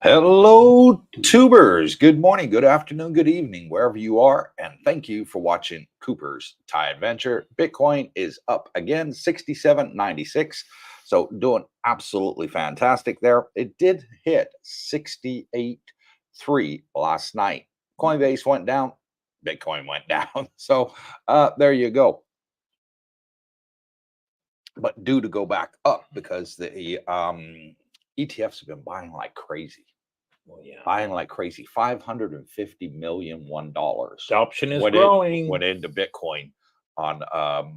Hello, tubers. Good morning, good afternoon, good evening, wherever you are. And thank you for watching Cooper's Thai Adventure. Bitcoin is up again, 67.96. So doing absolutely fantastic there. It did hit 68.3 last night. Coinbase went down, Bitcoin went down. So there you go. But due to go back up because the ETFs have been buying like crazy. Well, yeah. Buying like crazy. 550 million $1 Adoption is went growing. went into Bitcoin on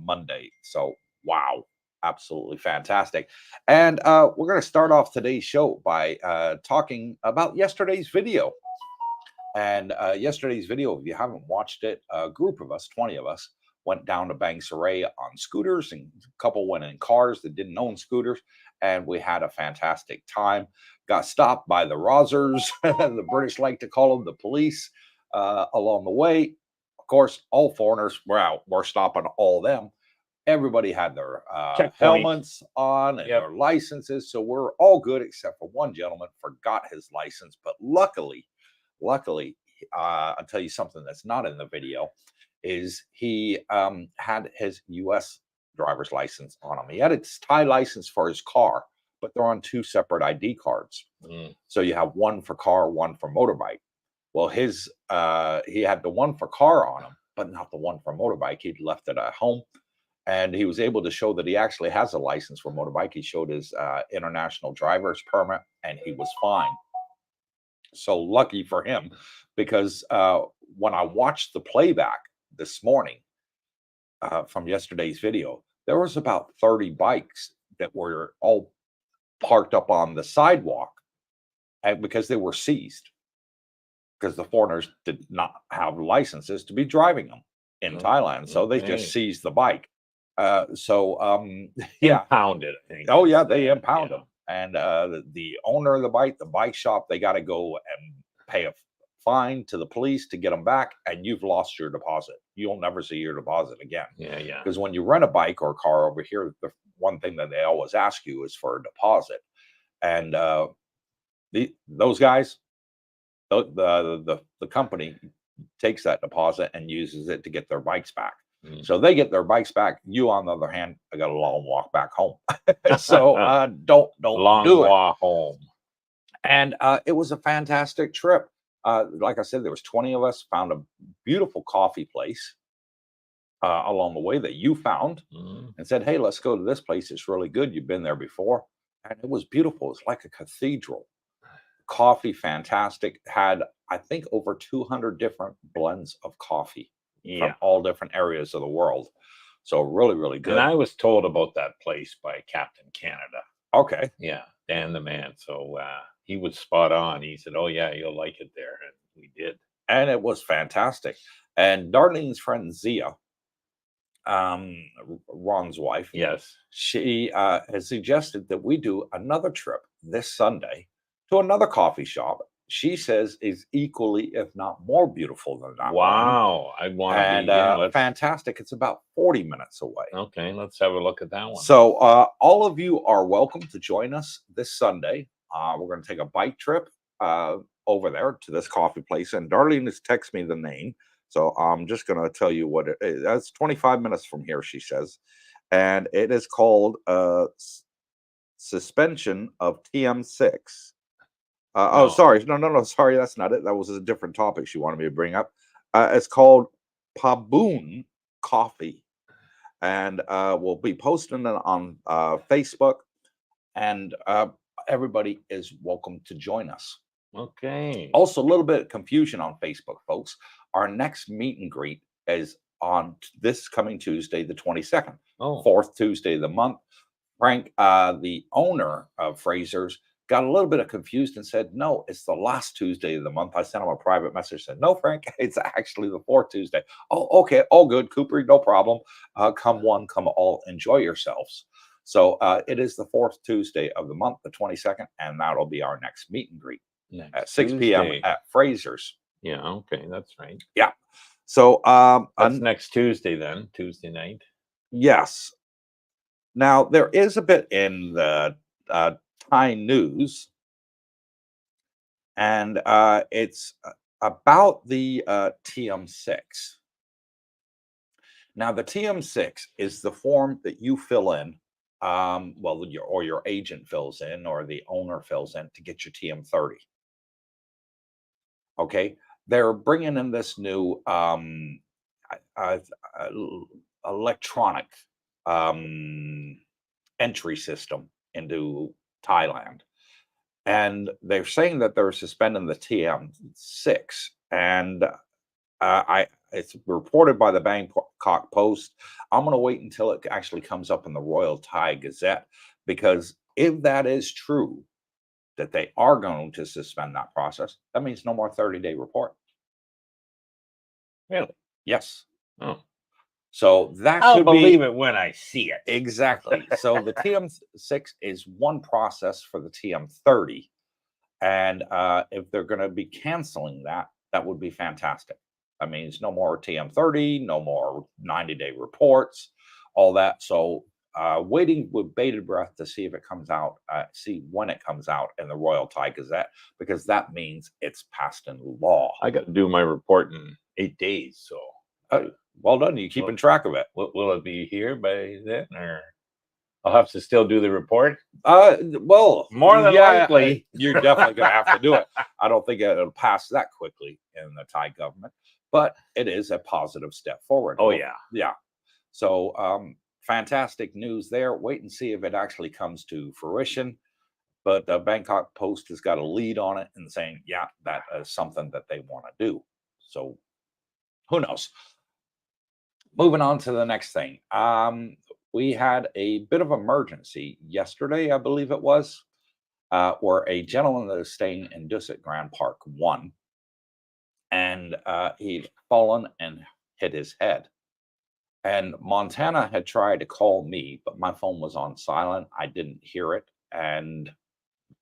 Monday. So wow, absolutely fantastic. And we're going to start off today's show by talking about yesterday's video. And yesterday's video, if you haven't watched it, a group of us, 20 of us, went down to Bangsaray on scooters, and a couple went in cars that didn't own scooters, and we had a fantastic time. Got stopped by the Rozzers, the British like to call them, the police, along the way. Of course, all foreigners were out. We're stopping all them. Everybody had their helmets on and their licenses, so we're all good except for one gentleman forgot his license. But luckily, I'll tell you something that's not in the video is he had his U.S. driver's license on him. He had his Thai license for his car, but they're on two separate ID cards. So you have one for car, one for motorbike. Well, his he had the one for car on him, but not the one for motorbike. He'd left it at home, and he was able to show that he actually has a license for motorbike. He showed his international driver's permit, and he was fine. So lucky for him, because when I watched the playback this morning from yesterday's video, there was about 30 bikes that were all parked up on the sidewalk because they were seized, because the foreigners did not have licenses to be driving them in Thailand. So they just seized the bike. Yeah. Impounded, I think. Oh, yeah, they impound them. And the owner of the bike shop, they got to go and pay a fine to the police to get them back, and you've lost your deposit. You'll never see your deposit again. Yeah. Because when you rent a bike or a car over here, the one thing that they always ask you is for a deposit. And those guys, the company takes that deposit and uses it to get their bikes back. So they get their bikes back. You, on the other hand, I got a long walk back home. So don't long do it. Walk home. And it was a fantastic trip. Like I said, there was 20 of us. Found a beautiful coffee place along the way that you found, and said, "Hey, let's go to this place. It's really good. You've been there before." And it was beautiful. It's like a cathedral. Coffee, fantastic. Had, I think, over 200 different blends of coffee from all different areas of the world. So really, really good. And I was told about that place by Captain Canada. Okay. Yeah, Dan the man. So he was spot on. He said, "Oh yeah, you'll like it there," and we did. And it was fantastic. And Darlene's friend Zia, Ron's wife, yes, she has suggested that we do another trip this Sunday to another coffee shop. She says is equally, if not more, beautiful than that. Wow, I want to be. And fantastic. It's about 40 minutes away. Okay, let's have a look at that one. So all of you are welcome to join us this Sunday. We're going to take a bike trip over there to this coffee place, and Darlene has texted me the name. So I'm just going to tell you what it is. That's 25 minutes from here, she says. And it is called Suspension of TM6. Oh, sorry. No. Sorry, that's not it. That was a different topic she wanted me to bring up. It's called Paboon Coffee. And we'll be posting it on Facebook. And everybody is welcome to join us. Okay. Also, a little bit of confusion on Facebook, folks. Our next meet and greet is on this coming Tuesday, the 22nd. Fourth Tuesday of the month. Frank, the owner of Fraser's, got a little bit of confused and said, "No, it's the last Tuesday of the month." I sent him a private message, said, "No, Frank, it's actually the fourth Tuesday." "Oh, okay, all good, Cooper, no problem. Come one, come all, enjoy yourselves." So it is the fourth Tuesday of the month, the 22nd, and that'll be our next meet and greet at 6 p.m. at Fraser's. Yeah, okay, that's right. Yeah. So that's next Tuesday then, Tuesday night. Yes. Now, there is a bit in the Thai news and it's about the TM6. Now, the TM6 is the form that you fill in, well, your agent fills in, or the owner fills in to get your TM30. Okay, they're bringing in this new uh, electronic um, entry system into Thailand, and they're saying that they're suspending the TM6, and I it's reported by the Bangkok Post. I'm going to wait until it actually comes up in the Royal Thai Gazette, because if that is true, that they are going to suspend that process, that means no more 30-day report. Really? Yes. Oh, So that I'll could be believe it when I see it. exactly. So the TM6 is one process for the TM30. And if they're going to be canceling that, that would be fantastic. That means no more TM30, no more 90-day reports, all that. So waiting with bated breath to see if it comes out, see when it comes out in the Royal Thai Gazette, because that means it's passed in law. I got to do my report in 8 days. So, Well done. You keeping track of it. will it be here by then, or I'll have to still do the report? Well, More than likely. you're definitely going to have to do it. I don't think it'll pass that quickly in the Thai government, but it is a positive step forward. Oh, Well, yeah. yeah. So, fantastic news there. Wait and see if it actually comes to fruition. But the Bangkok Post has got a lead on it and saying, yeah, that is something that they want to do. So, who knows? Moving on to the next thing. We had a bit of emergency yesterday, I believe it was, where a gentleman that is staying in Dusit Grand Park 1, and he'd fallen and hit his head. And Montana had tried to call me, but my phone was on silent. I didn't hear it. And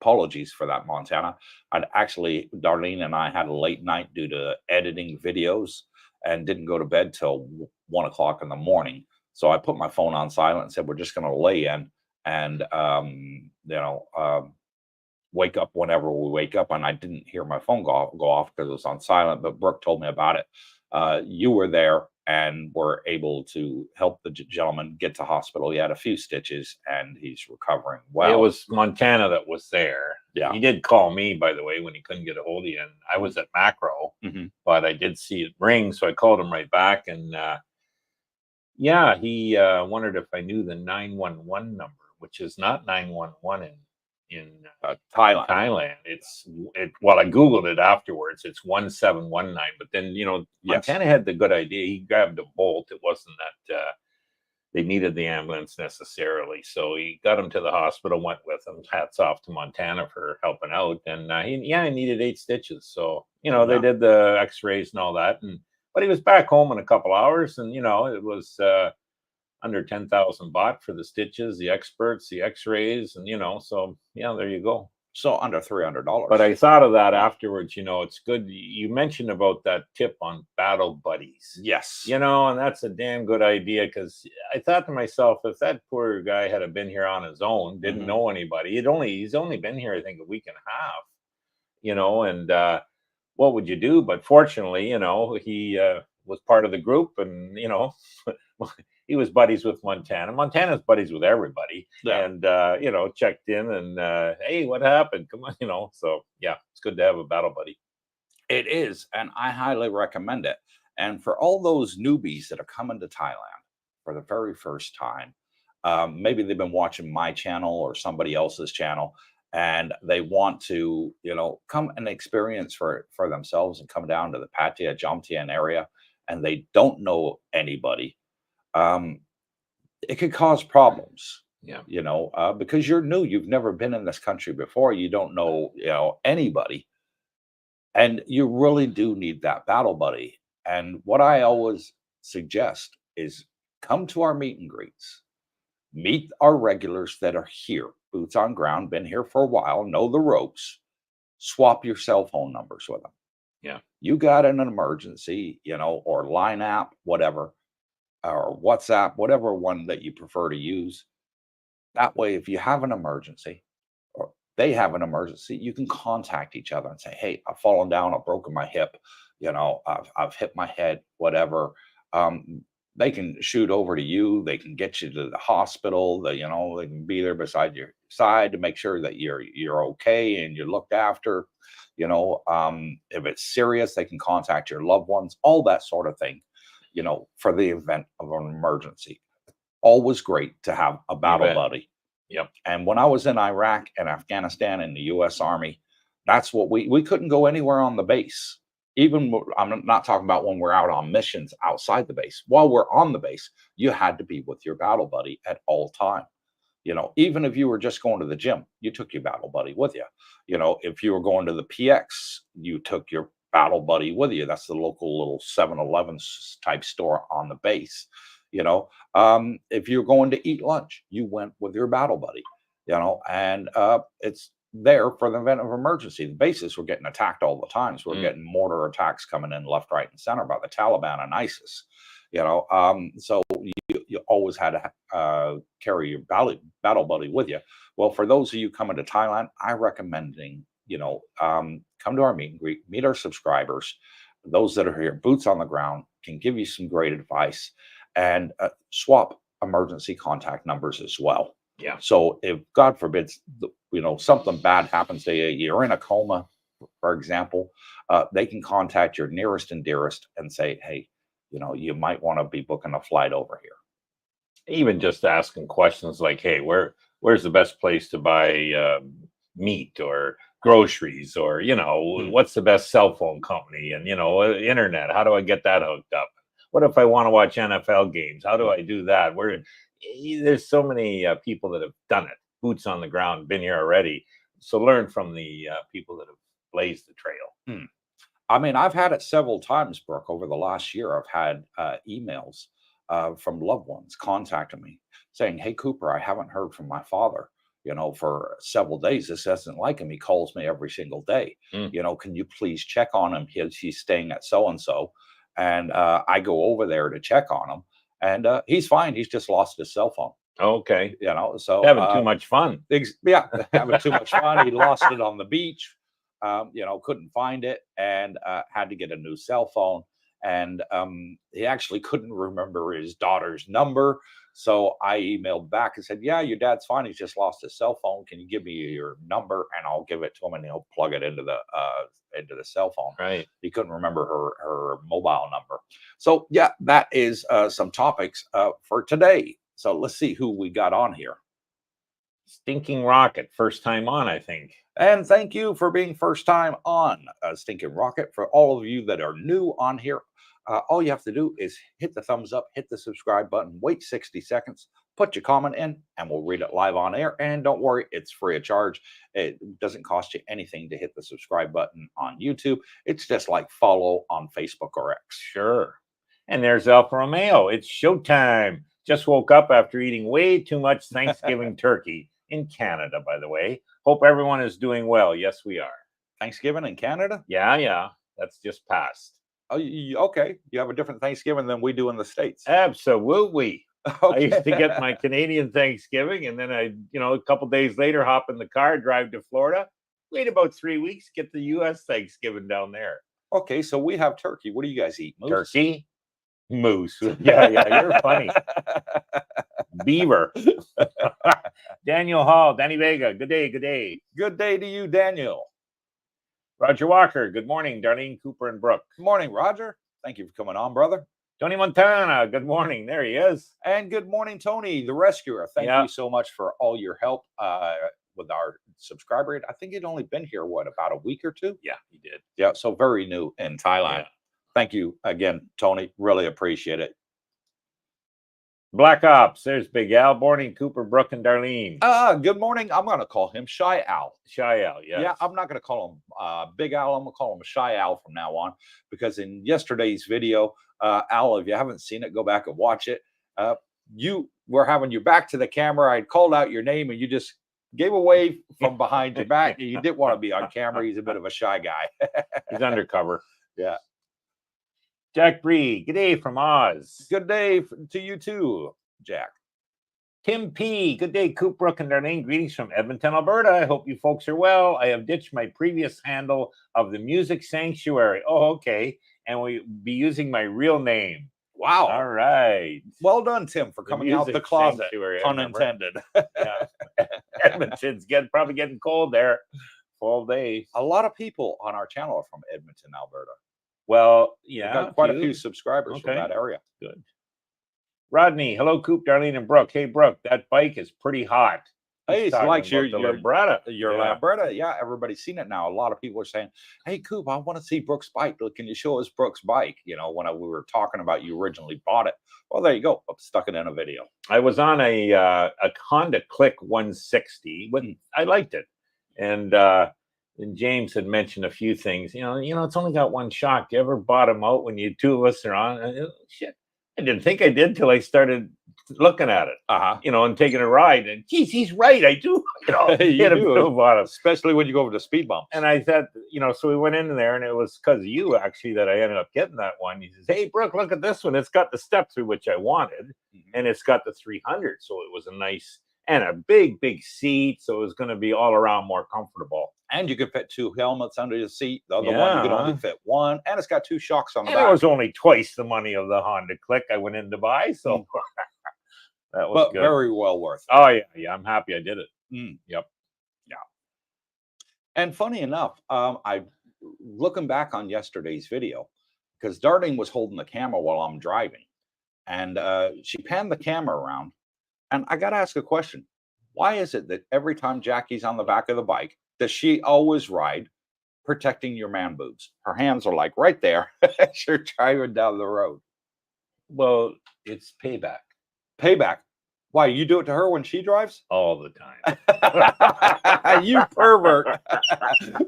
apologies for that, Montana. I'd actually, Darlene and I had a late night due to editing videos and didn't go to bed till 1 o'clock in the morning. So I put my phone on silent and said, we're just going to lay in and, wake up whenever we wake up. And I didn't hear my phone go off because it was on silent, but Brooke told me about it. You were there and were able to help the gentleman get to hospital. He had a few stitches and he's recovering well. It was Montana that was there. Yeah. He did call me, by the way, when he couldn't get a hold of you. And I was at Macro, but I did see it ring. So I called him right back. And yeah, he wondered if I knew the 911 number, which is not 911 in Thailand. Well, I Googled it afterwards. It's 1719. But then, Montana had the good idea. He grabbed a bolt. It wasn't that they needed the ambulance necessarily. So he got him to the hospital, went with him. Hats off to Montana for helping out. And he needed 8 stitches. So, they did the x-rays and all that. But he was back home in a couple hours. And, it was under 10,000 baht for the stitches, the experts, the x-rays. And, so, there you go. So under $300. But I thought of that afterwards. It's good. You mentioned about that tip on battle buddies. Yes. And that's a damn good idea, because I thought to myself, if that poor guy had been here on his own, didn't know anybody, he's only been here, I think, a week and a half, and what would you do? But fortunately, he was part of the group, and, he was buddies with Montana. Montana's buddies with everybody. Yeah. And, checked in and, hey, what happened? Come on, So, yeah, it's good to have a battle buddy. It is. And I highly recommend it. And for all those newbies that are coming to Thailand for the very first time, maybe they've been watching my channel or somebody else's channel, and they want to, come and experience for themselves and come down to the Pattaya Jomtien area, and they don't know anybody. It could cause problems. Yeah. Because you're new, you've never been in this country before, you don't know, anybody, and you really do need that battle buddy. And what I always suggest is come to our meet and greets, meet our regulars that are here, boots on ground, been here for a while, know the ropes, swap your cell phone numbers with them. Yeah. You got in an emergency, or Line app, whatever, or WhatsApp, whatever one that you prefer to use. That way, if you have an emergency, or they have an emergency, you can contact each other and say, "Hey, I've fallen down, I've broken my hip, I've hit my head, whatever." They can shoot over to you. They can get you to the hospital. They can be there beside your side to make sure that you're okay and you're looked after. If it's serious, they can contact your loved ones, all that sort of thing. For the event of an emergency, always great to have a You battle bet. buddy. Yep. And when I was in Iraq and Afghanistan in the U.S. Army, that's what we couldn't go anywhere on the base. I'm not talking about when we're out on missions outside the base. While we're on the base, you had to be with your battle buddy at all time. Even if you were just going to the gym, you took your battle buddy with you. If you were going to the PX, you took your battle buddy with you. That's the local little 7-Eleven type store on the base. If you're going to eat lunch, you went with your battle buddy. And it's there for the event of emergency. The bases were getting attacked all the time. So we're getting mortar attacks coming in left, right, and center by the Taliban and ISIS. So you always had to carry your battle buddy with you. Well, for those of you coming to Thailand, I recommending come to our meet and greet, meet our subscribers. Those that are here, boots on the ground, can give you some great advice and swap emergency contact numbers as well. Yeah. So if God forbid, something bad happens to you, you're in a coma, for example, they can contact your nearest and dearest and say, "Hey, you might want to be booking a flight over here." Even just asking questions like, "Hey, where's the best place to buy meat or groceries, or what's the best cell phone company, and internet? How do I get that hooked up? What if I want to watch NFL games? How do I do that?" There's so many people that have done it, boots on the ground, been here already. So learn from the people that have blazed the trail. I mean, I've had it several times, Brooke, over the last year. I've had emails from loved ones contacting me saying, "Hey, Cooper, I haven't heard from my father, for several days. This isn't like him. He calls me every single day. Can you please check on him? He's staying at so-and-so." And I go over there to check on him. And he's fine. He's just lost his cell phone. Okay. So having too much fun. Yeah, having too much fun. He lost it on the beach. Couldn't find it and had to get a new cell phone. And he actually couldn't remember his daughter's number. So I emailed back and said, "Yeah, your dad's fine. He's just lost his cell phone. Can you give me your number and I'll give it to him and he'll plug it into the cell phone." Right. He couldn't remember her mobile number. So yeah, that is some topics for today. So let's see who we got on here. Stinking Rocket, first time on, I think. And thank you for being first time on Stinking Rocket. For all of you that are new on here, all you have to do is hit the thumbs up, hit the subscribe button, wait 60 seconds, put your comment in, and we'll read it live on air. And don't worry, it's free of charge. It doesn't cost you anything to hit the subscribe button on YouTube. It's just like follow on Facebook or X. Sure. And there's Alfa Romeo. It's showtime. Just woke up after eating way too much Thanksgiving turkey in Canada, by the way. Hope everyone is doing well. Yes, we are. Thanksgiving in Canada? Yeah. That's just passed. Oh, okay. You have a different Thanksgiving than we do in the States. Absolutely. Okay. I used to get my Canadian Thanksgiving, and then a couple days later, hop in the car, drive to Florida, wait about 3 weeks, get the U.S. Thanksgiving down there. Okay, so we have turkey. What do you guys eat? Moose? Turkey? Moose. Yeah, you're funny. Beaver. Daniel Hall, Danny Vega, good day. Good day to you, Daniel. Roger Walker, good morning, Darlene, Cooper, and Brooke. Good morning, Roger. Thank you for coming on, brother. Tony Montana, good morning. There he is. And good morning, Tony, the rescuer. Thank you so much for all your help with our subscriber. I think he'd only been here, about a week or two? Yeah, he did. Yeah, so very new in Thailand. Yeah. Thank you again, Tony. Really appreciate it. Black Ops, there's Big Al. Morning, Cooper, Brooke, and Darlene. Good morning. I'm going to call him Shy Al. Shy Al, yes. Yeah, I'm not going to call him Big Al. I'm going to call him Shy Al from now on, because in yesterday's video, Al, if you haven't seen it, go back and watch it. You were having your back to the camera. I called out your name and you just gave away from behind your back. You didn't want to be on camera. He's a bit of a shy guy. He's undercover. Yeah. Jack Bree, good day from Oz. Good day to you too, Jack. Tim P. Good day, Cooper Brooke and Darlene. Greetings from Edmonton, Alberta. I hope you folks are well. I have ditched my previous handle of the Music Sanctuary. Oh, okay. And we'll be using my real name. Wow. All right. Well done, Tim, for coming out the closet. Pun intended. Yeah. Edmonton's probably getting cold there. 12 days. A lot of people on our channel are from Edmonton, Alberta. Well, yeah. We've got quite a few subscribers from that area. Good. Rodney, hello, Coop, Darlene, and Brooke. Hey, Brooke, that bike is pretty hot. Hey, it's like your Labretta. Your Labretta. Yeah, everybody's seen it now. A lot of people are saying, hey, Coop, I want to see Brooke's bike. Can you show us Brooke's bike? You know, when we were talking about you originally bought it. Well, there you go. I've stuck it in a video. I was on a Honda Click 160. I liked it. And James had mentioned a few things. You know, it's only got one shock. You ever bottom out when two of us are on? Shit. I didn't think I did till I started looking at it, and taking a ride. And geez, he's right. I do, you do. Especially when you go over the speed bump. And I thought, so we went in there, and it was because of you actually that I ended up getting that one. He says, "Hey, Brooke, look at this one. It's got the step through which I wanted, and it's got the 300. So it was a nice and a big seat. So it was going to be all around more comfortable. And you could fit 2 helmets under your seat. The other one, you could only fit 1. And it's got 2 shocks on the back. It was only twice the money of the Honda Click I went in to buy. So that was good. Very well worth it. Oh, yeah. I'm happy I did it. Yep. Yeah. And funny enough, I looking back on yesterday's video, because Darlene was holding the camera while I'm driving. And she panned the camera around. And I got to ask a question. Why is it that every time Jackie's on the back of the bike, does she always ride protecting your man boobs? Her hands are like right there as you're driving down the road. Well, it's payback. Payback. Why, you do it to her when she drives? All the time. You pervert.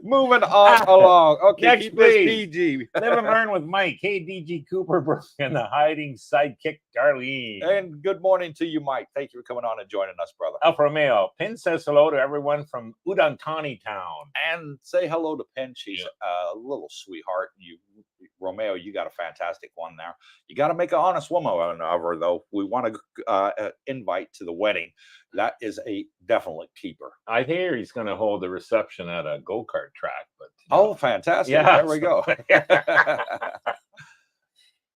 Moving on along. Okay, next keep this PG. Live and learn with Mike. Hey, DG Cooper Brooke and the hiding sidekick Darlene. And good morning to you, Mike. Thank you for coming on and joining us, brother. Alfa Romeo. Pin says hello to everyone from Udantani Town. And say hello to Pin. She's a little sweetheart. Romeo, you got a fantastic one there. You got to make an honest woman of her, though. We want to invite to the wedding. That is a definite keeper. I hear he's going to hold the reception at a go-kart track. But fantastic. Yeah, there we go.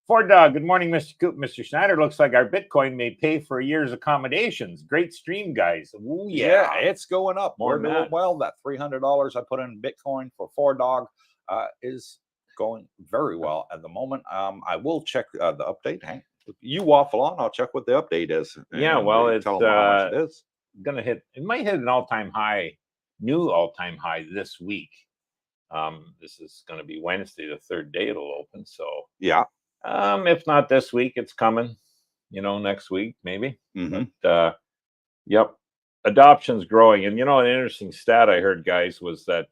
Ford Dog, good morning, Mr. Coop. Mr. Schneider, looks like our Bitcoin may pay for a year's accommodations. Great stream, guys. Ooh, yeah, it's going up. More than that. Well, that $300 I put in Bitcoin for Ford Dog is going very well at the moment. I will check the update. Hey, you waffle on. I'll check what the update is. Yeah, well, it's tell them how much it is. Gonna hit. It might hit an all-time high, new all-time high this week. This is going to be Wednesday, the 3rd day it'll open. So yeah. If not this week, it's coming. Next week maybe. But, yep. Adoption's growing. And, an interesting stat I heard, guys, was that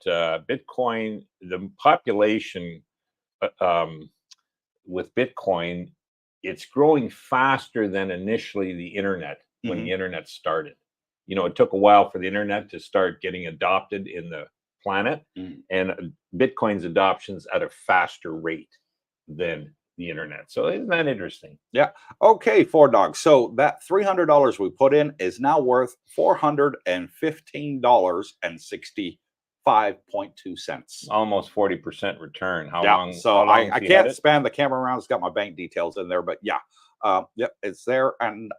Bitcoin, the population with Bitcoin, it's growing faster than initially the internet when the internet started. It took a while for the internet to start getting adopted in the planet, and Bitcoin's adoption's at a faster rate than the internet. So isn't that interesting? Yeah. Okay, Ford Dog. So that $300 we put in is now worth $415.65.2. Almost 40% return. How long? So I can't span the camera around. It's got my bank details in there, but yeah, it's there, and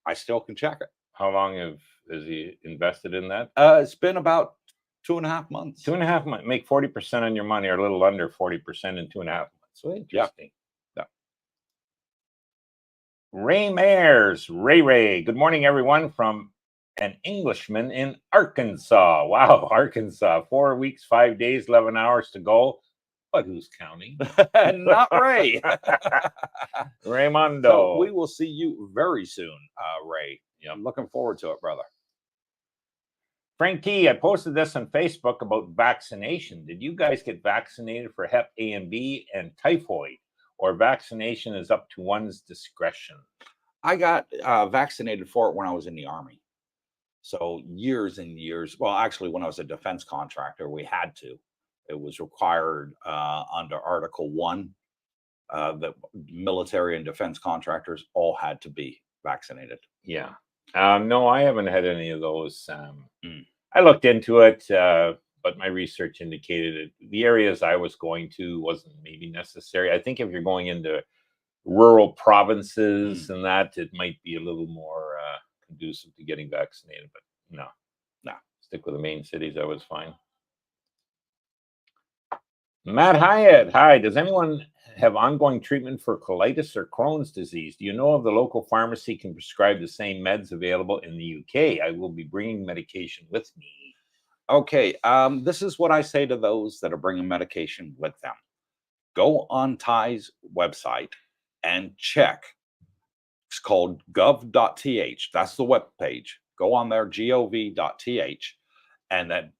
I still can check it. How long has he invested in that? It's been about 2.5 months. 2.5 months. Make 40% on your money, or a little under 40% in 2.5 months. So interesting. Yeah. Ray Mayers, Ray. Good morning, everyone, from an Englishman in Arkansas. Wow, Arkansas. 4 weeks, 5 days, 11 hours to go. But who's counting? Not Ray. Raymondo. So we will see you very soon, Ray. I'm looking forward to it, brother. Frank T, I posted this on Facebook about vaccination. Did you guys get vaccinated for Hep A and B and typhoid, or vaccination is up to one's discretion? I got vaccinated for it when I was in the Army. So years and years. Well, actually, when I was a defense contractor, we had to. It was required under Article 1 that military and defense contractors all had to be vaccinated. Yeah. No, I haven't had any of those. Mm. I looked into it, but my research indicated that the areas I was going to wasn't maybe necessary. I think if you're going into rural provinces and that, it might be a little more conducive to getting vaccinated. But no, stick with the main cities. I was fine. Matt Hyatt, hi. Does anyone have ongoing treatment for colitis or Crohn's disease? Do you know if the local pharmacy can prescribe the same meds available in the UK? I will be bringing medication with me. Okay, this is what I say to those that are bringing medication with them. Go on Ty's website and check. It's called gov.th. That's the web page. Go on there, gov.th, and that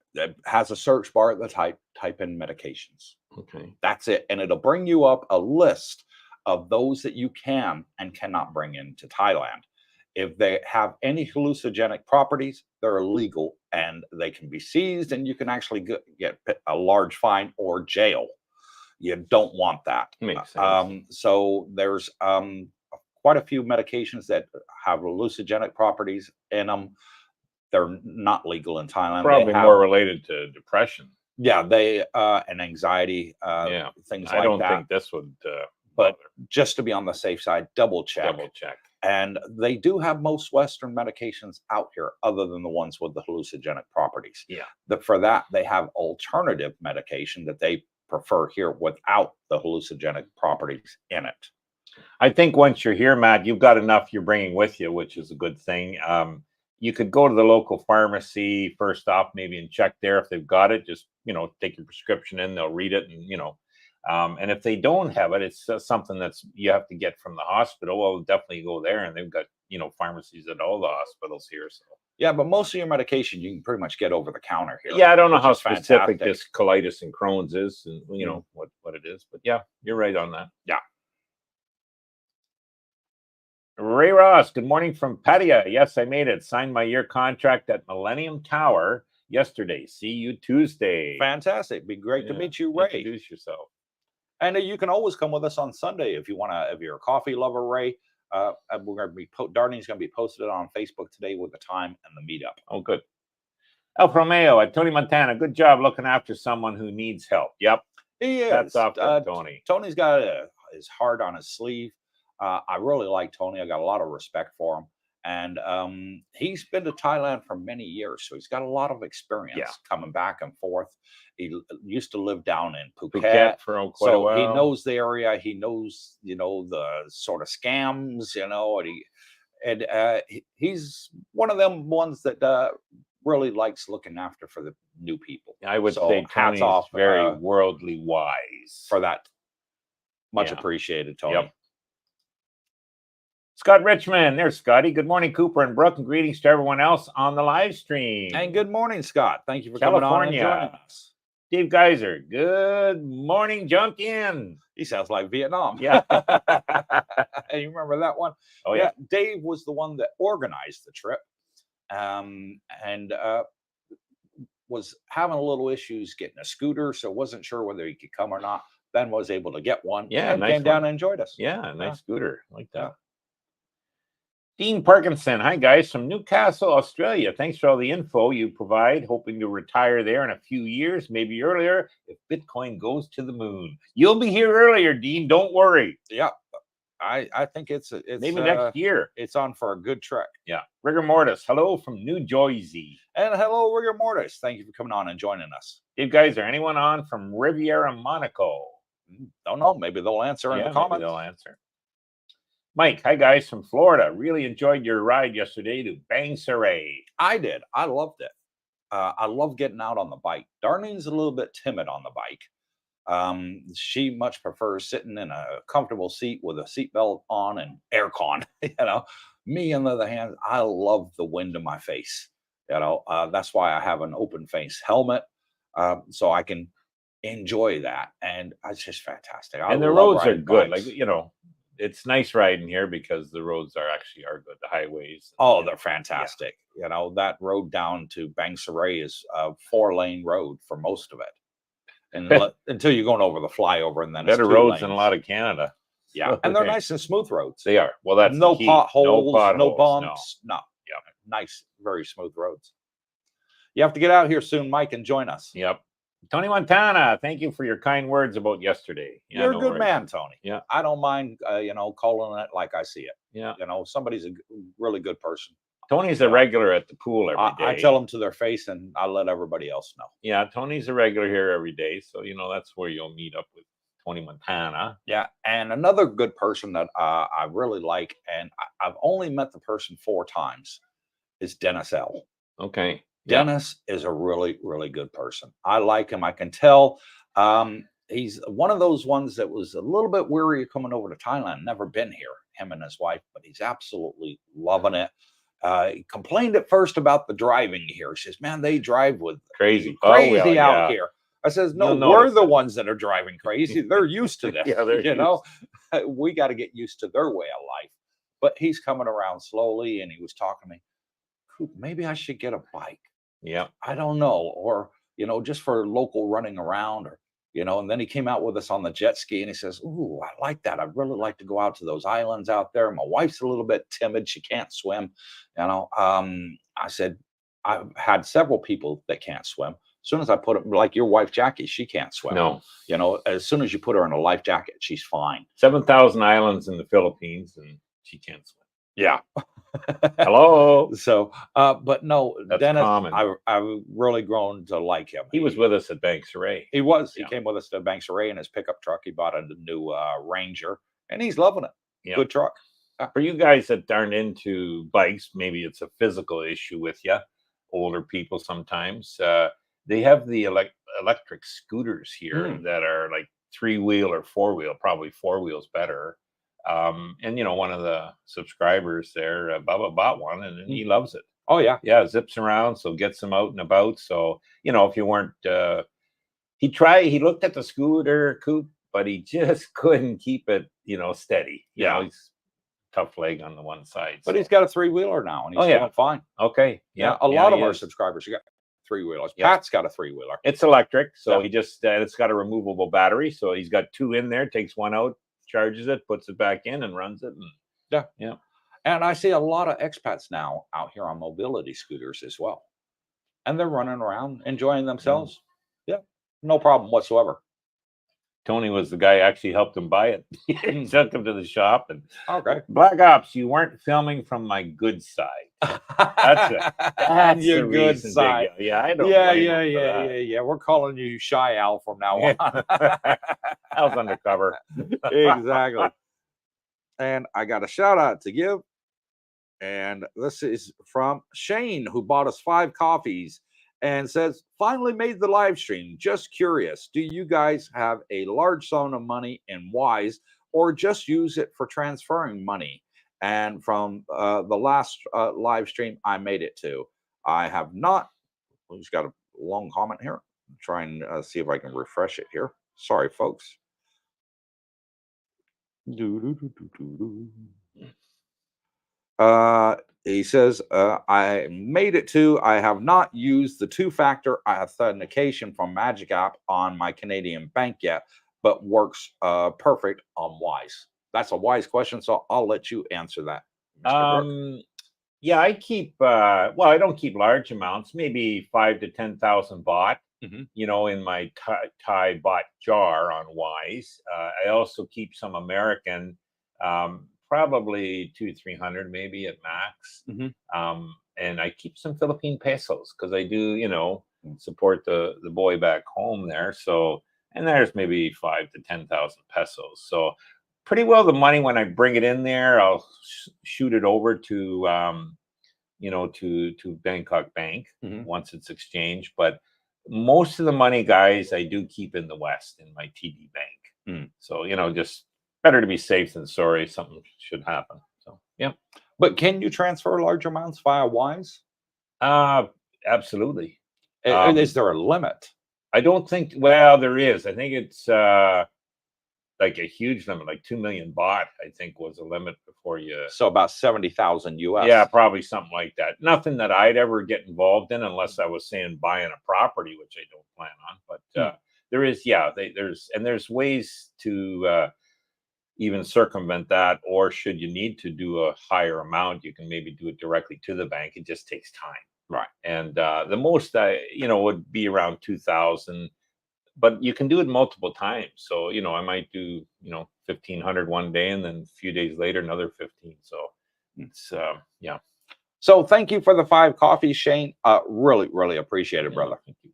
has a search bar at the type in medications. Okay. That's it. And it'll bring you up a list of those that you can and cannot bring into Thailand. If they have any hallucinogenic properties, they're illegal and they can be seized, and you can actually get a large fine or jail. You don't want that. Makes sense. So there's quite a few medications that have hallucinogenic properties in them. They're not legal in Thailand. Probably more related to depression. Yeah, they and anxiety, things like that. I don't think this would. But just to be on the safe side, double check. Double check. And they do have most Western medications out here, other than the ones with the hallucinogenic properties. Yeah. For that, they have alternative medication that they prefer here without the hallucinogenic properties in it. I think once you're here, Matt, you've got enough you're bringing with you, which is a good thing. You could go to the local pharmacy first off, maybe, and check there if they've got it. Just, take your prescription in, they'll read it, and if they don't have it, it's something that's you have to get from the hospital. Well, definitely go there, and they've got pharmacies at all the hospitals here. So yeah, but most of your medication you can pretty much get over the counter here. Yeah, I don't know how specific this colitis and Crohn's is, and what it is, but yeah, you're right on that. Yeah. Ray Ross, good morning from Pattaya. Yes, I made it. Signed my year contract at Millennium Tower yesterday. See you Tuesday. Fantastic. Be great to meet you, Ray. Introduce yourself. And you can always come with us on Sunday if you want to. If you're a coffee lover, Ray, we're going to be Darlene's going to be posted on Facebook today with the time and the meetup. Oh, good. El Romeo at Tony Montana. Good job looking after someone who needs help. Yep. He is. That's off to Tony. Tony's got his heart on his sleeve. I really like Tony. I got a lot of respect for him. And he's been to Thailand for many years, so he's got a lot of experience coming back and forth. He used to live down in Phuket for quite a while. He knows the area. He knows, the sort of scams, and he's one of them ones that really likes looking after for the new people. I would say Tony's off, very worldly wise for that. Much appreciated, Tony. Yep. Scott Richmond, there's Scotty. Good morning, Cooper and Brooke, and greetings to everyone else on the live stream. And good morning, Scott. Thank you for coming on and joining us. Dave Geyser, good morning, jump in. He sounds like Vietnam. Yeah. You remember that one? Oh, yeah. Dave was the one that organized the trip and was having a little issues getting a scooter, so wasn't sure whether he could come or not. Then was able to get one. Yeah, and came down and enjoyed us. Yeah, nice scooter. I like that. Yeah. Dean Parkinson, hi guys, from Newcastle, Australia. Thanks for all the info you provide. Hoping to retire there in a few years, maybe earlier, if Bitcoin goes to the moon. You'll be here earlier, Dean. Don't worry. Yeah, I think it's maybe next year. It's on for a good trek. Yeah. Rigor Mortis, hello from New Jersey. And hello, Rigor Mortis. Thank you for coming on and joining us. Dave Geyser, anyone on from Riviera, Monaco? Don't know. Maybe they'll answer in the comments. Maybe they'll answer. Mike, hi guys from Florida. Really enjoyed your ride yesterday to Bang Saray. I did. I loved it. I love getting out on the bike. Darlene's a little bit timid on the bike. She much prefers sitting in a comfortable seat with a seatbelt on and aircon. Me on the other hand, I love the wind in my face. That's why I have an open face helmet, so I can enjoy that, and it's just fantastic. And the roads are good. Bikes. It's nice riding here because the roads are good. The highways. They're fantastic. Yeah. That road down to Bang Saray is a 4-lane road for most of it. And until you're going over the flyover, and then better roads than a lot of Canada. Yeah. And they're nice and smooth roads. They are. Well, that's no potholes, no bumps. No. Yeah. nice, very smooth roads. You have to get out here soon, Mike, and join us. Yep. Tony Montana, thank you for your kind words about yesterday. Yeah, You're a good man, Tony. Yeah. I don't mind, calling it like I see it. Yeah. Somebody's a really good person. Tony's a regular at the pool every day. I tell them to their face, and I let everybody else know. Yeah, Tony's a regular here every day. So, that's where you'll meet up with Tony Montana. Yeah. And another good person that I really like, and I've only met the person 4 times, is Dennis L. Okay. Dennis is a really, really good person. I like him. I can tell. He's one of those ones that was a little bit weary of coming over to Thailand. Never been here, him and his wife, but he's absolutely loving it. He complained at first about the driving here. He says, "Man, they drive with crazy out here." I says, "No, we're the ones that are driving crazy. They're used to this. We got to get used to their way of life." But he's coming around slowly, and he was talking to me. Coop, maybe I should get a bike. Yeah. I don't know. Or, just for local running around, or, and then he came out with us on the jet ski, and he says, "Ooh, I like that. I'd really like to go out to those islands out there. My wife's a little bit timid. She can't swim." I said, I've had several people that can't swim. As soon as I put it, like your wife, Jackie, she can't swim. No. As soon as you put her in a life jacket, she's fine. 7,000 islands in the Philippines, and she can't swim. Yeah. Hello. So, but no, that's Dennis, common. I've really grown to like him. He was with us at Banks Ray. He was. He came with us to Banks Ray in his pickup truck. He bought a new Ranger, and he's loving it. Yep. Good truck. For you guys that aren't into bikes, maybe it's a physical issue with you. Older people sometimes. They have the electric scooters here that are like 3-wheel or 4-wheel, probably 4-wheels better. And one of the subscribers there, Bubba, bought one, and he loves it. Oh yeah, yeah, zips around, so gets him out and about. So if you weren't, he looked at the scooter, Coop, but he just couldn't keep it, steady. He's tough leg on the one side, but he's got a 3-wheeler now, and he's doing fine. Okay, a lot of our subscribers, you got 3-wheelers. Pat's got a 3-wheeler. It's electric, so he just it's got a removable battery, so he's got 2 in there, takes one out, charges it, puts it back in, and runs it. And and I see a lot of expats now out here on mobility scooters as well, and they're running around enjoying themselves. No problem whatsoever. Tony was the guy who actually helped him buy it. He took him to the shop, and Black Ops, you weren't filming from my good side. That's your good side. I know. Yeah. We're calling you Shy Al from now on. Al's undercover. Exactly. And I got a shout out to give. And this is from Shane, who bought us 5 coffees and says, "Finally made the live stream. Just curious, do you guys have a large sum of money in Wise, or just use it for transferring money? And from the last live stream I made it to, I have not." Who's got a long comment here? I'm trying to see if I can refresh it here. Sorry, folks. He says, "I made it to. I have not used the 2-factor authentication from Magic App on my Canadian bank yet, but works perfect on Wise." That's a Wise question, so I'll let you answer that, Mr. Brooke. Yeah, I keep. I don't keep large amounts. Maybe 5,000 to 10,000 baht. In my Thai baht jar on Wise. I also keep some American. Probably 200-300 maybe at max. And I keep some Philippine pesos because I do, support the boy back home there. So, and there's maybe 5,000 to 10,000 pesos. So pretty well the money, when I bring it in there, I'll shoot it over to, to Bangkok Bank once it's exchanged. But most of the money, guys, I do keep in the West in my TD Bank. So, just better to be safe than sorry. Something should happen. So, But can you transfer large amounts via Wise? Absolutely. Is there a limit? I don't think. Well, there is. I think it's like a huge limit, like 2 million baht. I think was a limit before you. So about 70,000 US. Yeah, probably something like that. Nothing that I'd ever get involved in, unless I was saying buying a property, which I don't plan on. But there is, there's ways to. even circumvent that, or should you need to do a higher amount, you can maybe do it directly to the bank. It just takes time. Right. And the most would be around 2,000, but you can do it multiple times. So I might do 1,500 one day, and then a few days later another 15. So it's yeah. So thank you for the 5 coffees, Shane. Really, really appreciate it, brother. Thank you.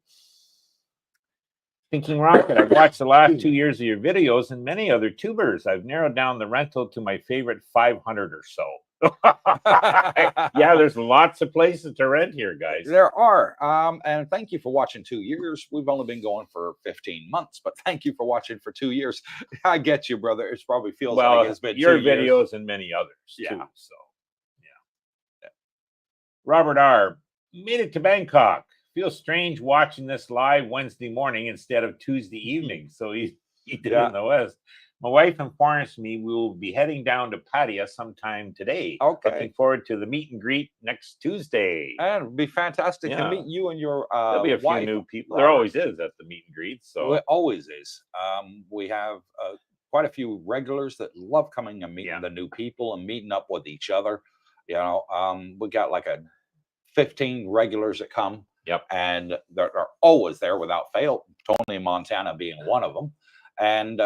Thinking Rocket, I've watched the last 2 years of your videos and many other tubers. I've narrowed down the rental to my favorite 500 or so. Yeah, there's lots of places to rent here, guys. There are. And thank you for watching 2 years. We've only been going for 15 months, but thank you for watching for 2 years. I get you, brother. It probably feels like it's been your 2 years. videos and many others too. So yeah. Robert R. made it to Bangkok. Feels strange watching this live Wednesday morning instead of Tuesday evening. So he did it in the West. My wife informs me we will be heading down to Pattaya sometime today. Okay. Looking forward to the meet and greet next Tuesday. And it'd be fantastic to meet you and your There'll be a few new people. There always is at the meet and greet. So it always is. We have quite a few regulars that love coming and meeting the new people and meeting up with each other. We got like 15 regulars that come. Yep. And they're always there without fail. Tony, Montana being one of them. And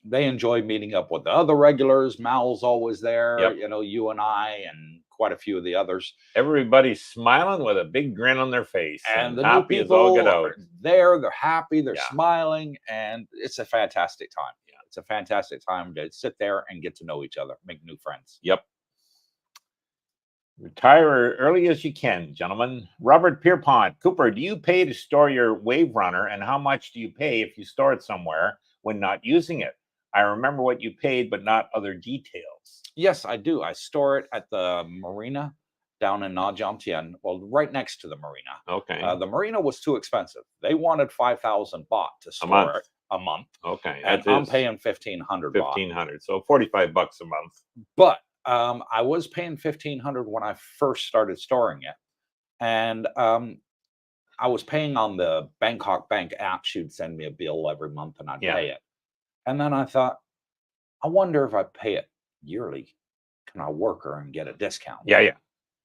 they enjoy meeting up with the other regulars. Mal's always there. Yep. You and I and quite a few of the others. Everybody's smiling with a big grin on their face. And the happy new people as all get out. are there. They're happy. They're smiling. And it's a fantastic time. Yeah. It's a fantastic time to sit there and get to know each other, make new friends. Yep. Retire early as you can, gentlemen. Robert Pierpont. Cooper, do you pay to store your Wave Runner, and how much do you pay if you store it somewhere when not using it? I remember what you paid, but not other details. Yes, I do. I store it at the marina down in Nha Jam Tien, well, right next to the marina. Okay. The marina was too expensive. They wanted 5,000 baht to store it a month. Okay. And I'm paying 1,500 baht. 1,500. So $45 a month. But I was paying 1,500 when I first started storing it. And I was paying on the Bangkok Bank app. She'd send me a bill every month and I'd pay it. And then I thought, I wonder if I pay it yearly, can I work her and get a discount? Yeah.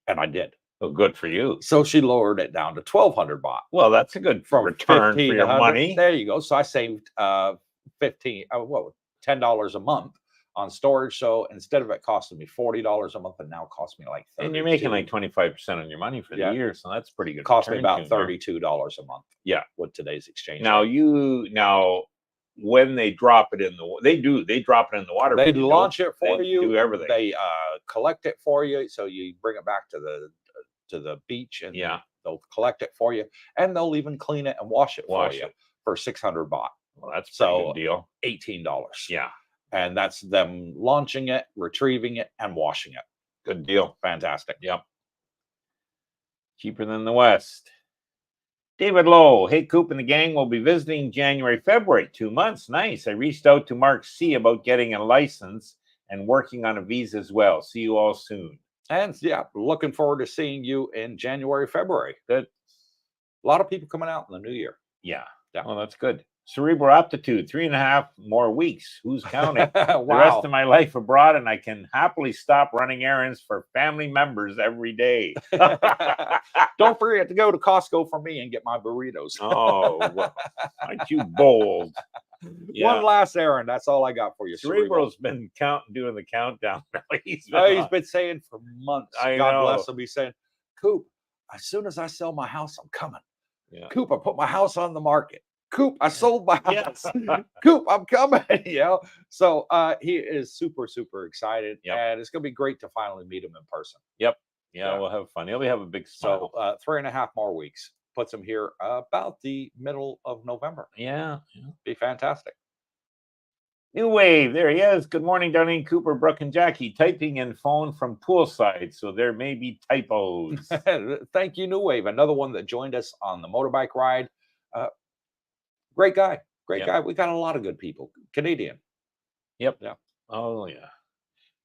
And I did. Well, good for you. So she lowered it down to 1,200 baht. Well, that's a good return for your money. There you go. So I saved $10 a month on storage. So instead of it costing me $40 a month, it now costs me like $32. And you're making like 25% on your money for the year, so that's pretty good. Cost me about $32 a month. Yeah, with today's exchange. Now when they drop it in the, they drop it in the water. They launch it for you. Do everything. They collect it for you, so you bring it back to the beach, and they'll collect it for you, and they'll even clean it and wash it for you for 600 baht. Well, that's a good deal. $18. Yeah. And that's them launching it, retrieving it, and washing it. Good deal. Fantastic. Yep. Cheaper than the West. David Lowe. Hey, Coop and the gang will be visiting January, February. 2 months. Nice. I reached out to Mark C. about getting a license and working on a visa as well. See you all soon. And looking forward to seeing you in January, February. Good. A lot of people coming out in the new year. Yeah. Well, that's good. Cerebral aptitude, 3.5 more weeks. Who's counting? Wow. The rest of my life abroad, and I can happily stop running errands for family members every day. Don't forget to go to Costco for me and get my burritos. Oh, well, aren't you bold? Yeah. One last errand. That's all I got for you. Cerebral's been doing the countdown. He's been saying for months. God bless him. He's saying, Coop, as soon as I sell my house, I'm coming. Yeah. Coop, I put my house on the market. Coop, I sold my house. Coop, I'm coming. So he is super, super excited. And it's going to be great to finally meet him in person. Yep. Yeah, we'll have fun. He'll have a big smile. So 3.5 more weeks puts him here about the middle of November. Yeah. Be fantastic. New Wave, there he is. Good morning, Darlene, Cooper, Brooke, and Jackie. Typing in phone from poolside, so there may be typos. Thank you, New Wave. Another one that joined us on the motorbike ride. Great guy. Great guy. We got a lot of good people. Canadian. Yep. Yeah. Oh, yeah.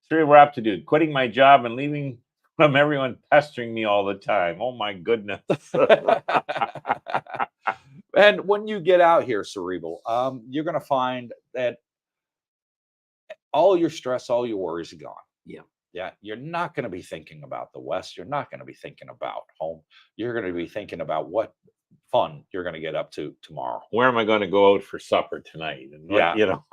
Cerebral aptitude. Quitting my job and leaving from everyone pestering me all the time. Oh, my goodness. And when you get out here, Cerebral, you're going to find that all your stress, all your worries are gone. Yeah. Yeah, you're not going to be thinking about the West. You're not going to be thinking about home. You're going to be thinking about what fun you're going to get up to tomorrow. Where am I going to go out for supper tonight? And what, Yeah. you know,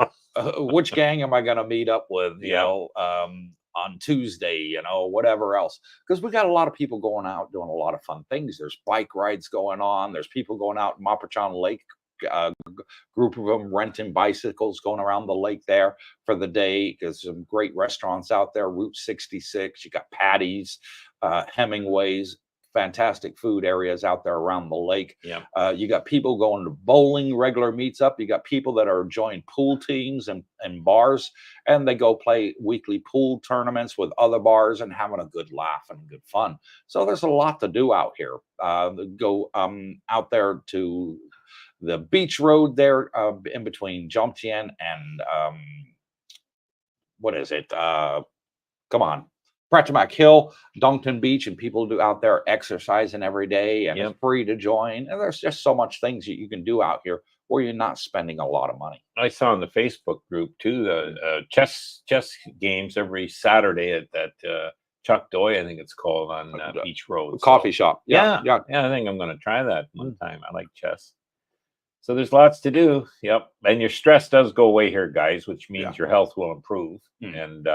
Which gang am I going to meet up with, Yeah. on Tuesday, whatever else. Because we got a lot of people going out doing a lot of fun things. There's bike rides going on. There's people going out in Mapachan Lake, group of them renting bicycles, going around the lake there for the day. There's some great restaurants out there, Route 66. You got Patty's, Hemingway's, fantastic food areas out there around the lake. Yeah. You got people going to bowling, regular meets up. You got people that are joining pool teams and bars, and they go play weekly pool tournaments with other bars and having a good laugh and good fun. So there's a lot to do out here. Go out there to the beach road there, in between Jomtien and what is it? Come on. Pratimac Hill, Duncton Beach, and people do out there exercising every day, and Yep. it's free to join. And there's just so much things that you can do out here where you're not spending a lot of money. I saw in the Facebook group too the chess games every Saturday at that Chuck Doy, I think it's called, on Beach Road. Coffee shop. Yeah, Yeah. I think I'm going to try that one time. I like chess. So there's lots to do. Yep. And your stress does go away here, guys, which means your health will improve. And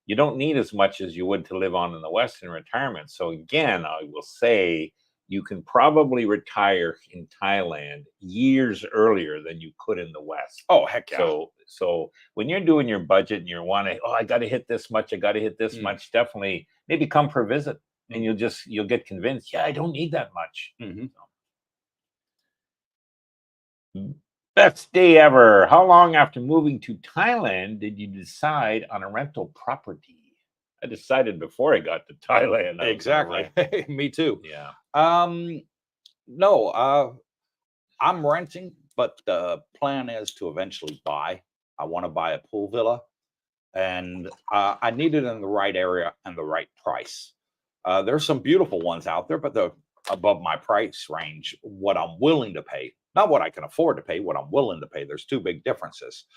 you don't need as much as you would to live on in the West in retirement. So again, I will say you can probably retire in Thailand years earlier than you could in the West. Oh, heck yeah. So when you're doing your budget and you're wanting, I got to hit this much, I got to hit this much, definitely maybe come for a visit, and you'll get convinced, I don't need that much. Best day ever. How long after moving to Thailand did you decide on a rental property? I decided before I got to Thailand. Exactly. Me too. Yeah. No, I'm renting, but the plan is to eventually buy. I want to buy a pool villa, and I need it in the right area and the right price. There's some beautiful ones out there, but they're above my price range, what I'm willing to pay. Not what I can afford to pay, what I'm willing to pay. There's two big differences.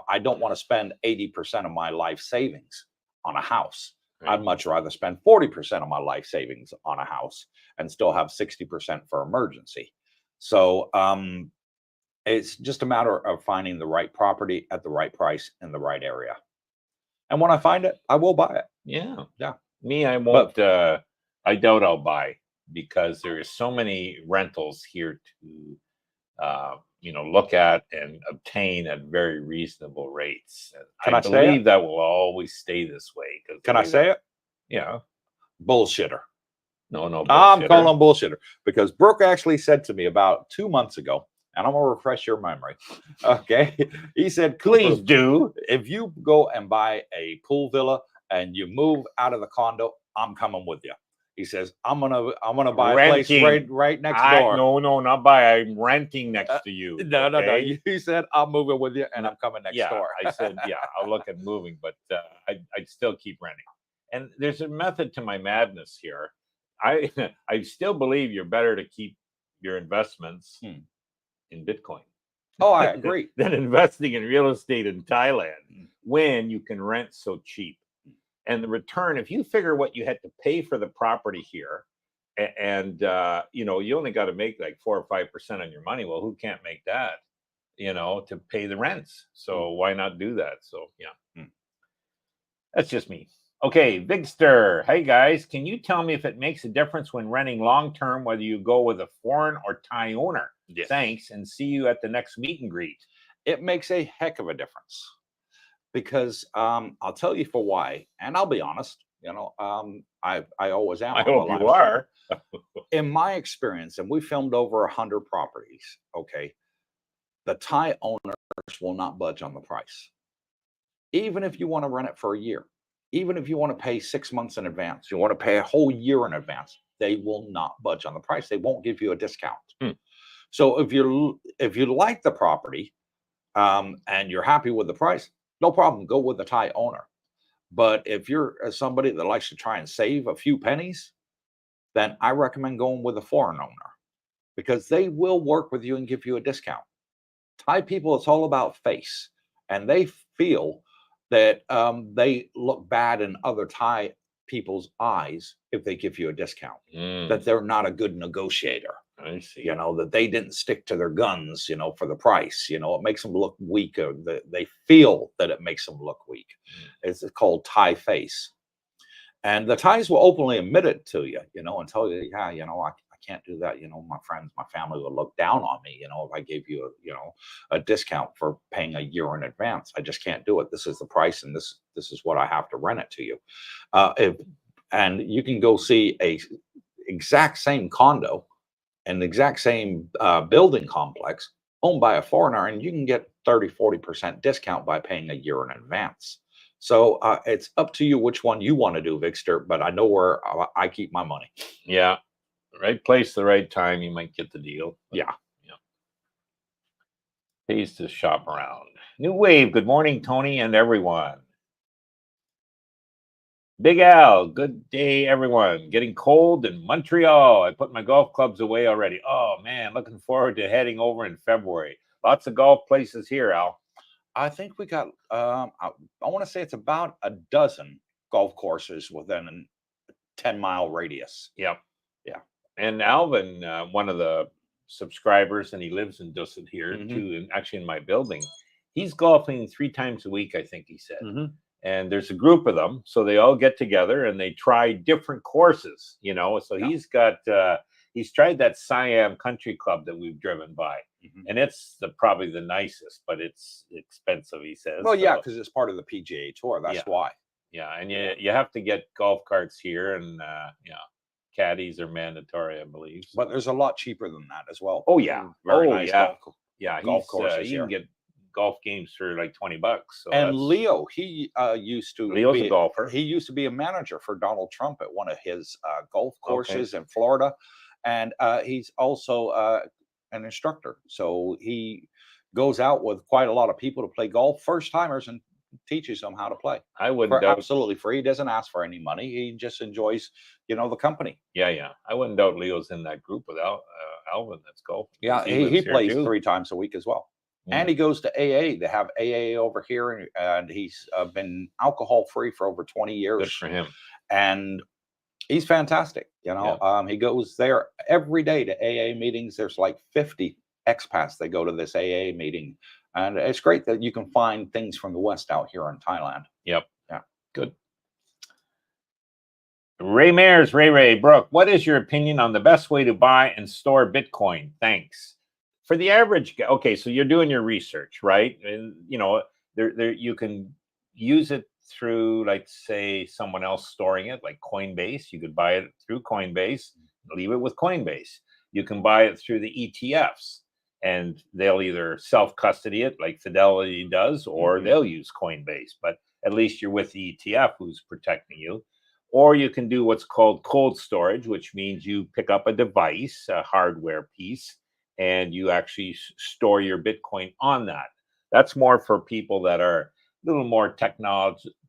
I don't want to spend 80% of my life savings on a house. Right. I'd much rather spend 40% of my life savings on a house and still have 60% for emergency. So it's just a matter of finding the right property at the right price in the right area. And when I find it, I will buy it. Yeah. Yeah. Me, I won't. I doubt I'll buy, because there are so many rentals here to look at and obtain at very reasonable rates. And I believe that will always stay this way. Can I say it? Yeah. Bullshitter. No, bullshitter. I'm calling bullshitter, because Brooke actually said to me about 2 months ago, and I'm going to refresh your memory. Okay. He said, please do. If you go and buy a pool villa and you move out of the condo, I'm coming with you. He says, I'm gonna buy a place right next door. No, not buy. I'm renting next to you. No. You said, I'm moving with you, and I'm coming next door. I said, I'll look at moving, but I'd still keep renting. And there's a method to my madness here. I still believe you're better to keep your investments in Bitcoin. Oh, I agree. than investing in real estate in Thailand when you can rent so cheap. And the return, if you figure what you had to pay for the property here, and you only got to make like 4 or 5% on your money. Well, who can't make that? To pay the rents. So why not do that? So that's just me. Okay, Vigster. Hey guys, can you tell me if it makes a difference when renting long term, whether you go with a foreign or Thai owner? Yes. Thanks, and see you at the next meet and greet. It makes a heck of a difference. Because I'll tell you for why, and I'll be honest. I always am. I hope you are. In my experience, and we filmed over 100 properties. Okay, the Thai owners will not budge on the price, even if you want to rent it for a year, even if you want to pay 6 months in advance, you want to pay a whole year in advance. They will not budge on the price. They won't give you a discount. So if you like the property, and you're happy with the price, no problem, go with the Thai owner. But if you're somebody that likes to try and save a few pennies, then I recommend going with a foreign owner, because they will work with you and give you a discount. Thai people, it's all about face, and they feel that they look bad in other Thai people's eyes if they give you a discount, that they're not a good negotiator. I see. You know, that they didn't stick to their guns, you know, for the price. You know, it makes them look weaker. They feel that it makes them look weak. It's called Thai face. And the Thais will openly admit it to you, you know, and tell you, yeah, you know, I can't do that. You know, my friends, my family will look down on me, you know, if I gave you a discount for paying a year in advance. I just can't do it. This is the price, and this is what I have to rent it to you. And you can go see a exact same condo, an exact same building complex owned by a foreigner, and you can get 30-40% discount by paying a year in advance. So it's up to you which one you want to do, Victor, but I know where I keep my money. Yeah. Right place, the right time, you might get the deal. Yeah. Pays to shop around. New Wave, good morning, Tony and everyone. Big Al, good day, everyone. Getting cold in Montreal. I put my golf clubs away already. Oh, man, looking forward to heading over in February. Lots of golf places here, Al. I think we got, I want to say it's about a dozen golf courses within a 10-mile radius. Yep. Yeah. And Alvin, one of the subscribers, and he lives in Dusset here too, and actually in my building, he's golfing 3 times a week, I think he said. And there's a group of them, so they all get together and they try different courses, you know. So he's got he's tried that Siam Country Club that we've driven by, and it's probably the nicest, but it's expensive, he says. Well, yeah, because it's part of the PGA Tour. That's why. Yeah, and you have to get golf carts here, and caddies are mandatory, I believe. But there's a lot cheaper than that as well. Oh yeah, very nice golf courses. You can get golf games for like $20. So and Leo, he used to Leo's a golfer. He used to be a manager for Donald Trump at one of his golf courses in Florida, and he's also an instructor. So he goes out with quite a lot of people to play golf, first timers, and teaches them how to play. I wouldn't doubt, absolutely free. He doesn't ask for any money. He just enjoys, the company. Yeah. I wouldn't doubt Leo's in that group without Alvin. That's golf. Yeah, he plays 3 times a week as well. And he goes to AA. They have AA over here, and he's been alcohol free for over 20 years. Good for him. And he's fantastic. He goes there every day to AA meetings. There's like 50 expats that go to this AA meeting, and it's great that you can find things from the West out here in Thailand. Yep. Yeah. Good. Ray Brooke, what is your opinion on the best way to buy and store Bitcoin? Thanks. For the average guy, okay, so you're doing your research, right? And there you can use it through, like, say, someone else storing it, like Coinbase. You could buy it through Coinbase, leave it with Coinbase. You can buy it through the ETFs, and they'll either self-custody it like Fidelity does, or they'll use Coinbase. But at least you're with the ETF who's protecting you. Or you can do what's called cold storage, which means you pick up a device, a hardware piece, and you actually store your Bitcoin on that. That's more for people that are a little more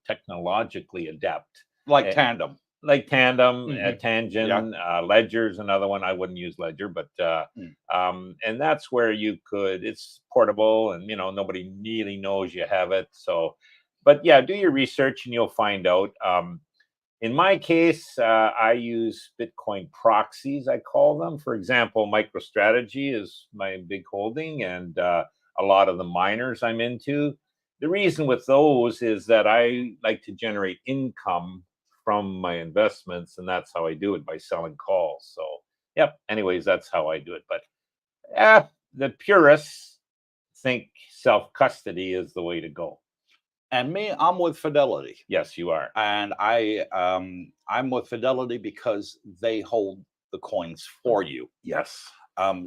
technologically adept. Like Tandem. Tangent, Ledger's another one. I wouldn't use Ledger, but and that's where you could, it's portable, and nobody really knows you have it. So, but yeah, do your research and you'll find out. In my case, I use Bitcoin proxies, I call them. For example, MicroStrategy is my big holding, and a lot of the miners I'm into. The reason with those is that I like to generate income from my investments, and that's how I do it, by selling calls. So, yep. Anyways, that's how I do it. But the purists think self-custody is the way to go. And me, I'm with Fidelity. Yes, you are. And I'm with Fidelity because they hold the coins for you. Yes.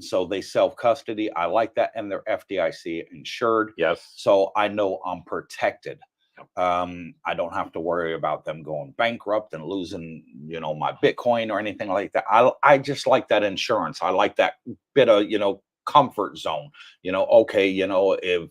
So they self-custody. I like that, and they're FDIC insured. Yes. So I know I'm protected. I don't have to worry about them going bankrupt and losing, my Bitcoin or anything like that. I just like that insurance. I like that bit of, comfort zone. If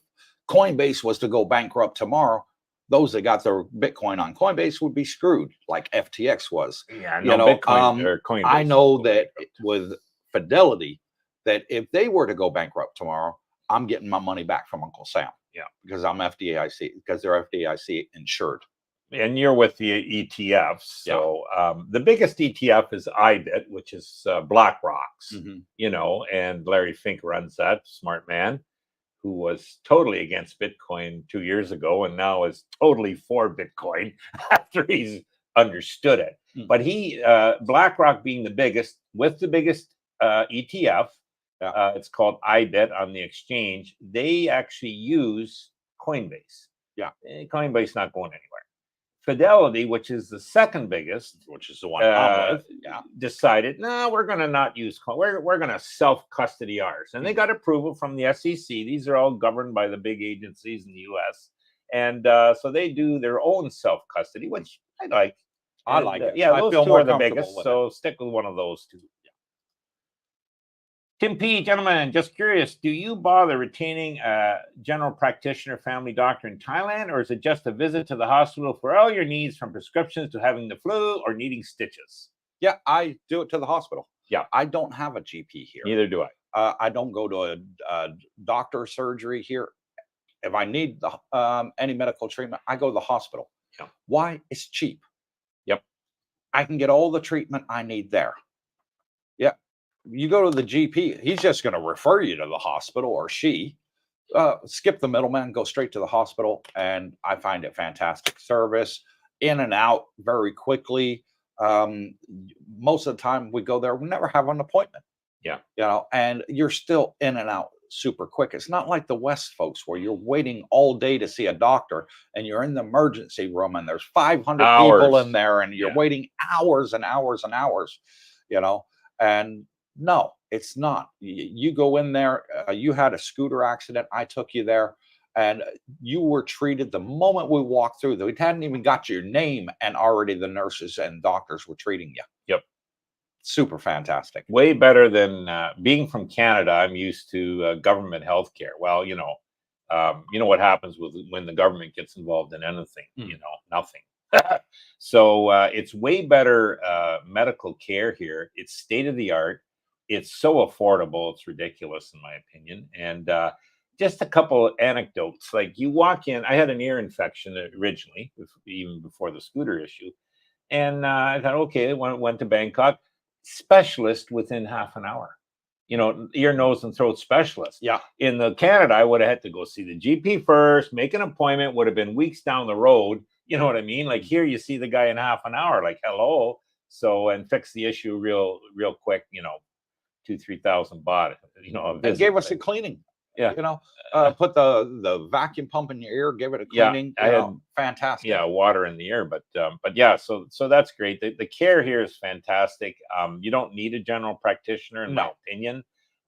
Coinbase was to go bankrupt tomorrow, those that got their Bitcoin on Coinbase would be screwed, like FTX was. Yeah, Bitcoin or Coinbase. I know that with Fidelity, that if they were to go bankrupt tomorrow, I'm getting my money back from Uncle Sam. because I'm FDIC, because they're FDIC insured. And you're with the ETFs. So the biggest ETF is IBIT, which is BlackRock's, you know, and Larry Fink runs that, smart man, who was totally against Bitcoin 2 years ago and now is totally for Bitcoin after he's understood it. But he, BlackRock being the biggest, with the biggest ETF, it's called IBIT on the exchange, they actually use Coinbase. Coinbase not going anywhere. Fidelity, which is the second biggest, which is the one I'm with, decided, no, we're going to not use we're going to self-custody ours. And they got approval from the SEC. These are all governed by the big agencies in the US. And so they do their own self-custody, which I like. I like it. Yeah, those two are the biggest. So stick with one of those two. Tim P, gentlemen, just curious, do you bother retaining a general practitioner family doctor in Thailand, or is it just a visit to the hospital for all your needs, from prescriptions to having the flu or needing stitches? Yeah, I do it to the hospital. Yeah. I don't have a GP here. Neither do I. I don't go to a doctor surgery here. If I need any medical treatment, I go to the hospital. Yeah. Why? It's cheap. Yep. I can get all the treatment I need there. Yeah. You go to the GP, he's just going to refer you to the hospital, or she. Skip the middleman, go straight to the hospital, and I find it fantastic service, in and out very quickly. Most of the time we go there, we never have an appointment. Yeah. You know, and you're still in and out super quick. It's not like the West, folks, where you're waiting all day to see a doctor and you're in the emergency room and there's 500 people in there and you're waiting hours and hours and hours, you know, and no, it's not. You go in there, you had a scooter accident, I took you there, and you were treated the moment we walked through. We hadn't even got your name, and already the nurses and doctors were treating you. Yep. Super fantastic. Way better than being from Canada. I'm used to government healthcare. Well, you know what happens when the government gets involved in anything, you know, nothing. So it's way better medical care here. It's state of the art. It's so affordable. It's ridiculous, in my opinion. And just a couple of anecdotes. Like, you walk in, I had an ear infection originally, even before the scooter issue. And I thought, okay, went to Bangkok. Specialist within half an hour. You know, ear, nose, and throat specialist. Yeah. In Canada, I would have had to go see the GP first, make an appointment, would have been weeks down the road. You know what I mean? Like, here you see the guy in half an hour, like, hello. So, and fix the issue real quick, you know, 2,000-3,000 baht, you know. And gave us a cleaning. Yeah. You know, put the vacuum pump in your ear, give it a cleaning. I had fantastic. Yeah, water in the ear, but yeah, so that's great. The care here is fantastic. You don't need a general practitioner, in my opinion.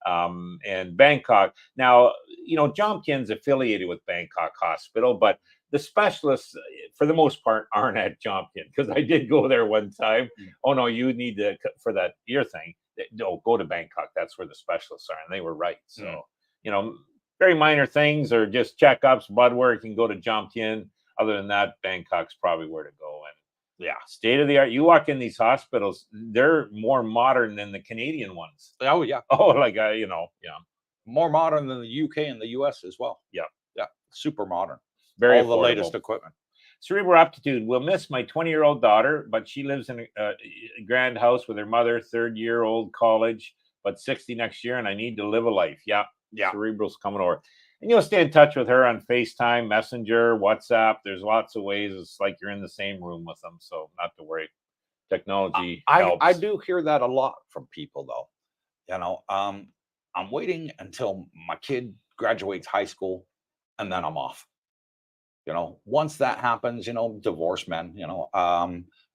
And Bangkok, now, you know, Jomtyen's affiliated with Bangkok Hospital, but the specialists, for the most part, aren't at Jomtyen, because I did go there one time. Oh no, you need to, for that ear thing. No, go to Bangkok. That's where the specialists are, and they were right. So, you know, very minor things, or just checkups, blood work, you can go to Jomtyen. Other than that, Bangkok's probably where to go. And yeah, state of the art. You walk in these hospitals, they're more modern than the Canadian ones. Oh yeah. Oh, like you know, more modern than the UK and the US as well. Yeah, super modern. Very all affordable. The latest equipment. Cerebral aptitude. Will miss my 20-year-old daughter, but she lives in a grand house with her mother, third-year-old college, but 60 next year, and I need to live a life. Yeah. Cerebral's coming over. And you'll stay in touch with her on FaceTime, Messenger, WhatsApp. There's lots of ways. It's like you're in the same room with them, so not to worry. Technology helps. I do hear that a lot from people, though. You know, I'm waiting until my kid graduates high school, and then I'm off. You know, once that happens, you know, divorced men, you know,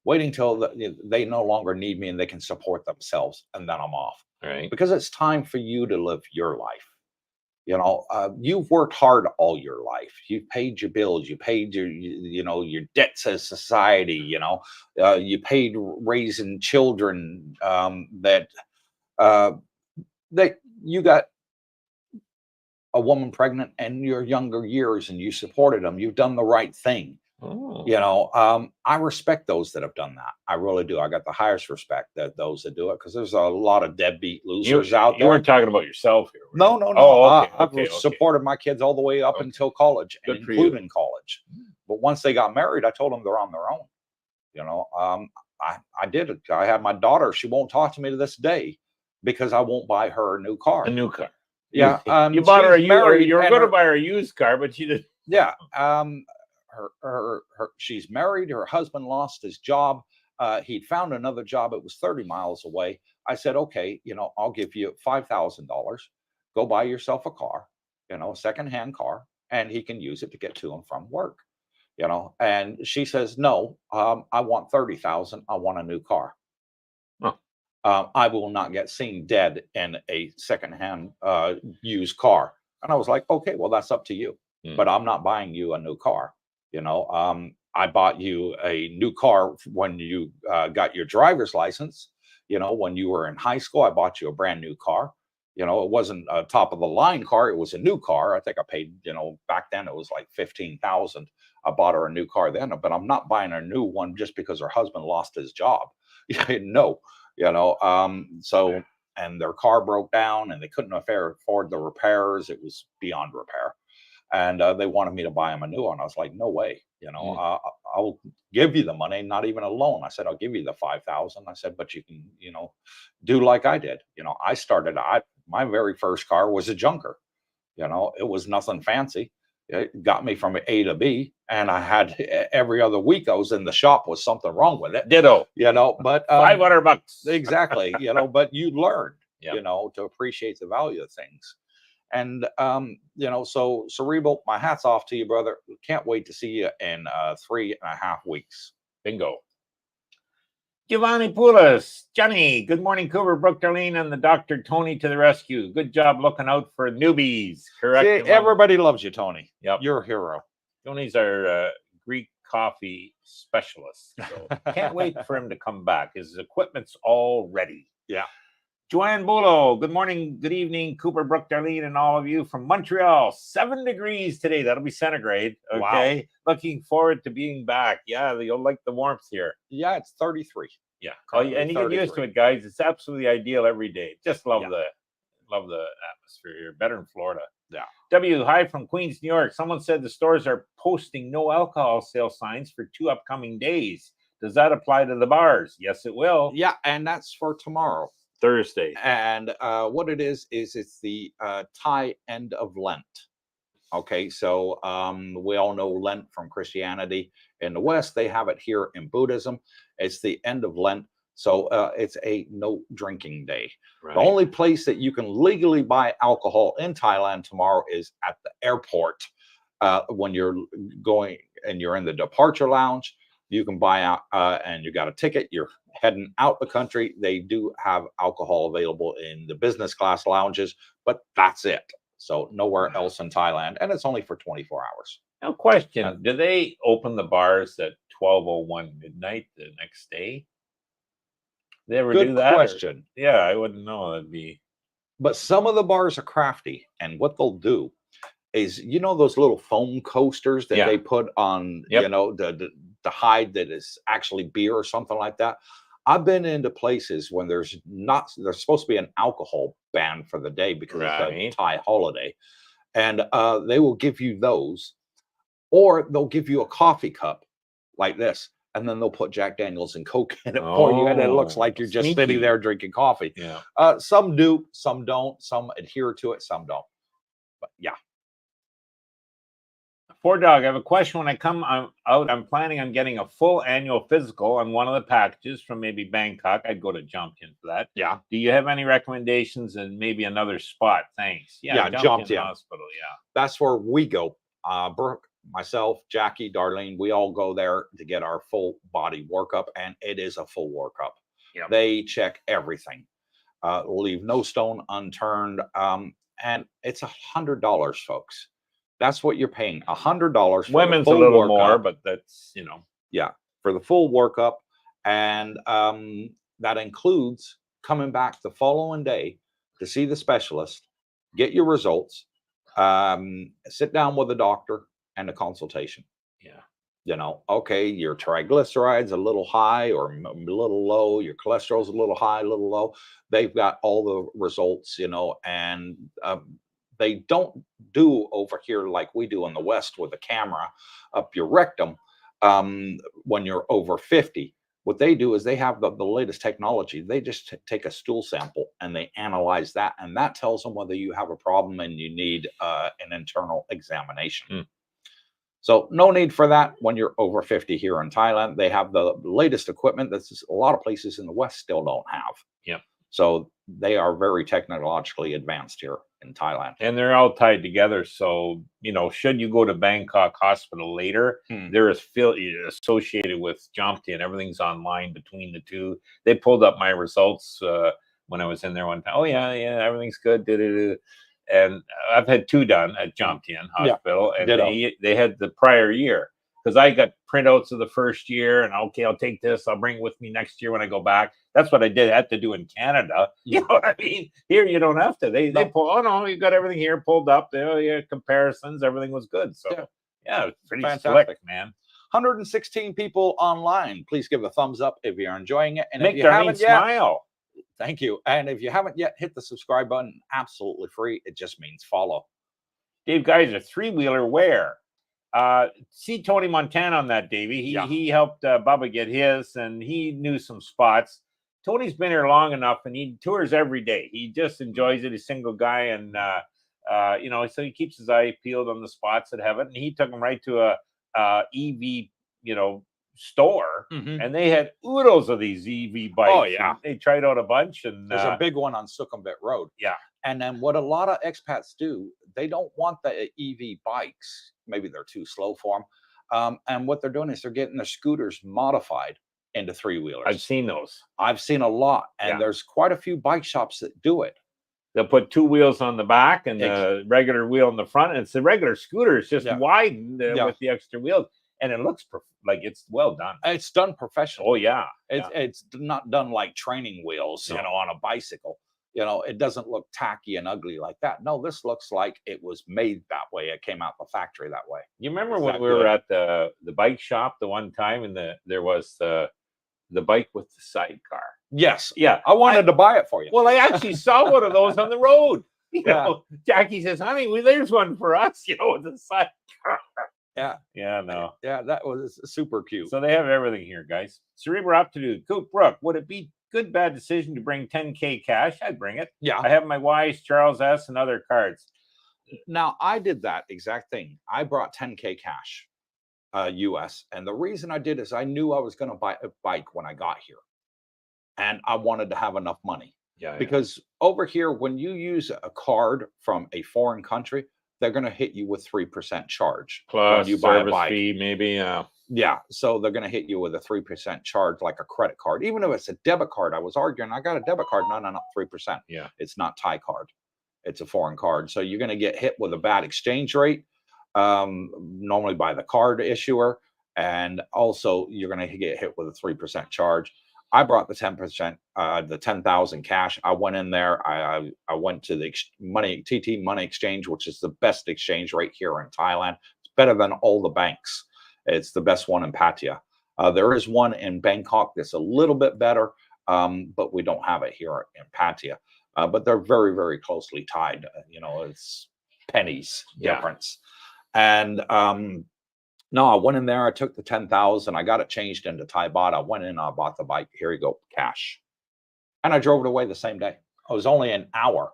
waiting till they no longer need me and they can support themselves, and then I'm off. Right. Because it's time for you to live your life. You know, you've worked hard all your life. You've paid your bills. You paid your debts as society. You know, you paid raising children that you got a woman pregnant in your younger years and you supported them. You've done the right thing. Oh. You know, I respect those that have done that. I really do. I got the highest respect that those that do it, because there's a lot of deadbeat losers out You there. weren't talking about yourself here. Were No, you? no, no. Oh, okay, I've okay. supported my kids all the way up Okay. until college, and Good for you. including college. But once they got married, I told them they're on their own. You know, I did it. I had my daughter. She won't talk to me to this day because I won't buy her a new car. A new car. Yeah, You bought her she's you married, were and going to her- buy her a used car, but she didn't. yeah. She's married. Her husband lost his job. He'd found another job. It was 30 miles away. I said, okay, you know, I'll give you $5,000. Go buy yourself a car, you know, a secondhand car, and he can use it to get to and from work. You know, and she says, no, I want 30,000. I want a new car. Huh. I will not get seen dead in a secondhand used car. And I was like, okay, well, that's up to you, but I'm not buying you a new car. You know, I bought you a new car when you got your driver's license. You know, when you were in high school, I bought you a brand new car. You know, it wasn't a top of the line car. It was a new car. I think I paid, you know, back then it was like 15,000. I bought her a new car then, but I'm not buying a new one just because her husband lost his job. No, you know, so, and their car broke down and they couldn't afford the repairs. It was beyond repair. And they wanted me to buy them a new one. I was like, no way, you know, I'll give you the money, not even a loan. I said, I'll give you the 5,000. I said, but you can, you know, do like I did. You know, my very first car was a junker. You know, it was nothing fancy. It got me from A to B, and I had every other week I was in the shop with something wrong with it. Ditto. You know, but $500. Exactly. You know, but you learned, Yep. you know, to appreciate the value of things. And you know, so Cerebral, my hat's off to you, brother. Can't wait to see you in 3.5 weeks. Bingo. Giovanni Poulos, Johnny, good morning, Cooper Brooke, Darlene, and the Dr. Tony to the rescue. Good job looking out for newbies. Correct. See, everybody loves you, Tony. Yep. You're a hero. Tony's our Greek coffee specialist. So can't wait for him to come back. His equipment's all ready. Yeah. Joanne Bolo, good morning, good evening, Cooper Brooke, Darlene, and all of you from Montreal. 7 degrees today. That'll be centigrade. Okay. Wow. Looking forward to being back. Yeah, you'll like the warmth here. Yeah, it's 33. Yeah. And you get used to it, guys. It's absolutely ideal every day. Just love the atmosphere here. Better in Florida. Yeah. W, hi from Queens, New York. Someone said the stores are posting no alcohol sale signs for 2 upcoming days. Does that apply to the bars? Yes, it will. Yeah, and that's for tomorrow. Thursday. And what it is it's the Thai end of Lent. Okay, so we all know Lent from Christianity. In the West, they have it here in Buddhism. It's the end of Lent. So it's a no drinking day. Right. The only place that you can legally buy alcohol in Thailand tomorrow is at the airport. When you're going and you're in the departure lounge, you can buy out and you got a ticket. You're heading out the country. They do have alcohol available in the business class lounges, but that's it. So nowhere else in Thailand, and it's only for 24 hours. No question. Do they open the bars at 12:01 midnight the next day? They ever do that? Good question. Yeah, I wouldn't know. That'd be. But some of the bars are crafty, and what they'll do is, you know, those little foam coasters that they put on, you know, the hide that is actually beer or something like that. I've been into places when there's supposed to be an alcohol ban for the day because it's a Thai holiday, and they will give you those, or they'll give you a coffee cup like this, and then they'll put Jack Daniels and Coke in it for you, and it looks like you're just sitting there drinking coffee. Yeah. Some do, some don't, some adhere to it, some don't. But yeah. Poor Dog, I have a question. When I come out, I'm planning on getting a full annual physical on one of the packages from maybe Bangkok. I'd go to Jomtien for that. Yeah. Do you have any recommendations and maybe another spot? Thanks. Yeah, Jomtien Hospital. Yeah. That's where we go. Brooke, myself, Jackie, Darlene, we all go there to get our full body workup, and it is a full workup. Yep. They check everything, leave no stone unturned, and it's $100, folks. That's what you're paying, $100. Women's a little more, but that's, you know. Yeah, for the full workup. And that includes coming back the following day to see the specialist, get your results, sit down with the doctor, and a consultation. Yeah. You know, okay, your triglycerides a little high or a little low, your cholesterol's a little high, a little low. They've got all the results, you know, and they don't do over here like we do in the West with a camera up your rectum when you're over 50. What they do is they have the latest technology. They just take a stool sample and they analyze that, and that tells them whether you have a problem and you need an internal examination. Mm. So no need for that when you're over 50 here in Thailand. They have the latest equipment that a lot of places in the West still don't have. Yeah. So they are very technologically advanced here in Thailand. And they're all tied together. So, you know, should you go to Bangkok Hospital later, there is associated with Jomtien and everything's online between the two. They pulled up my results when I was in there one time. Oh, yeah, everything's good. And I've had 2 done at Jomtien Hospital, and they had the prior year, because I got printouts of the first year, and okay, I'll take this, I'll bring it with me next year when I go back. That's what I had to do in Canada. You know what I mean? Here you don't have to. They pull. Oh no, you got everything here pulled up. Comparisons, everything was good. So yeah, pretty slick, man. 116 people online. Please give a thumbs up if you're enjoying it, and make if you haven't yet, smile. Thank you. And if you haven't yet, hit the subscribe button. Absolutely free. It just means follow. Dave, guys, a 3-wheeler where? See Tony Montana on that, Davey. He helped Bubba get his, and he knew some spots. Tony's been here long enough, and he tours every day. He just enjoys it. He's a single guy, and you know, so he keeps his eye peeled on the spots that have it. And he took him right to a EV, you know, store, and they had oodles of these EV bikes. Oh yeah, they tried out a bunch, and there's a big one on Sukhumvit Road. Yeah, and then what a lot of expats do, they don't want the EV bikes. Maybe they're too slow for them, and what they're doing is they're getting their scooters modified into 3-wheelers. I've seen those. I've seen a lot, and there's quite a few bike shops that do it. They'll put 2 wheels on the back and the regular wheel in the front. And it's the regular scooter. It's just widened with the extra wheels. And it looks like it's well done. It's done professionally. Oh, yeah. It's not done like training wheels, you know, on a bicycle. You know, it doesn't look tacky and ugly like that. No, this looks like it was made that way. It came out the factory that way. You remember when we were at the bike shop the one time, and there was the bike with the sidecar? Yes. Yeah. I wanted to buy it for you. Well, I actually saw one of those on the road. You know, Jackie says, honey, there's one for us, you know, with the sidecar. Yeah. Yeah, no. Yeah, that was super cute. So they have everything here, guys. Cerebral Aptitude. Cooper Brooke, would it be good, bad decision to bring 10K cash? I'd bring it. Yeah. I have my Wise, Charles S, and other cards. Now, I did that exact thing. I brought 10K cash, US. And the reason I did is I knew I was going to buy a bike when I got here. And I wanted to have enough money. Yeah. Because over here, when you use a card from a foreign country, they're going to hit you with 3% charge. Plus when you buy a bike. fee, maybe. Yeah. So they're going to hit you with a 3% charge, like a credit card. Even if it's a debit card, I was arguing, I got a debit card. No, 3%. Yeah. It's not Thai card. It's a foreign card. So you're going to get hit with a bad exchange rate, normally by the card issuer. And also you're going to get hit with a 3% charge. I brought the 10%, the 10,000 cash. I went in there. I went to the TT Money Exchange, which is the best exchange rate here in Thailand. It's better than all the banks. It's the best one in Pattaya. There is one in Bangkok that's a little bit better, but we don't have it here in Pattaya. But they're very, very closely tied. You know, it's pennies difference. And no, I went in there. I took the 10,000. I got it changed into Thai baht. I went in. I bought the bike. Here you go, cash. And I drove it away the same day. I was only an hour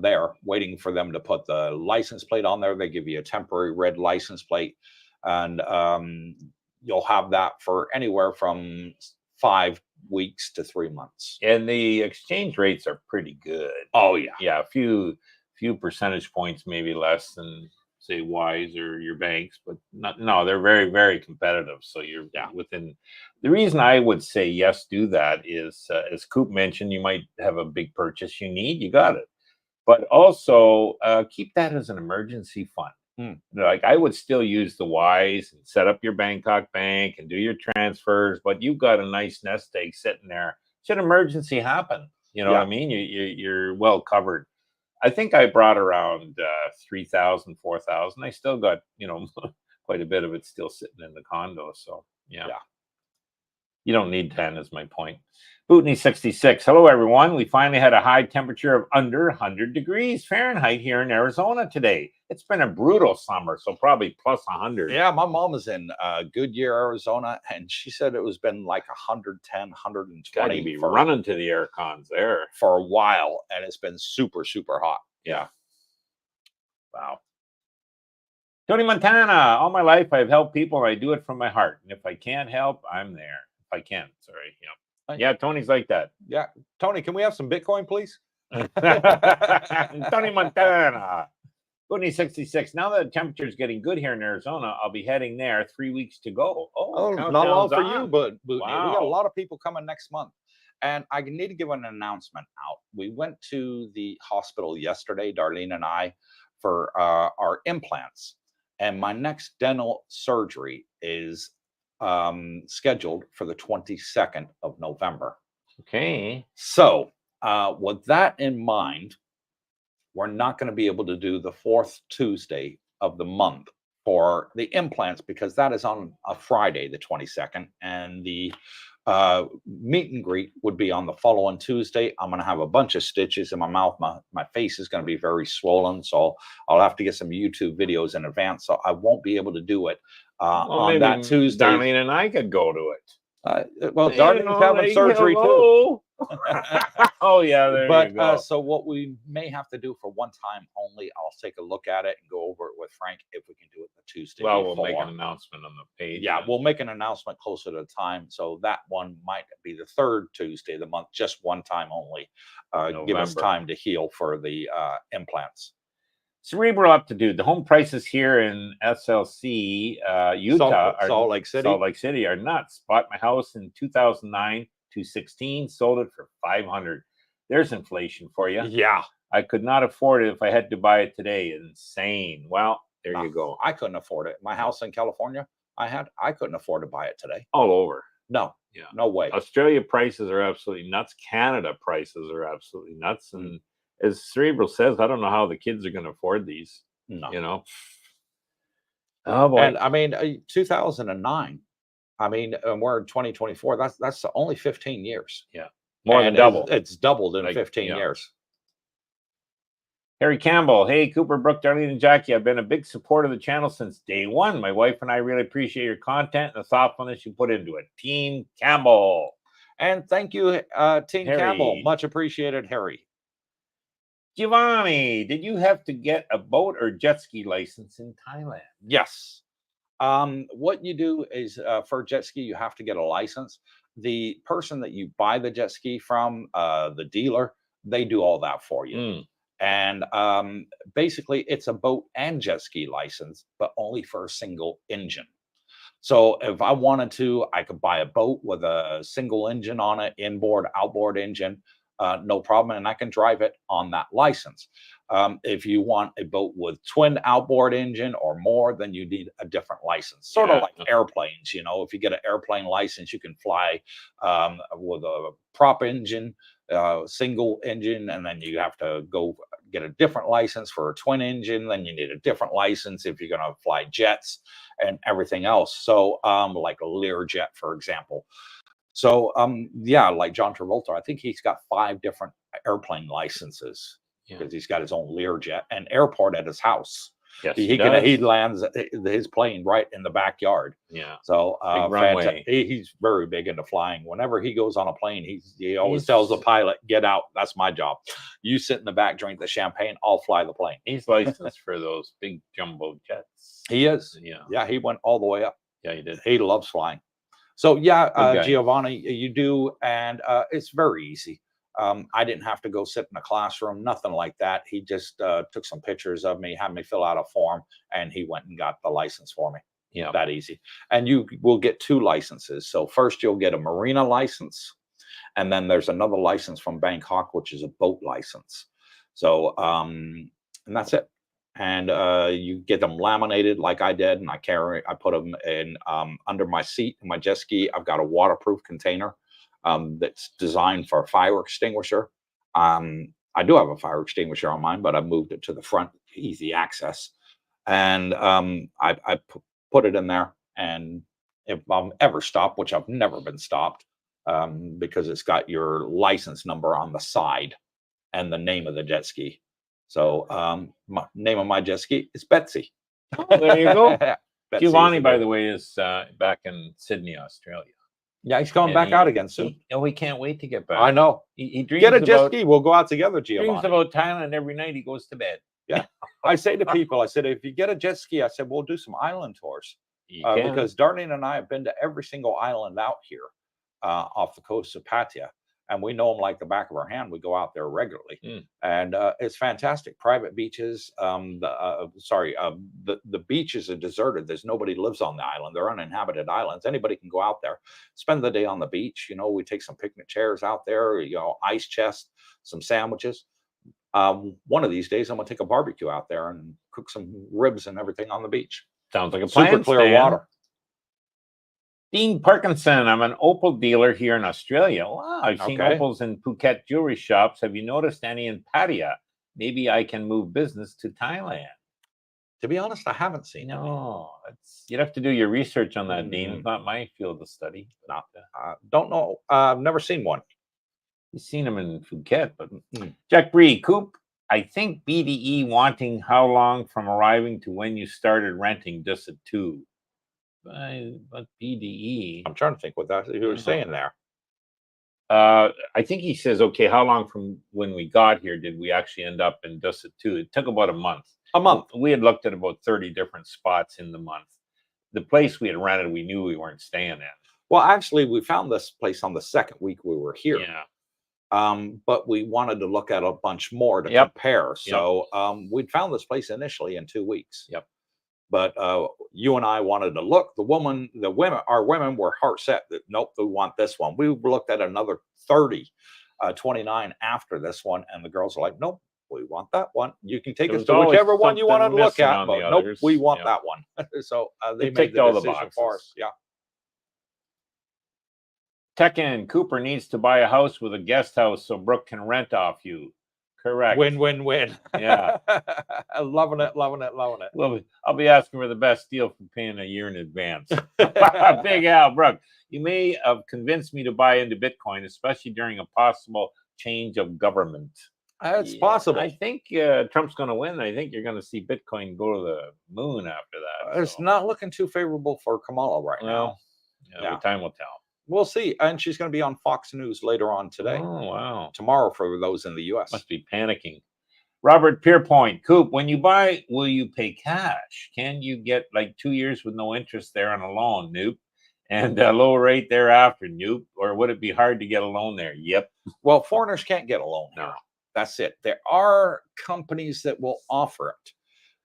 there waiting for them to put the license plate on there. They give you a temporary red license plate, and you'll have that for anywhere from 5 weeks to 3 months. And the exchange rates are pretty good. Oh yeah, yeah. A few percentage points, maybe less than, say, Wise or your banks, but no, they're very, very competitive. So you're within. The reason I would say yes, do that is, as Coop mentioned, you might have a big purchase you need, you got it. But also keep that as an emergency fund. Like, I would still use the Wise and set up your Bangkok bank and do your transfers, but you've got a nice nest egg sitting there. Should an emergency happen, you know what I mean? You're well covered. I think I brought around 3,000, 4,000. I still got, you know, quite a bit of it still sitting in the condo. So yeah. Yeah. You don't need 10 is my point. Bootney 66. Hello, everyone. We finally had a high temperature of under 100 degrees Fahrenheit here in Arizona today. It's been a brutal summer, so probably plus 100. Yeah, my mom is in Goodyear, Arizona, and she said it was been like 110, 120. Gotta be running to the air cons there for a while, and it's been super, super hot. Yeah. Wow. Tony Montana. All my life, I've helped people, and I do it from my heart. And if I can't help, I'm there. If I can, sorry. Yeah. Yeah, Tony's like that. Yeah. Tony, can we have some Bitcoin, please? Tony Montana. Tony 66. Now that the temperature is getting good here in Arizona, I'll be heading there. 3 weeks to go. Oh, not long for you, but wow. We got a lot of people coming next month. And I need to give an announcement out. We went to the hospital yesterday, Darlene and I, for our implants. And my next dental surgery is scheduled for the 22nd of November. Okay. So with that in mind, we're not going to be able to do the 4th Tuesday of the month for the implants because that is on a Friday, the 22nd. And the meet and greet would be on the following Tuesday. I'm going to have a bunch of stitches in my mouth. My face is going to be very swollen. So I'll have to get some YouTube videos in advance. So I won't be able to do it on that Tuesday. Darlene and I could go to it. Well, Darlene's having surgery too. Oh yeah, there you go. So what we may have to do for one time only, I'll take a look at it and go over it with Frank if we can do it the Tuesday. Well, we'll make an announcement on the page. Yeah, we'll make an announcement closer to the time. So that one might be the 3rd Tuesday of the month, just one time only. Give us time to heal for the implants. Cerebral Aptitude. The home prices here in SLC, Utah, Salt Lake City are nuts. Bought my house in 2009, 216, sold it for $500. There's inflation for you. Yeah, I could not afford it if I had to buy it today. Insane. Well, there you go. I couldn't afford it. My house in California, I couldn't afford to buy it today. All over. No, yeah, no way. Australia prices are absolutely nuts. Canada prices are absolutely nuts, and as Cerebral says, I don't know how the kids are going to afford these. No. Oh boy. And I mean, 2009. I mean, we're in 2024. That's only 15 years. Yeah, more than double. It's doubled in 15 years. Harry Campbell. Hey, Cooper, Brooke, Darlene, and Jackie. I've been a big supporter of the channel since day one. My wife and I really appreciate your content and the thoughtfulness you put into it. Team Campbell. And thank you, Team Harry. Campbell. Much appreciated, Harry. Giovanni, did you have to get a boat or jet ski license in Thailand? Yes. What you do is for jet ski, you have to get a license. The person that you buy the jet ski from, the dealer, they do all that for you. And basically, it's a boat and jet ski license, but only for a single engine. So if I wanted to, I could buy a boat with a single engine on it, inboard, outboard engine. No problem, and I can drive it on that license. If you want a boat with twin outboard engine or more, then you need a different license. Sort of like airplanes, if you get an airplane license, you can fly with a prop engine, single engine, and then you have to go get a different license for a twin engine. Then you need a different license if you're going to fly jets and everything else. So like a Learjet, for example. So, like John Travolta, I think he's got 5 different airplane licenses because he's got his own Learjet and airport at his house. Yes, he lands his plane right in the backyard. Yeah. So, he's very big into flying. Whenever he goes on a plane, he always tells the pilot, "Get out. That's my job. You sit in the back, drink the champagne. I'll fly the plane." He's licensed for those big jumbo jets. He is. Yeah. Yeah. He went all the way up. Yeah, he did. He loves flying. So Giovanni, you do, and it's very easy. I didn't have to go sit in a classroom, nothing like that. He just took some pictures of me, had me fill out a form, and he went and got the license for me. Yeah, that easy. And you will get 2 licenses. So first you'll get a marina license, and then there's another license from Bangkok, which is a boat license. So and that's it. And you get them laminated like I did, and I put them in under my seat in my jet ski. I've got a waterproof container that's designed for a fire extinguisher. I do have a fire extinguisher on mine, but I moved it to the front, easy access. And I put it in there, and if I'm ever stopped, which I've never been stopped, because it's got your license number on the side and the name of the jet ski. So name of my jet ski is Betsy. Oh, there you go. Betsy Giovanni, is by the way, is back in Sydney, Australia. yeah, he's coming And back out again soon. He can't wait to get back. I know. He dreams Get a jet about ski. We'll go out together, Giovanni. dreams about Thailand every night. He goes to bed. Yeah. I say to people, I said, if you get a jet ski, I said, we'll do some island tours. You can. Because Darlene and I have been to every single island out here off the coast of Pattaya, and we know them like the back of our hand. We go out there regularly, and it's fantastic. Private beaches. The beaches are deserted. There's nobody lives on the island. They're uninhabited islands. Anybody can go out there, spend the day on the beach. You know, we take some picnic chairs out there. You know, ice chest, some sandwiches. One of these days, I'm gonna take a barbecue out there and cook some ribs and everything on the beach. Sounds like a plan. Super clear water. Dean Parkinson, I'm an opal dealer here in Australia. Wow, I've seen opals in Phuket jewelry shops. Have you noticed any in Pattaya? Maybe I can move business to Thailand. To be honest, I haven't seen. No, you'd have to do your research on that, Dean. It's not my field of study. Not, don't know. I've never seen one. You've seen them in Phuket, but Jack Bree, Coop, I think BDE wanting how long from arriving to when you started renting just at 2. But BDE, I'm trying to think what that you were saying there. I think he says, okay, how long from when we got here did we actually end up in just at 2? It took about a month. A month. We had looked at about 30 different spots in the month. The place we had rented, we knew we weren't staying in. Well, actually, we found this place on the second week we were here. Yeah. But we wanted to look at a bunch more to compare. So we'd found this place initially in 2 weeks. Yep. But you and I wanted to look. Our women were heart set that nope, we want this one. We looked at another 29 after this one, and the girls are like, nope, we want that one. You can take us to whichever one you wanted to look at, but nope, we want that one. So they made the decision for us. Yeah. Tekken, Cooper needs to buy a house with a guest house so Brooke can rent off you. Correct. Win, win, win. Yeah. Loving it, loving it, loving it. Well, I'll be asking for the best deal for paying a year in advance. Big Al, Brooke, you may have convinced me to buy into Bitcoin, especially during a possible change of government. It's possible. I think Trump's going to win. I think you're going to see Bitcoin go to the moon after that. It's not looking too favorable for Kamala right now. Yeah. Time will tell. We'll see. And she's going to be on Fox News later on today. Oh, wow. Tomorrow for those in the U.S. Must be panicking. Robert Pierpoint, Coop, when you buy, will you pay cash? Can you get like 2 years with no interest there on a loan? Nope. And a low rate thereafter? Nope. Or would it be hard to get a loan there? Yep. Well, foreigners can't get a loan now. No. That's it. There are companies that will offer it,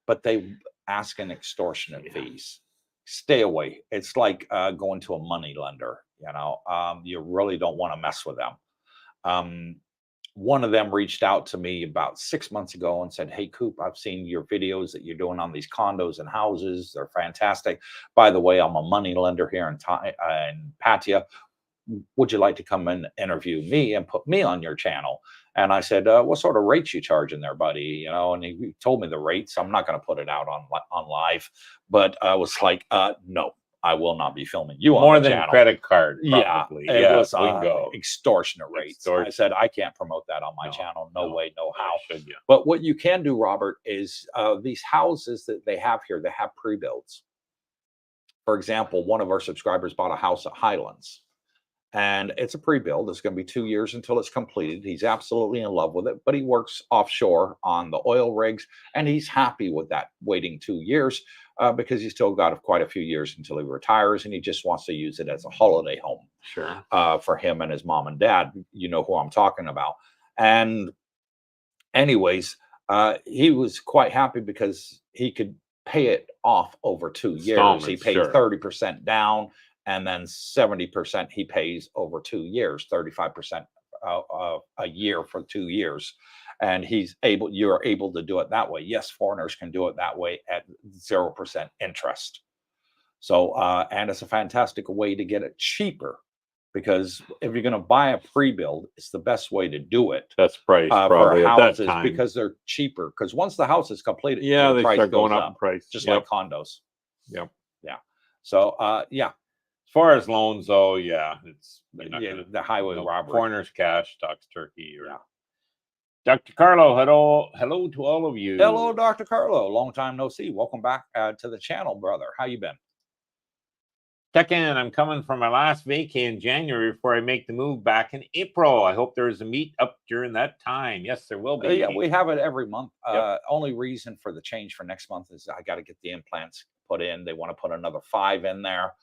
but they ask an extortionate fees. Stay away. It's like going to a money lender. You know, you really don't want to mess with them. One of them reached out to me about 6 months ago and said, hey, Coop, I've seen your videos that you're doing on these condos and houses. They're fantastic. By the way, I'm a money lender here in Pattaya. Would you like to come and interview me and put me on your channel? And I said, what sort of rates you charging there, buddy? You know, and he told me the rates. I'm not going to put it out on live, but I was like, no. I will not be filming you on more the than channel. Credit card. Probably. Yeah, it was bingo. Extortionate rates. I said I can't promote that on my channel. No way, no how. Should you? But what you can do, Robert, is these houses that they have here, they have pre-builds. For example, one of our subscribers bought a house at Highlands, and it's a pre-build. It's going to be 2 years until it's completed. He's absolutely in love with it, but he works offshore on the oil rigs, and he's happy with that waiting 2 years. Because he's still got quite a few years until he retires, and he just wants to use it as a holiday home. Sure. For him and his mom and dad. You know who I'm talking about. And anyways, he was quite happy because he could pay it off over 2 years. He paid 30% down, and then 70% he pays over 2 years, 35% a year for 2 years. And you're able to do it that way. Yes, foreigners can do it that way at 0% interest. So, and it's a fantastic way to get it cheaper, because if you're going to buy a pre-build, it's the best way to do it. That's price probably for houses, at that time, because they're cheaper. Because once the house is completed, they the price start going goes up in price, just like condos. Yep. Yeah. So, yeah, As far as loans, though, yeah, it's the highway robbery. Corners Cash talks turkey. Or Yeah. Dr. Carlo, hello to all of you. Hello, Dr. Carlo. Long time no see. Welcome back to the channel, brother. How you been? Tekken, I'm coming from my last vacay in January before I make the move back in April. I hope there's a meet up during that time. Yes, there will be. Yeah, we have it every month. Only reason for the change for next month is I got to get the implants put in. They want to put another 5 in there,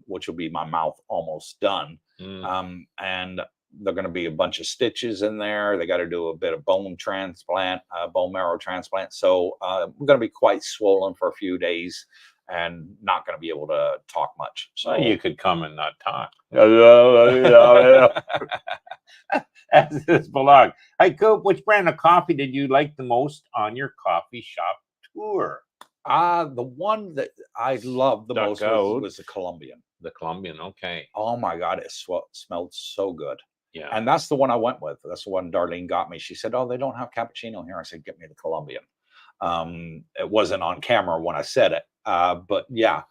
which will be my mouth almost done. And they're going to be a bunch of stitches in there. They got to do a bit of bone transplant, bone marrow transplant. So we're going to be quite swollen for a few days and not going to be able to talk much. So well, you could come and not talk. As this blog. Hi, Coop. Which brand of coffee did you like the most on your coffee shop tour? The one that I loved the most was the Colombian. The Colombian, okay. Oh my God, it smelled so good. Yeah. And that's the one I went with. That's the one Darlene got me. She said, "Oh, they don't have cappuccino here." I said, "Get me the Colombian." It wasn't on camera when I said it, but yeah,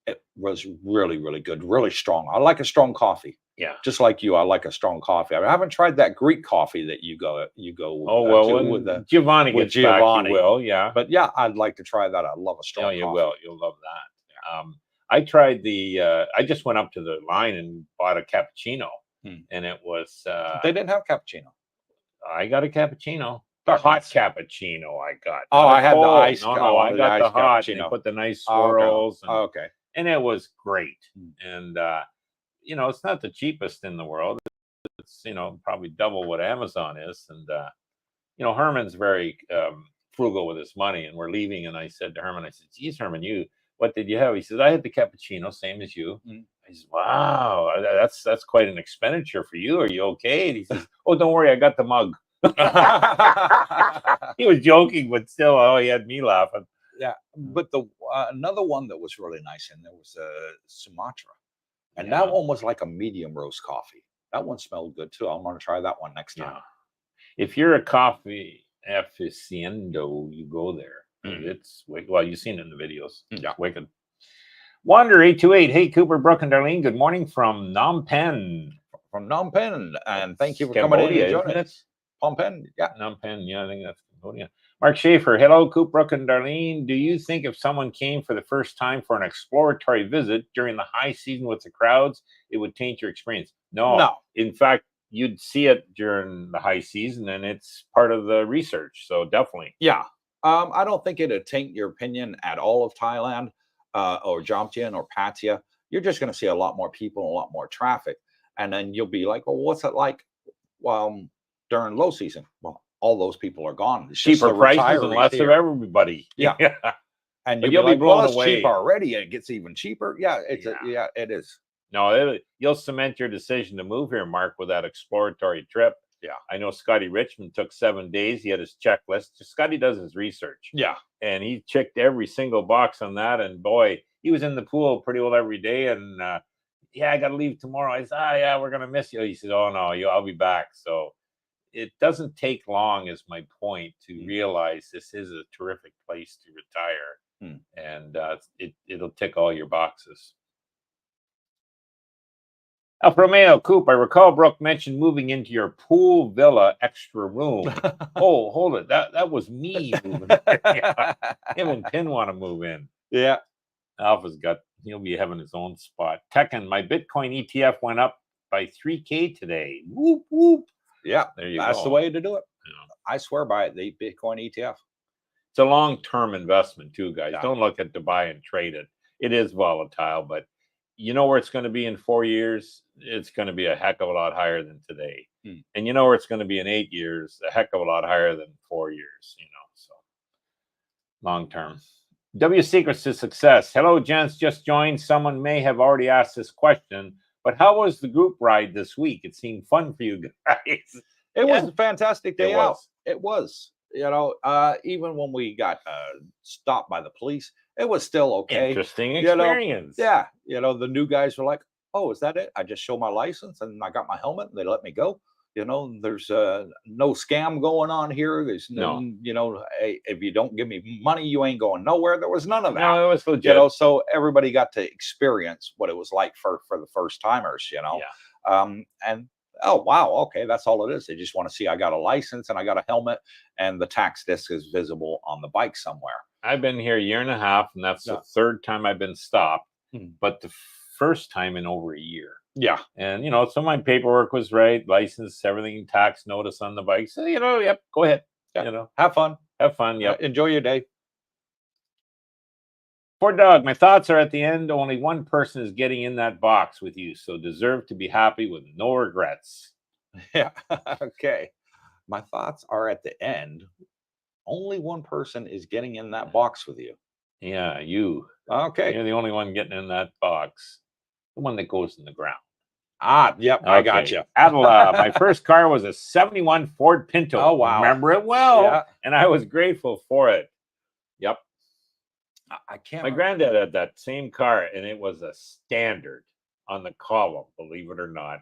it was really, really good, really strong. I like a strong coffee. Yeah, just like you, I like a strong coffee. I haven't tried that Greek coffee that you go. Oh well, with the Giovanni with gets Giovanni. Back, you will, yeah. But yeah, I'd like to try that. I love a strong. Yeah, you coffee. will. You'll love that. Yeah. I tried the. I just went up to the line and bought a cappuccino, and it was. They didn't have cappuccino. I got a cappuccino. The hot cappuccino I got. Oh, I had the ice. No, I got the hot. And they put the nice swirls. Okay. And it was great. And you know, it's not the cheapest in the world. It's, you know, probably double what Amazon is. And you know, Herman's very frugal with his money, and we're leaving. And I said to Herman, I said, "Geez, Herman, what did you have?" He said, "I had the cappuccino, same as you." I said, "Wow, that's quite an expenditure for you. Are you okay?" And he says, "Oh, don't worry, I got the mug." He was joking, but still, oh, he had me laughing. Yeah, but the another one that was really nice, and there was Sumatra, and that one was like a medium roast coffee. That one smelled good too. I'm going to try that one next time. If you're a coffee aficionado, you go there. It's well, you've seen it in the videos. Yeah, wicked. Wander 828. Hey, Cooper, Brooke, and Darlene. Good morning from Phnom Penh. From Phnom Penh, and thank you for coming in and joining us. Phnom Penh, yeah, Phnom Penh. Yeah, I think that's Cambodia. Mark Schaefer, hello, Coop, Brooke, and Darlene. Do you think if someone came for the first time for an exploratory visit during the high season with the crowds, it would taint your experience? No. In fact, you'd see it during the high season, and it's part of the research. So definitely. Yeah. I don't think it'd taint your opinion at all of Thailand or Jomtien or Pattaya. You're just going to see a lot more people, a lot more traffic. And then you'll be like, well, what's it like during low season? Well, all those people are gone. It's cheaper prices and less of everybody. Yeah. And you'll be blown away. Cheap already, and it gets even cheaper. Yeah, it is. No, you'll cement your decision to move here, Mark, with that exploratory trip. Yeah. I know Scotty Richmond took 7 days. He had his checklist. Scotty does his research. Yeah. And he checked every single box on that. And boy, he was in the pool pretty well every day. And yeah, I got to leave tomorrow. I said, oh, yeah, we're going to miss you. He said, oh, no, I'll be back. So it doesn't take long, is my point, to realize this is a terrific place to retire. And it'll tick all your boxes. Alfa Romeo, Coop, I recall Brooke mentioned moving into your pool villa extra room. Oh, hold it. That was me moving. Him and Pin want to move in. Yeah. Alpha's he'll be having his own spot. Tekken, my Bitcoin ETF went up by 3K today. Whoop, whoop. Yeah, there you go. That's the way to do it. Yeah. I swear by it, the Bitcoin ETF. It's a long-term investment too, guys. Yeah. Don't look at to buy and trade it. It is volatile, but you know where it's going to be in 4 years? It's going to be a heck of a lot higher than today. And you know where it's going to be in 8 years? A heck of a lot higher than 4 years, you know, so long term. W Secrets to Success. Hello, gents. Just joined. Someone may have already asked this question, but how was the group ride this week? It seemed fun for you guys. It was a fantastic day out. It was. You know, even when we got stopped by the police, it was still okay. Interesting experience. You know? Yeah. You know, the new guys were like, oh, is that it? I just show my license and I got my helmet and they let me go. You know, there's no scam going on here. There's no, No. you know, hey, if you don't give me money, you ain't going nowhere. There was none of that. No, it was legit. You know, so everybody got to experience what it was like for the first timers. You know, Yeah. and oh wow, okay, that's all it is. They just want to see I got a license and I got a helmet and the tax disc is visible on the bike somewhere. I've been here a year and a half, and that's the third time I've been stopped, but the first time in over a year. Yeah. And, you know, so my paperwork was right, license, everything, tax notice on the bike. So, you know, yep, go ahead. Yeah. You know, have fun. Have fun. Yep. Enjoy your day. Poor dog. My thoughts are at the end. Only one person is getting in that box with you, so deserve to be happy with no regrets. Yeah. Okay. My thoughts are at the end. Only one person is getting in that box with you. Yeah, you. Okay. You're the only one getting in that box. The one that goes in the ground. Ah, yep, okay. I got you. Adela, my first car was a 71 Ford Pinto. Oh, wow. Remember it well. Yeah. And I was grateful for it. Yep. I can't. My granddad had that same car, and it was a standard on the column, believe it or not.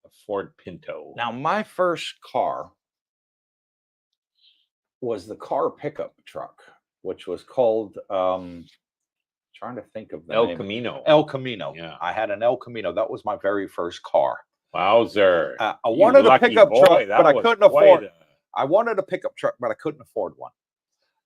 A Ford Pinto. Now, my first car was the car pickup truck, which was called trying to think of the El name. Camino. El Camino. Yeah. I had an El Camino. That was my very first car. Wowzer. I wanted a pickup truck, but I couldn't afford it. I wanted a pickup truck, but I couldn't afford one.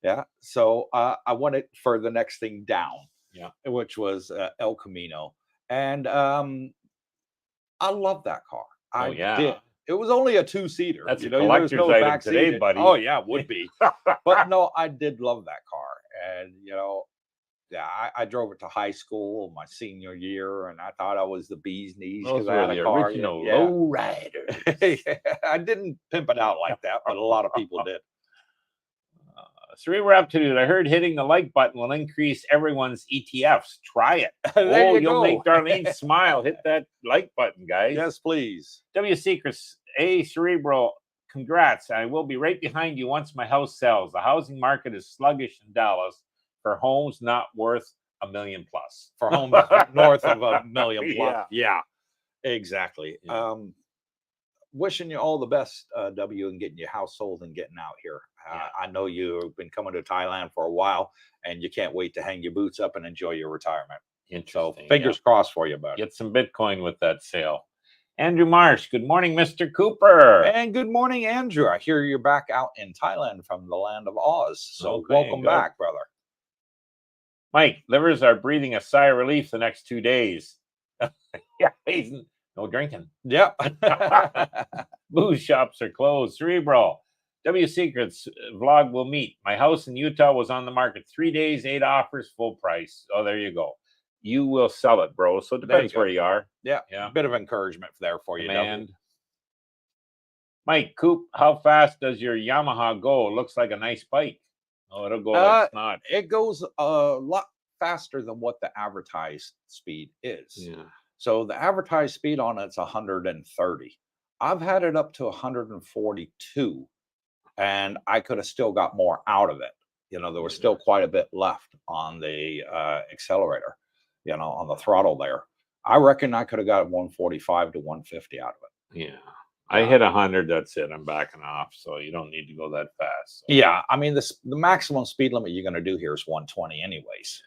Yeah. So I went for the next thing down. Yeah. Which was El Camino. And I love that car. I did. It was only a 2-seater. That's a collector's item today, buddy. Oh, yeah, it would be. But no, I did love that car. And, you know, yeah, I drove it to high school my senior year, and I thought I was the bee's knees because I had a car. Original low riders. I didn't pimp it out like that, but a lot of people did. Cerebral Aptitude. I heard hitting the like button will increase everyone's ETFs. Try it. You'll make Darlene smile. Hit that like button, guys. Yes, please. W Secrets. Cerebral. Congrats. I will be right behind you once my house sells. The housing market is sluggish in Dallas for homes not worth $1 million plus. For homes north of $1 million plus. Yeah, exactly. Yeah. Wishing you all the best, W, and getting your house sold and getting out here. I know you've been coming to Thailand for a while, and you can't wait to hang your boots up and enjoy your retirement. So fingers crossed for you, bud. Get some Bitcoin with that sale. Andrew Marsh, good morning, Mr. Cooper. And good morning, Andrew. I hear you're back out in Thailand from the land of Oz. So welcome back, brother. Mike, livers are breathing a sigh of relief the next 2 days. Yeah, no drinking. Yep. Booze shops are closed. Cerebral. W Secrets vlog will meet. My house in Utah was on the market 3 days, 8 offers, full price. Oh, there you go. You will sell it, bro. So it depends where you are. Yeah. A bit of encouragement there for you. And Mike, Coop, how fast does your Yamaha go? It looks like a nice bike. Oh, it'll go like snot. It goes a lot faster than what the advertised speed is. Yeah. So the advertised speed on it's 130. I've had it up to 142, and I could have still got more out of it. You know, there was still quite a bit left on the accelerator, you know, on the throttle there. I reckon I could have got 145 to 150 out of it. Yeah. I hit 100. That's it. I'm backing off. So you don't need to go that fast. So. Yeah. I mean, the maximum speed limit you're going to do here is 120 anyways,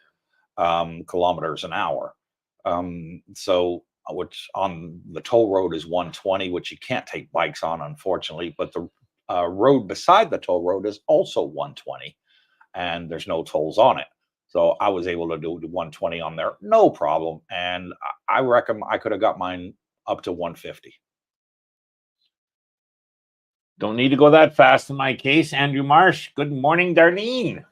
kilometers an hour. So which on the toll road is 120, which you can't take bikes on, unfortunately, but the road beside the toll road is also 120 and there's no tolls on it. So I was able to do the 120 on there, no problem. And I reckon I could have got mine up to 150. Don't need to go that fast in my case. Andrew Marsh, good morning, Darlene.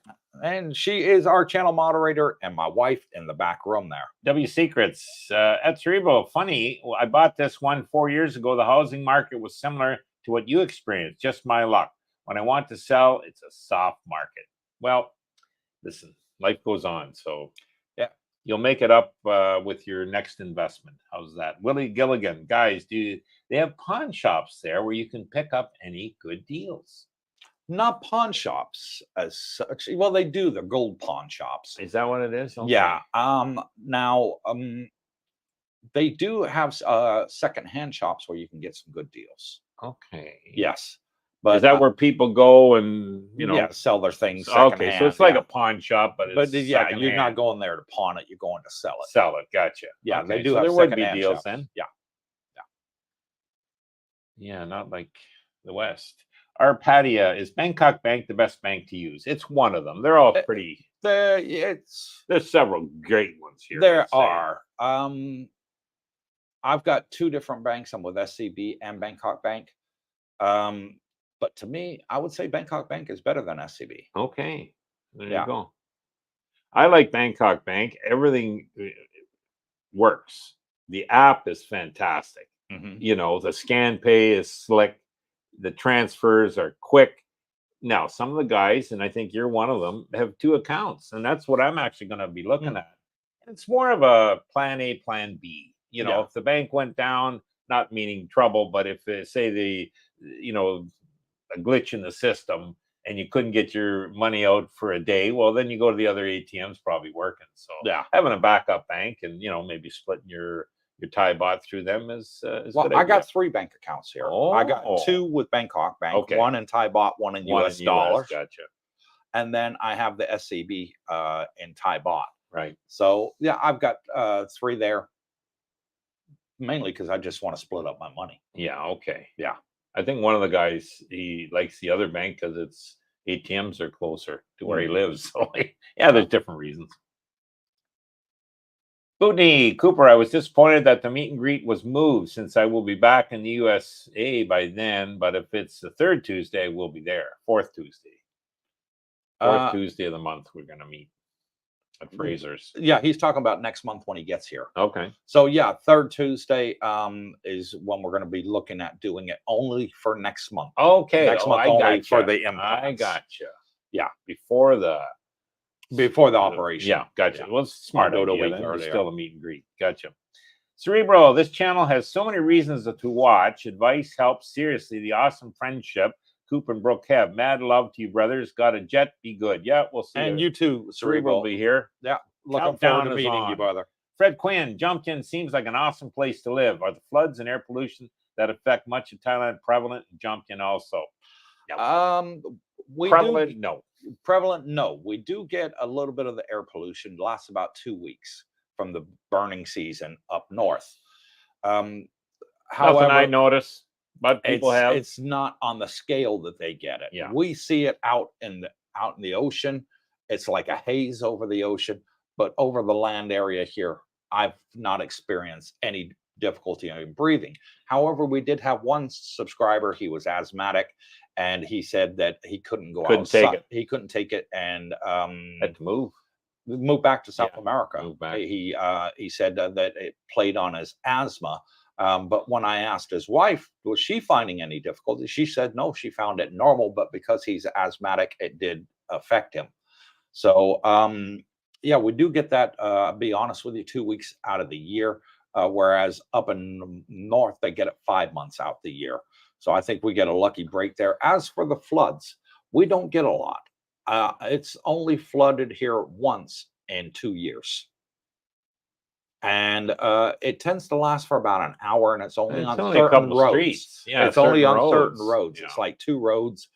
And she is our channel moderator and my wife in the back room there. W Secrets at Cerebral. Funny, I bought this one 4 years ago. The housing market was similar to what you experienced. Just my luck. When I want to sell, it's a soft market. Well, listen, life goes on. So yeah, you'll make it up with your next investment. How's that? Willie Gilligan, guys, they have pawn shops there where you can pick up any good deals? Not pawn shops as such. Well, they do. They're gold pawn shops. Is that what it is? Okay. Yeah. Now, They do have secondhand shops where you can get some good deals. Okay. Yes, Is but that where people go and, yeah, sell their things okay, so secondhand. it's like Yeah. a pawn shop, but But it's yeah, you're not secondhand. going there to pawn it. You're going to sell it. Sell it. Gotcha. Yeah, they Okay, do so have there would be secondhand deals shops. then. Yeah. Yeah, not like the West. Our Pattaya, is Bangkok Bank the best bank to use? It's one of them. They're all pretty. There's several great ones here. There are. I've got two different banks. I'm with SCB and Bangkok Bank. But to me, I would say Bangkok Bank is better than SCB. Okay, there Yeah. you go. I like Bangkok Bank. Everything works. The app is fantastic. The scan pay is slick. The transfers are quick. Now, some of the guys, and I think you're one of them, have two accounts, and that's what I'm actually going to be looking at. It's more of a plan A, plan B. If the bank went down, not meaning trouble, but if say a glitch in the system and you couldn't get your money out for a day, well, then you go to the other ATMs probably working. So having a backup bank and maybe splitting your Thai bot through them is well, good I idea. got 3 bank accounts here. I got 2 with Bangkok Bank, 1 in Thai baht, 1 in US dollars. Gotcha. And then I have the SCB in Thai baht. Right. So yeah, I've got 3 there, mainly because I just want to split up my money. Yeah. Okay. Yeah. I think one of the guys, he likes the other bank because its ATMs are closer to where he lives. So yeah, there's different reasons. Bootney, Cooper, I was disappointed that the meet and greet was moved since I will be back in the USA by then. But if it's the 3rd Tuesday, we'll be there. 4th Tuesday. 4th Tuesday of the month, we're going to meet at Fraser's. Yeah, he's talking about next month when he gets here. Okay. So yeah, 3rd Tuesday is when we're going to be looking at doing it only for next month. Okay. Next month only for the implants. I gotcha. Yeah. Before the operation. Yeah, gotcha. Yeah. Well, it's smart I'll go idea. to a week Then. There's earlier. still a meet and greet. Gotcha. Cerebro, this channel has so many reasons to watch. Advice helps. Seriously, the awesome friendship Cooper and Brooke have. Mad love to you, brothers. Got a jet. Be good. Yeah, we'll see. And you too, Cerebro will be here. Yeah, looking Countdown forward to is meeting on. you, brother. Fred Quinn jumped in. Seems like an awesome place to live. Are the floods and air pollution that affect much of Thailand prevalent? Jumped in also. No. Prevalent? No. Prevalent? No. We do get a little bit of the air pollution. It lasts about 2 weeks from the burning season up north. However, Nothing I notice, but people have. It's not on the scale that they get it. Yeah. We see it out in the ocean. It's like a haze over the ocean, but over the land area here, I've not experienced any difficulty in breathing. However, we did have one subscriber. He was asthmatic, and he said that he couldn't go outside. He couldn't take it, and had to move back to South America. Move back. He said that it played on his asthma. But when I asked his wife, was she finding any difficulty? She said no, she found it normal, but because he's asthmatic, it did affect him. So yeah, we do get that. Be honest with you, 2 weeks out of the year, whereas up in north they get it 5 months out the year. So I think we get a lucky break there. As for the floods, we don't get a lot. It's only flooded here once in 2 years. And it tends to last for about an hour, and it's only on certain roads. Streets. Yeah, it's only on certain roads. Yeah. It's like 2 roads,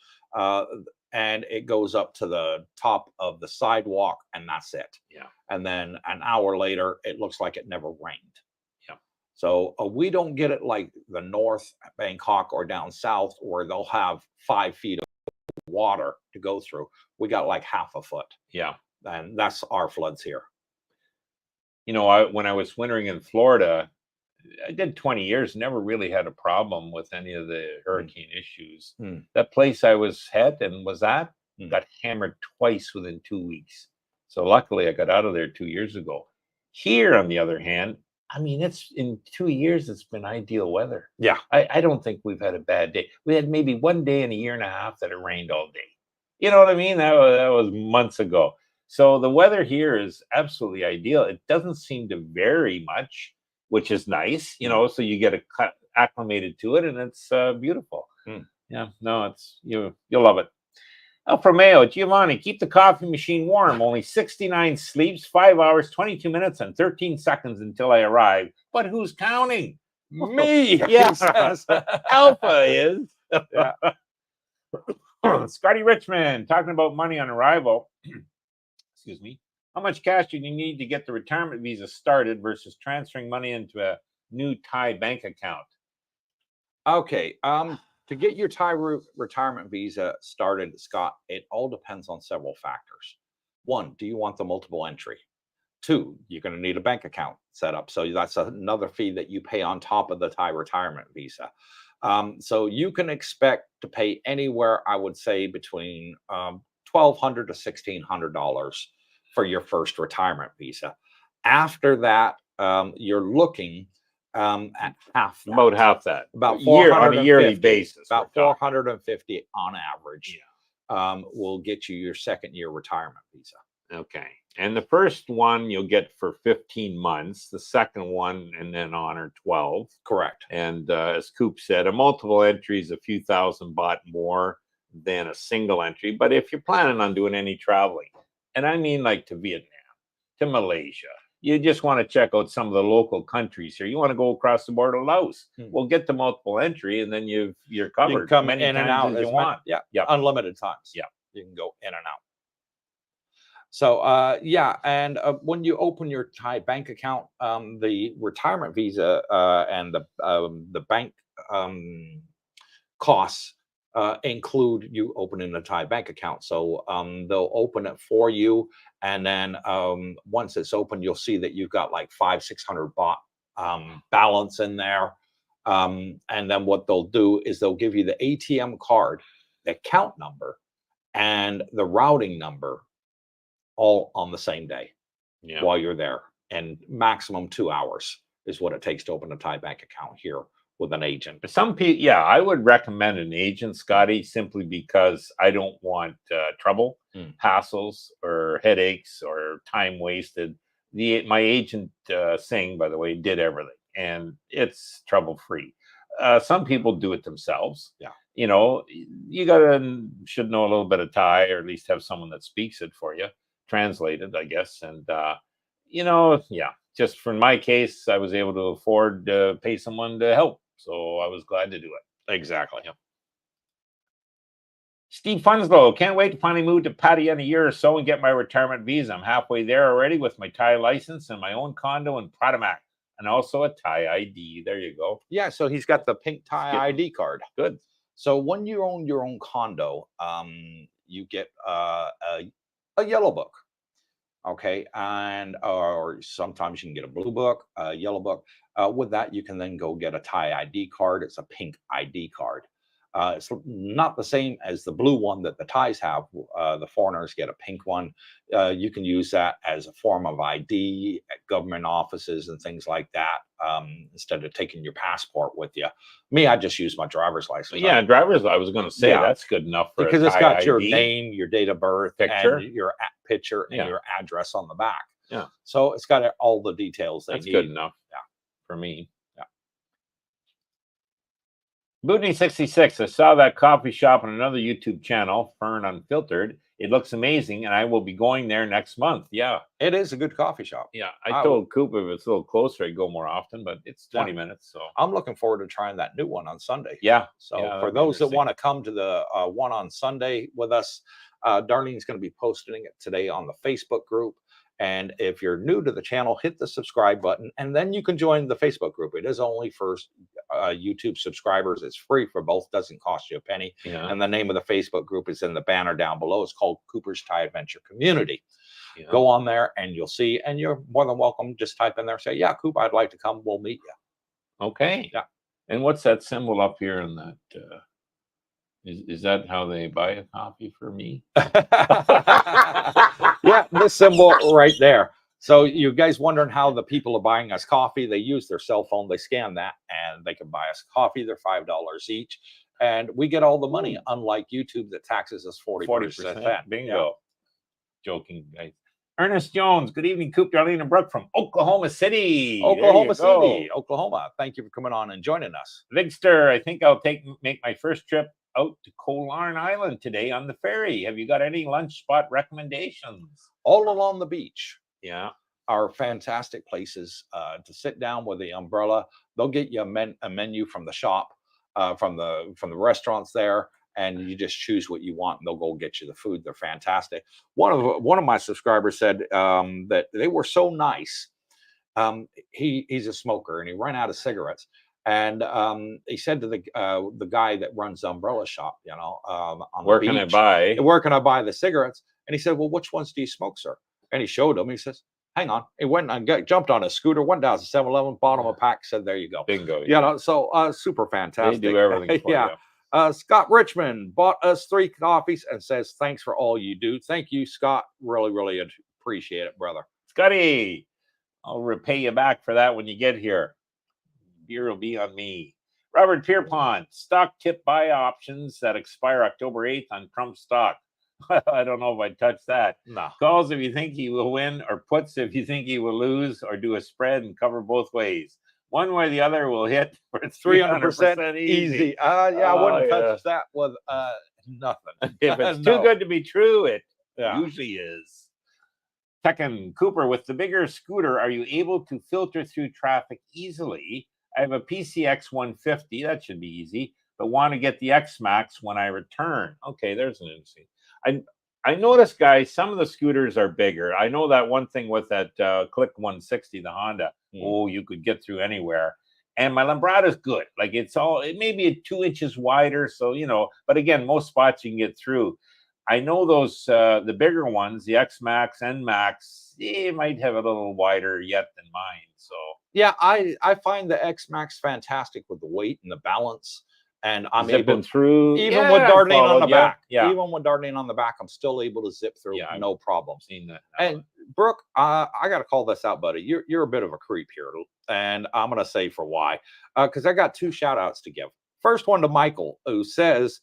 and it goes up to the top of the sidewalk, and that's it. Yeah. And then an hour later, it looks like it never rained. Yeah. So we don't get it like the North Bangkok or down south, where they'll have 5 feet of water to go through. We got like half a foot. Yeah. And that's our floods here. When I was wintering in Florida, I did 20 years, never really had a problem with any of the hurricane issues. That place I was at got hammered twice within 2 weeks. So luckily I got out of there 2 years ago. Here, on the other hand, I mean, it's in 2 years, it's been ideal weather. Yeah. I don't think we've had a bad day. We had maybe 1 day in a year and a half that it rained all day. You know what I mean? That was months ago. So the weather here is absolutely ideal. It doesn't seem to vary much, which is nice, so you get acclimated to it, and it's beautiful. Yeah, no, you'll love it. Alfa Romeo, Giovanni, keep the coffee machine warm. Only 69 sleeps, 5 hours, 22 minutes, and 13 seconds until I arrive. But who's counting? Me. Yeah, he says. Alpha is. Yeah. Scotty Richmond talking about money on arrival. Excuse me. How much cash do you need to get the retirement visa started versus transferring money into a new Thai bank account? Okay. To get your Thai retirement visa started, Scott, it all depends on several factors. One, do you want the multiple entry? Two, you're going to need a bank account set up. So that's another fee that you pay on top of the Thai retirement visa. So you can expect to pay anywhere, I would say, between $1,200 to $1,600 for your first retirement visa. After that, you're looking at half that. About half that. About on a yearly basis. About 450 on average. Yeah. Will get you your second year retirement visa. Okay. And the first one you'll get for 15 months, the second one and then on are 12. Correct. And as Coop said, a multiple entry is a few thousand baht more than a single entry. But if you're planning on doing any traveling, and I mean like to Vietnam, to Malaysia, you just want to check out some of the local countries here. You want to go across the border to Laos. Well, get the multiple entry and then you're covered. You can come many in and times out as you want. Yeah. Yeah. Unlimited times. Yeah. You can go in and out. So, and when you open your Thai bank account, the retirement visa and the bank costs include you opening a Thai bank account. So they'll open it for you, and then once it's open, you'll see that you've got like 500-600 baht balance in there. And then what they'll do is they'll give you the ATM card, the account number, and the routing number, all on the same day while you're there. And maximum 2 hours is what it takes to open a Thai bank account here with an agent. Some people, I would recommend an agent, Scotty, simply because I don't want trouble, hassles, or headaches, or time wasted. My agent, Singh, by the way, did everything, and it's trouble-free. Some people do it themselves. Yeah. You should know a little bit of Thai, or at least have someone that speaks it for you, translated, I guess. And, just for my case, I was able to afford to pay someone to help. So I was glad to do it. Exactly. Yep. Steve Funslow, can't wait to finally move to Pattaya in a year or so and get my retirement visa. I'm halfway there already with my Thai license and my own condo in Pattaya, and also a Thai ID. There you go. Yeah, so he's got the pink Thai ID card. Good. So when you own your own condo, you get a yellow book. Okay, and or sometimes you can get a blue book, a yellow book. With that, you can then go get a Thai ID card. It's a pink ID card. It's not the same as the blue one that the Thais have. The foreigners get a pink one. You can use that as a form of ID at government offices and things like that, instead of taking your passport with you. Me, I just use my driver's license. Yeah, I was going to say that's good enough for because it's got ID. your name, your date of birth, picture, and your picture, and your address on the back. Yeah. So it's got all the details they need. That's good enough. Yeah. For me. Yeah. Bootney66, I saw that coffee shop on another YouTube channel, Fern Unfiltered. It looks amazing, and I will be going there next month. Yeah. It is a good coffee shop. Yeah. I told Cooper if it's a little closer, I'd go more often, but it's 20 minutes. So I'm looking forward to trying that new one on Sunday. Yeah. So for those that want to come to the one on Sunday with us, Darlene's going to be posting it today on the Facebook group. And if you're new to the channel, hit the subscribe button, and then you can join the Facebook group. It is only for YouTube subscribers. It's free for both. Doesn't cost you a penny. Yeah. And the name of the Facebook group is in the banner down below. It's called Cooper's Thai Adventure Community. Yeah. Go on there and you'll see, and you're more than welcome. Just type in there, say, yeah, Coop, I'd like to come. We'll meet you. Okay. Yeah. And what's that symbol up here in that? Is that how they buy a coffee for me? Yeah, this symbol right there. So you guys wondering how the people are buying us coffee? They use their cell phone, they scan that, and they can buy us coffee. They're $5 each, and we get all the money. Unlike YouTube that taxes us 40%. Bingo. Yeah. Joking, guys. Ernest Jones, good evening, Coop, Darlene, and Brooke from Oklahoma City. Oklahoma. Thank you for coming on and joining us. Vigster, I think I'll make my first trip out to Colarn Island today on the ferry. Have you got any lunch spot recommendations? All along the beach Yeah. are fantastic places to sit down with the umbrella. They'll get you a menu from the shop, from the restaurants there, and you just choose what you want, and they'll go get you the food. They're fantastic. One of my subscribers said that they were so nice. He's a smoker, and he ran out of cigarettes. And he said to the guy that runs the umbrella shop, on Where the can I beach, buy? where can I buy the cigarettes? And he said, well, which ones do you smoke, sir? And he showed him. He says, hang on. He went and jumped on a scooter, went down to 7-Eleven, bought him a pack, said, there you go. Bingo. So super fantastic. They do everything for you. Scott Richmond bought us 3 coffees and says, thanks for all you do. Thank you, Scott. Really, really appreciate it, brother. Scotty, I'll repay you back for that when you get here. Beer will be on me. Robert Pierpont, stock tip buy options that expire October 8th on Trump stock. I don't know if I'd touch that. No. Calls if you think he will win, or puts if you think he will lose, or do a spread and cover both ways. One way or the other will hit for 300% easy. I wouldn't touch that with nothing. If it's too good to be true, it usually is. Second, Cooper, with the bigger scooter, are you able to filter through traffic easily? I have a PCX 150. That should be easy, but want to get the X-Max when I return. Okay, there's an interesting. I noticed, guys, some of the scooters are bigger. I know that one thing with that Click 160, the Honda. Oh, you could get through anywhere. And my Lambrada's good. Like it may be 2 inches wider. So, but again, most spots you can get through. I know those, the bigger ones, the X-Max and Max, they might have a little wider yet than mine. So yeah, I find the X-Max fantastic with the weight and the balance. And I'm able through, even with Darlene on the back. Yeah. Even with Darlene on the back, I'm still able to zip through, no problem. Seen that. And Brooke, I got to call this out, buddy. You're a bit of a creep here, and I'm gonna say for why. Because I got 2 shout outs to give. First one to Michael, who says,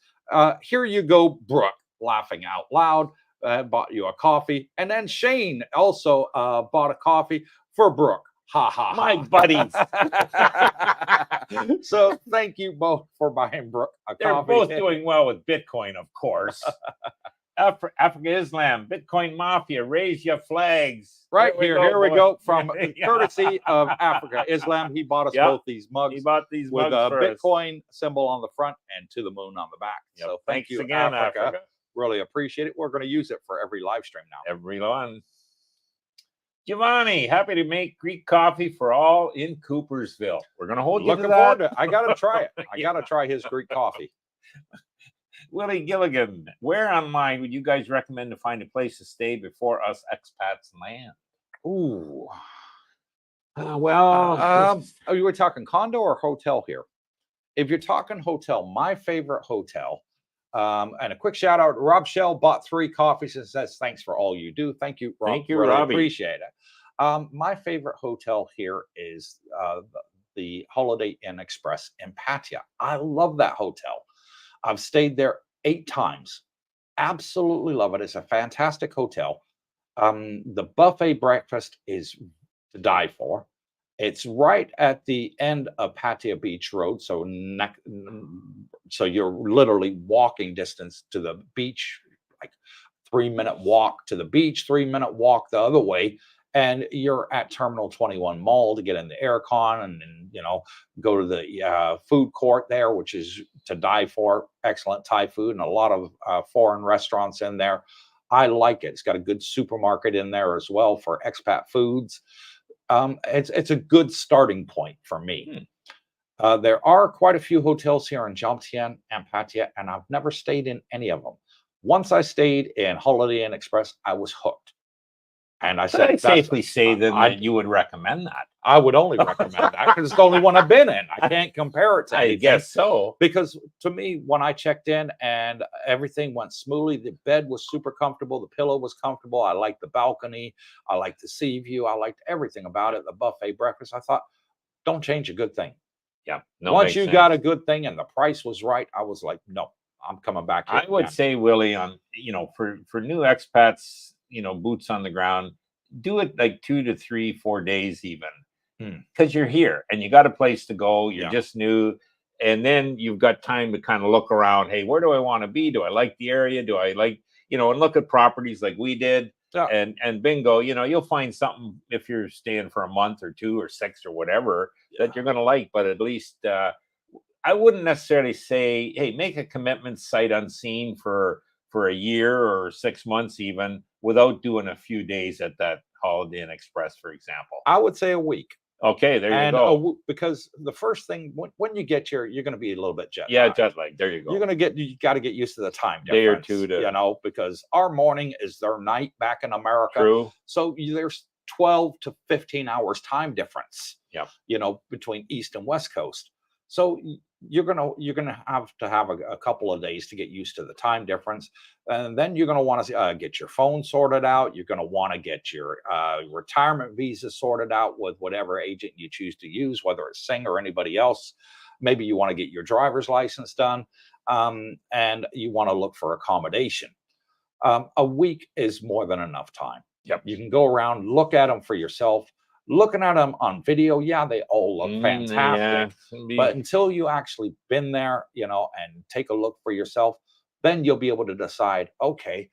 "Here you go, Brooke," laughing out loud. Bought you a coffee, and then Shane also bought a coffee for Brooke. Ha ha! My buddies. So thank you both for buying Brooke a They're coffee. both doing well with Bitcoin, of course. Africa Islam, Bitcoin Mafia, raise your flags. Right here we go. From courtesy of Africa Islam, he bought us both these mugs. He bought these with mugs a Bitcoin symbol on the front and to the moon on the back. So thanks you again, Africa. Really appreciate it. We're going to use it for every live stream now. Every one. Giovanni, happy to make Greek coffee for all in Coopersville. We're going to hold you to that. Looking forward to it. I got to try it. I got to try his Greek coffee. Willie Gilligan, where online would you guys recommend to find a place to stay before us expats land? Ooh. You were talking condo or hotel here? If you're talking hotel, my favorite hotel, and a quick shout out, Rob Shell bought 3 coffees and says, thanks for all you do. Thank you, Rob. Thank you, really Robbie. Appreciate it. My favorite hotel here is the Holiday Inn Express in Pattaya. I love that hotel. I've stayed there 8 times. Absolutely love it. It's a fantastic hotel. The buffet breakfast is to die for. It's right at the end of Pattaya Beach Road, so you're literally walking distance to the beach, like 3-minute walk to the beach, 3-minute walk the other way, and you're at Terminal 21 Mall to get in the aircon and go to the food court there, which is to die for. Excellent Thai food and a lot of foreign restaurants in there. I like it. It's got a good supermarket in there as well for expat foods. It's a good starting point for me. There are quite a few hotels here in Jomtien and Pattaya, and I've never stayed in any of them. Once I stayed in Holiday Inn Express, I was hooked. And I said, I'd safely say that you would recommend that. I would only recommend that because it's the only one I've been in. I can't compare it to anything. I guess so. Because to me, when I checked in and everything went smoothly, the bed was super comfortable, the pillow was comfortable. I liked the balcony, I liked the sea view, I liked everything about it. The buffet breakfast. I thought, don't change a good thing. Yeah. Once you got a good thing and the price was right, I was like, no, I'm coming back here. I would say, Willie, on for new expats, boots on the ground, do it like 2 to 3, 4 days even, because you're here and you got a place to go. You're just new. and then you've got time to kind of look around. Hey, where do I want to be? Do I like the area? Do I like, and look at properties like we did. Yeah. And bingo, you'll find something if you're staying for a month or 2 or 6 or whatever that you're going to like. But at least I wouldn't necessarily say, hey, make a commitment sight unseen for a year or 6 months even without doing a few days at that Holiday Inn Express, for example. I would say a week. Okay, there you go. Because the first thing when you get here, you're going to be a little bit jet lagged. Yeah, jet lag. There you go. You got to get used to the time difference. Day or two to, because our morning is their night back in America. True. So there's 12 to 15 hours time difference. Yeah. Between East and West Coast. So you're gonna have to have a couple of days to get used to the time difference, and then you're gonna want to get your phone sorted out. You're gonna want to get your retirement visa sorted out with whatever agent you choose to use, whether it's Sing or anybody else. Maybe you want to get your driver's license done, and you want to look for accommodation. A week is more than enough time. Yep. You can go around, look at them for yourself. Looking at them on video, they all look fantastic. But until you actually been there, and take a look for yourself, then you'll be able to decide, okay,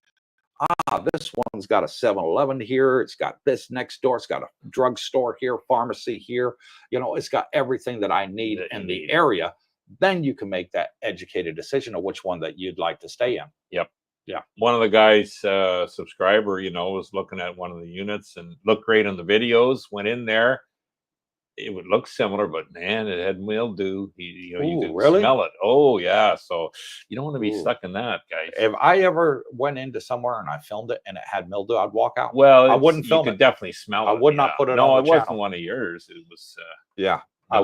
this one's got a 7-Eleven here. It's got this next door. It's got a drugstore here, pharmacy here. It's got everything that I need in the area. Then you can make that educated decision of which one that you'd like to stay in. Yep. Yeah. One of the guys, subscriber, was looking at one of the units and looked great on the videos. Went in there, it would look similar, but man, it had mildew. You could really smell it. Oh yeah, so you don't want to be stuck in that, guys. If I ever went into somewhere and I filmed it and it had mildew, I'd walk out. Well, I wouldn't film it. You could definitely smell it. I would not put it. No, on the it wasn't channel. one of yours. It was. Yeah, I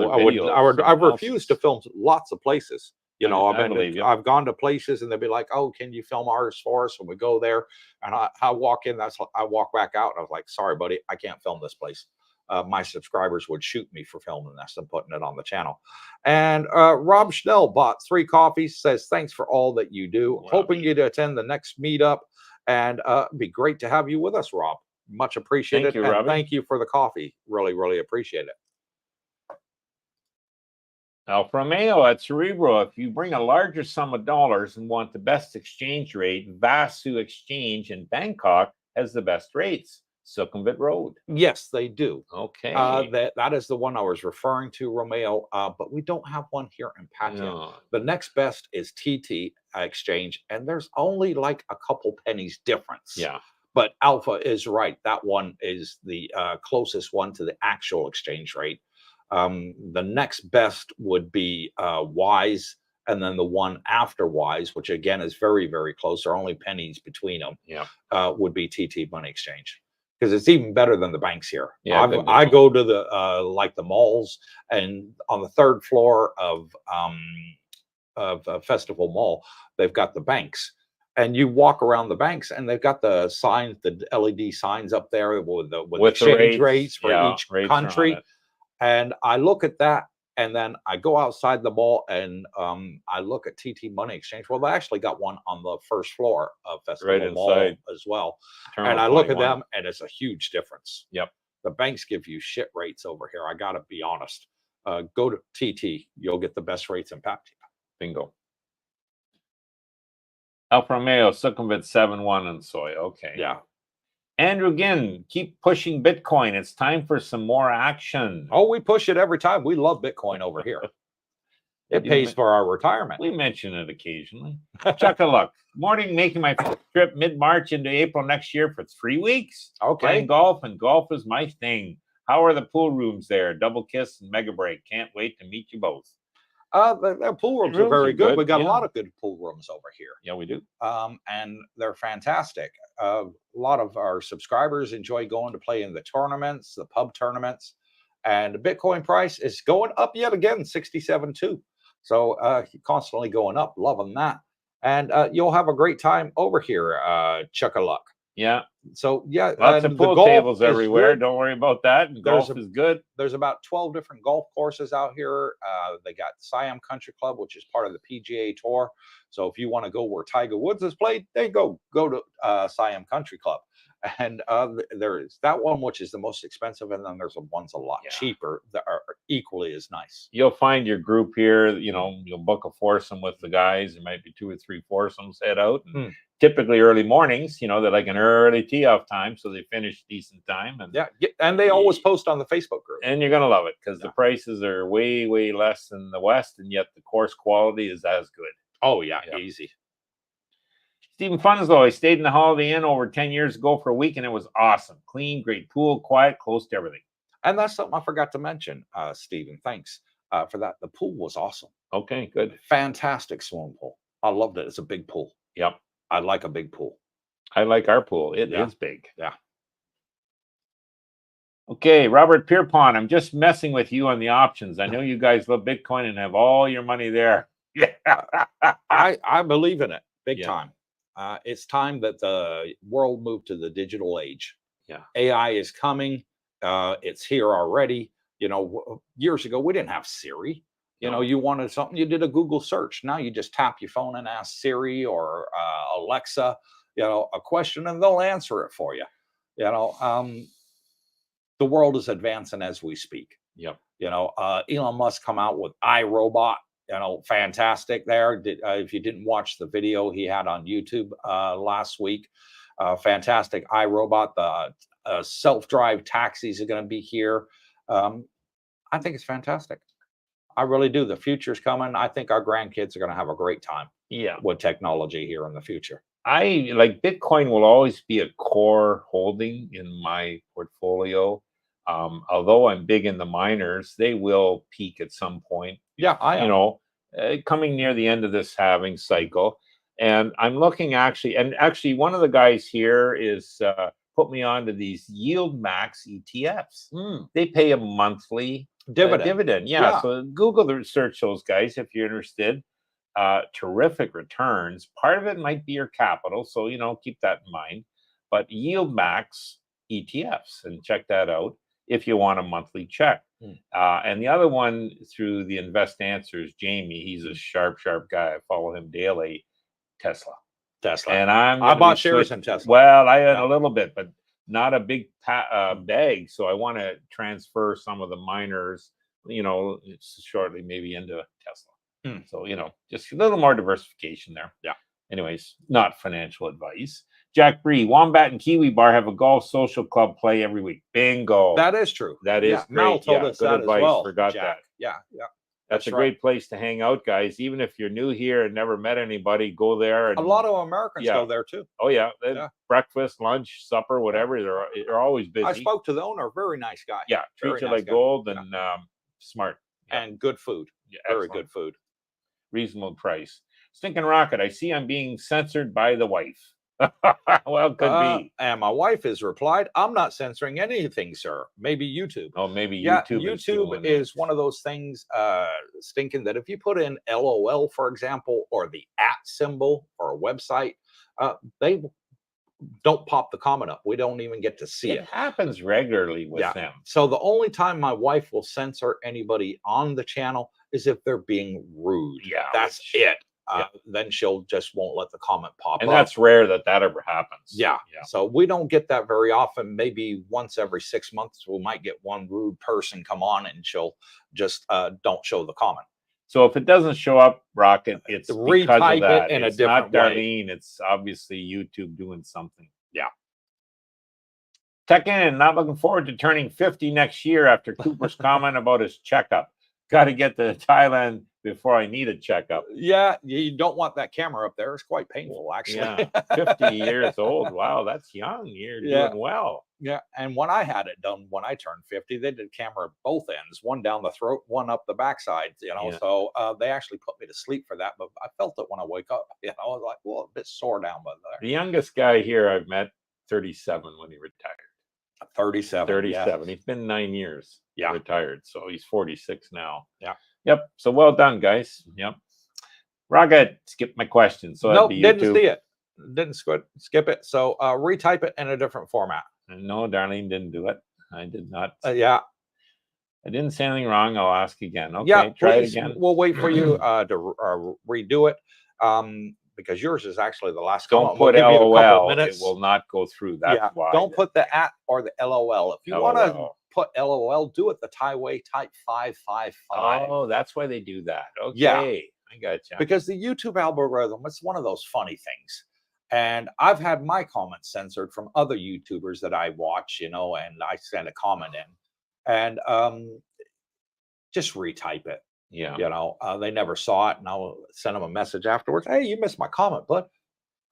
refuse to film lots of places. I've gone to places and they'd be like, "Oh, can you film ours for us?" And we go there, and I walk in. I walk back out, and I was like, "Sorry, buddy, I can't film this place." My subscribers would shoot me for filming this and putting it on the channel. And Rob Schnell bought 3 coffees. Says thanks for all that you do. Wow. Hoping you to attend the next meetup, and it'd be great to have you with us, Rob. Much appreciated. Thank you, Robbie. Thank you for the coffee. Really, really appreciate it. Alfa Romeo at Cerebro. If you bring a larger sum of dollars and want the best exchange rate, Vasu Exchange in Bangkok has the best rates. Sukhumvit Road. Yes, they do. Okay. That is the one I was referring to, Romeo. But we don't have one here in Pattaya. No. The next best is TT Exchange, and there's only like a couple pennies difference. Yeah. But Alpha is right. That one is the closest one to the actual exchange rate. The next best would be Wise, and then the one after Wise, which again is very, very close. There are only pennies between them. Yeah. Would be TT Money Exchange, because it's even better than the banks here. Yeah, I go to the like the malls, and on the 3rd floor of Festival Mall, they've got the banks. And you walk around the banks, and they've got the signs, the LED signs up there with the exchange rates for each country. And I look at that, and then I go outside the mall, and I look at TT Money Exchange. Well, they actually got one on the 1st floor of Festival Mall as well. Terminal and I look at them, and it's a huge difference. Yep. The banks give you shit rates over here. I got to be honest. Go to TT. You'll get the best rates in Pattaya. Bingo. Alfa Romeo, Sukhumvit 7-1 and soy. Okay. Yeah. Andrew Ginn, keep pushing Bitcoin. It's time for some more action. Oh, we push it every time. We love Bitcoin over here. It pays for our retirement. We mention it occasionally. Chuck a luck. Morning, making my trip mid-March into April next year for 3 weeks. Okay. Playing golf, and golf is my thing. How are the pool rooms there? Double Kiss and Mega Break. Can't wait to meet you both. The pool rooms are very good. We got a lot of good pool rooms over here. Yeah, we do. And they're fantastic. A lot of our subscribers enjoy going to play in the tournaments, the pub tournaments, and the Bitcoin price is going up yet again, 67.2. So constantly going up. Loving that. And you'll have a great time over here, Chuck a luck. Yeah. So yeah, lots of pool tables everywhere. Don't worry about that. And golf is good. There's about 12 different golf courses out here. They got Siam Country Club, which is part of the PGA Tour. So if you want to go where Tiger Woods has played, there you go. Go to Siam Country Club. And there is that one, which is the most expensive, and then there's ones a lot cheaper that are equally as nice. You'll find your group here. You'll book a foursome with the guys. There might be 2 or 3 foursomes head out. And typically early mornings. They're like an early tee-off time, so they finish decent time. And and they always post on the Facebook group. And you're gonna love it because the prices are way, way less than the West, and yet the course quality is as good. Oh yeah. Easy. Stephen Funslow, I stayed in the Holiday Inn over 10 years ago for a week, and it was awesome. Clean, great pool, quiet, close to everything. And that's something I forgot to mention, Stephen. Thanks for that. The pool was awesome. Okay, good. Fantastic swimming pool. I loved it. It's a big pool. Yep. I like a big pool. I like our pool. It is big. Yeah. Okay, Robert Pierpont, I'm just messing with you on the options. I know you guys love Bitcoin and have all your money there. Yeah. I believe in it big time. It's time that the world moved to the digital age. Yeah. AI is coming. It's here already. Years ago, we didn't have Siri. You wanted something, you did a Google search. Now you just tap your phone and ask Siri or Alexa, a question, and they'll answer it for you. The world is advancing as we speak. Yep. Elon Musk come out with iRobot. Fantastic there. If you didn't watch the video he had on YouTube last week, fantastic iRobot. The self-drive taxis are going to be here. I think it's fantastic. I really do. The future's coming. I think our grandkids are going to have a great time. With technology here in the future. I like Bitcoin will always be a core holding in my portfolio. Although I'm big in the miners, they will peak at some point. Yeah, I am. Coming near the end of this halving cycle. And I'm looking actually one of the guys here is put me onto these yield max ETFs. They pay a monthly dividend. Yeah. So Google the search those guys if you're interested. Terrific returns. Part of it might be your capital, so keep that in mind. But yield max ETFs, and check that out if you want a monthly check. And the other one through the Invest Answers, Jamie, he's a sharp guy. I follow him daily. Tesla. And I bought shares in Tesla. Well, I had a little bit, but not a big bag. So I want to transfer some of the miners, shortly maybe into Tesla. So, just a little more diversification there. Yeah. Anyways, not financial advice. Jack Bree, Wombat and Kiwi Bar have a golf social club play every week. Bingo. That is true. That is great. Mel told us good that advice. as well. Forgot Jack. that. Yeah. That's a great place to hang out, guys. Even if you're new here and never met anybody, go there. And, a lot of Americans go there too. Oh yeah. Breakfast, lunch, supper, whatever. They're always busy. I spoke to the owner. Very nice guy. Yeah, treat you like gold and smart and good food. Very good food. Reasonable price. Stinking Rocket, I see I'm being censored by the wife. Well, could be. And my wife has replied, I'm not censoring anything, sir. Maybe YouTube. Oh, maybe YouTube. YouTube is one of those things, Stinking, that if you put in LOL, for example, or the @ symbol or a website, they don't pop the comment up. We don't even get to see it. It happens regularly with them. So the only time my wife will censor anybody on the channel is if they're being rude. Yeah. That's it. Then she'll just won't let the comment pop up. And that's rare that ever happens. Yeah. So we don't get that very often. Maybe once every 6 months, we might get one rude person come on and she'll just don't show the comment. So if it doesn't show up, Rocket, it's retype because of that. It in it's a different not way. Darlene. It's obviously YouTube doing something. Yeah. Tech in, not looking forward to turning 50 next year after Cooper's comment about his checkup. Got to get to Thailand before I need a checkup. Yeah, you don't want that camera up there. It's quite painful, actually. Yeah, 50 years old. Wow, that's young. You're doing well. Yeah, and when I had it done, when I turned 50, they did camera at both ends, one down the throat, one up the backside, So they actually put me to sleep for that, but I felt it when I wake up. I was like, well, a bit sore down by there. The youngest guy here I've met, 37 when he retired. 37. 37. He's been 9 years. Retired. So he's 46 now. Yeah. Yep. So well done, guys. Yep. Rocket, skip my question. So nope, didn't see it. Didn't skip it. So retype it in a different format. No, Darlene didn't do it. I did not. Yeah. I didn't say anything wrong. I'll ask again. Okay, try it again. We'll wait for you to redo it because yours is actually the last Don't comment. put We'll give you a couple LOL. of It minutes. will not go through. That's why. Don't put the at or the LOL. If you want to LOL. put LOL, do it the Thai way. Type 555. Oh, that's why they do that. Okay. Yeah. I gotcha. Because the YouTube algorithm, it's one of those funny things. And I've had my comments censored from other YouTubers that I watch, you know, and I send a comment in. And just retype it. Yeah. You know, they never saw it, and I'll send them a message afterwards. Hey, you missed my comment, but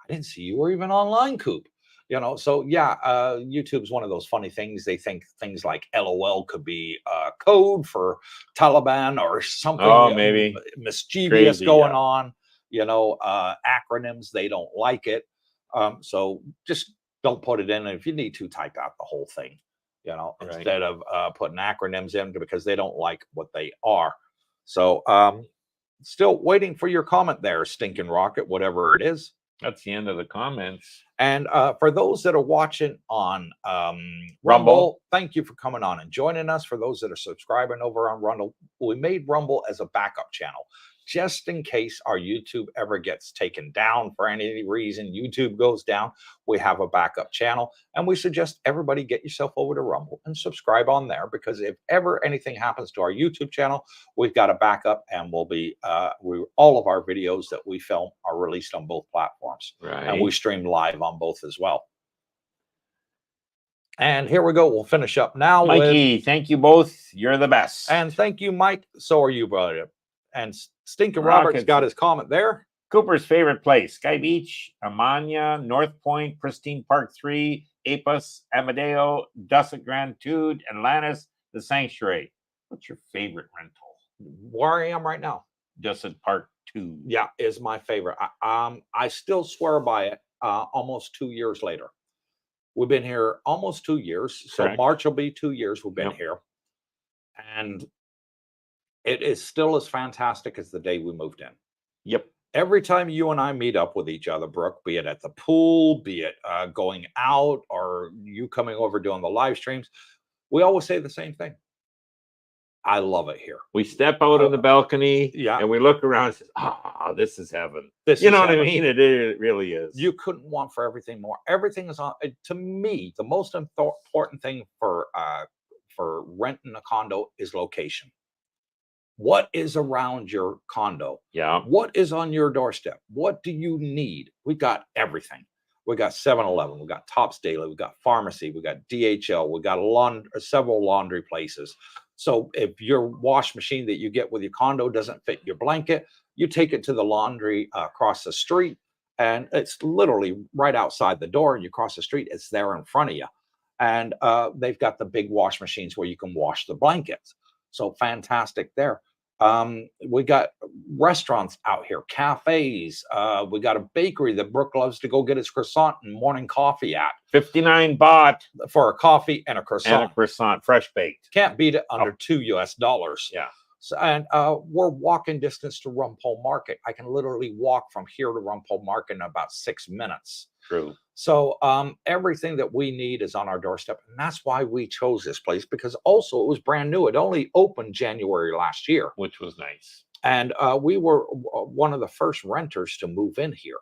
I didn't see you were even online, Coop. You know, so yeah, YouTube's one of those funny things. They think things like LOL could be code for Taliban or something maybe mischievous crazy, going on. You know, acronyms, they don't like it. So just don't put it in. And if you need to, type out the whole thing, you know, instead of putting acronyms in because they don't like what they are. So still waiting for your comment there, Stinking Rocket, whatever it is. That's the end of the comments. And for those that are watching on Rumble, thank you for coming on and joining us. For those that are subscribing over on Rumble, we made Rumble as a backup channel, just in case our YouTube ever gets taken down for any reason. YouTube goes down, we have a backup channel, and we suggest everybody get yourself over to Rumble and subscribe on there, because if ever anything happens to our YouTube channel, we've got a backup, and we'll be all of our videos that we film are released on both platforms, and we stream live on both as well. And here we go. We'll finish up now. Mikey, thank you both. You're the best. And thank you, Mike. So are you, brother. And Stinking Robert's got his comment there. Cooper's favorite place: Sky Beach, Amania, North Point, Pristine Park 3, Apus, Amadeo, Dusset Grandtude, Atlantis, the Sanctuary. What's your favorite rental? Where I am right now, Dusset Park 2. Yeah, is my favorite. I still swear by it. Almost 2 years later, we've been here almost 2 years. So March will be 2 years we've been here, and it is still as fantastic as the day we moved in. Yep. Every time you and I meet up with each other, Brooke, be it at the pool, be it going out, or you coming over doing the live streams, we always say the same thing. I love it here. We step out on the balcony, yeah, and we look around and say, this is heaven. You know what I mean? It really is. You couldn't want for everything more. Everything is on. To me, the most important thing for renting a condo is location. What is around your condo? Yeah. What is on your doorstep? What do you need? We got everything. We got 7-Eleven. We got Tops Daily. We got pharmacy. We got DHL. We got several laundry places. So if your wash machine that you get with your condo doesn't fit your blanket, you take it to the laundry across the street, and it's literally right outside the door. And you cross the street, it's there in front of you. And they've got the big wash machines where you can wash the blankets. So fantastic there. We got restaurants out here, cafes. We got a bakery that Brooke loves to go get his croissant and morning coffee at. 59 baht for a coffee and a croissant. And a croissant, fresh baked. Can't beat it under $2 US. Yeah. So, and we're walking distance to Rumpole Market. I can literally walk from here to Rumpole Market in about 6 minutes. True. So everything that we need is on our doorstep. And that's why we chose this place, because also it was brand new. It only opened January last year. Which was nice. And we were one of the first renters to move in here.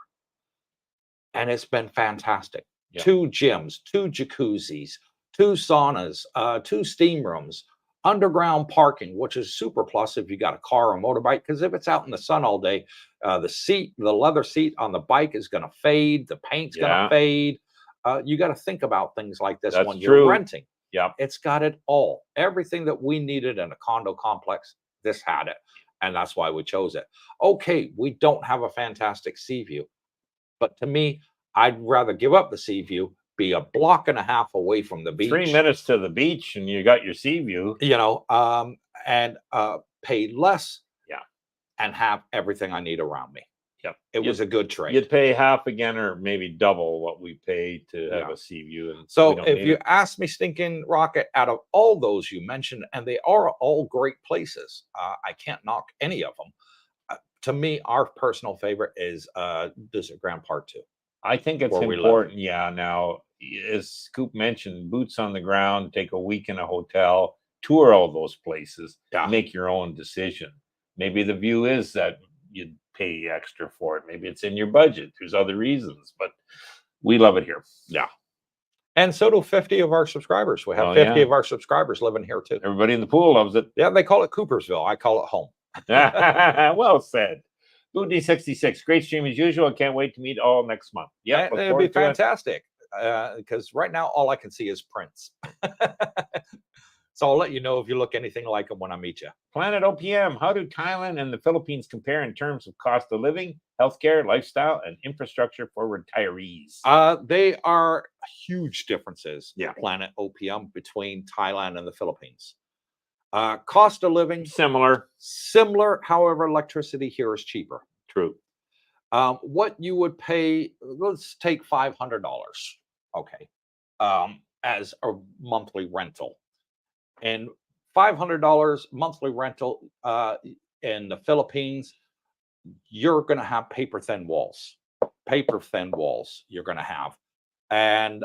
And it's been fantastic. Yep. 2 gyms, 2 jacuzzis, 2 saunas, 2 steam rooms, underground parking, which is super plus if you got a car or motorbike, because if it's out in the sun all day, the leather seat on the bike is going to fade, the paint's going to fade. You got to think about things like this when you're renting. Yeah, it's got it all. Everything that we needed in a condo complex, this had it, and that's why we chose it. Okay, we don't have a fantastic sea view, but to me, I'd rather give up the sea view, be a block and a half away from the beach. 3 minutes to the beach and you got your sea view. You know, and pay less. Yeah. And have everything I need around me. Yep. It was a good trade. You'd pay half again or maybe double what we pay to have a sea view. And so if you ask me, Stinking Rocket, out of all those you mentioned, and they are all great places, I can't knock any of them. To me, our personal favorite is Dusset Grand Park 2. I think it's important. Yeah. Now, as Scoop mentioned, boots on the ground, take a week in a hotel, tour all those places, make your own decision. Maybe the view is that you pay extra for it. Maybe it's in your budget. There's other reasons, but we love it here. Yeah. And so do 50 of our subscribers. We have 50 of our subscribers living here too. Everybody in the pool loves it. Yeah, they call it Coopersville. I call it home. Well said. Booty 66. Great stream as usual. I can't wait to meet all next month. Yeah, it'll be fantastic. Because right now all I can see is prints. So I'll let you know if you look anything like them when I meet you. Planet OPM, how do Thailand and the Philippines compare in terms of cost of living, healthcare, lifestyle, and infrastructure for retirees? They are huge differences, yeah. Planet OPM, between Thailand and the Philippines. Cost of living, similar. However, electricity here is cheaper. True. What you would pay, let's take $500, okay, as a monthly rental. And $500 monthly rental in the Philippines, you're going to have paper thin walls. You're going to have. And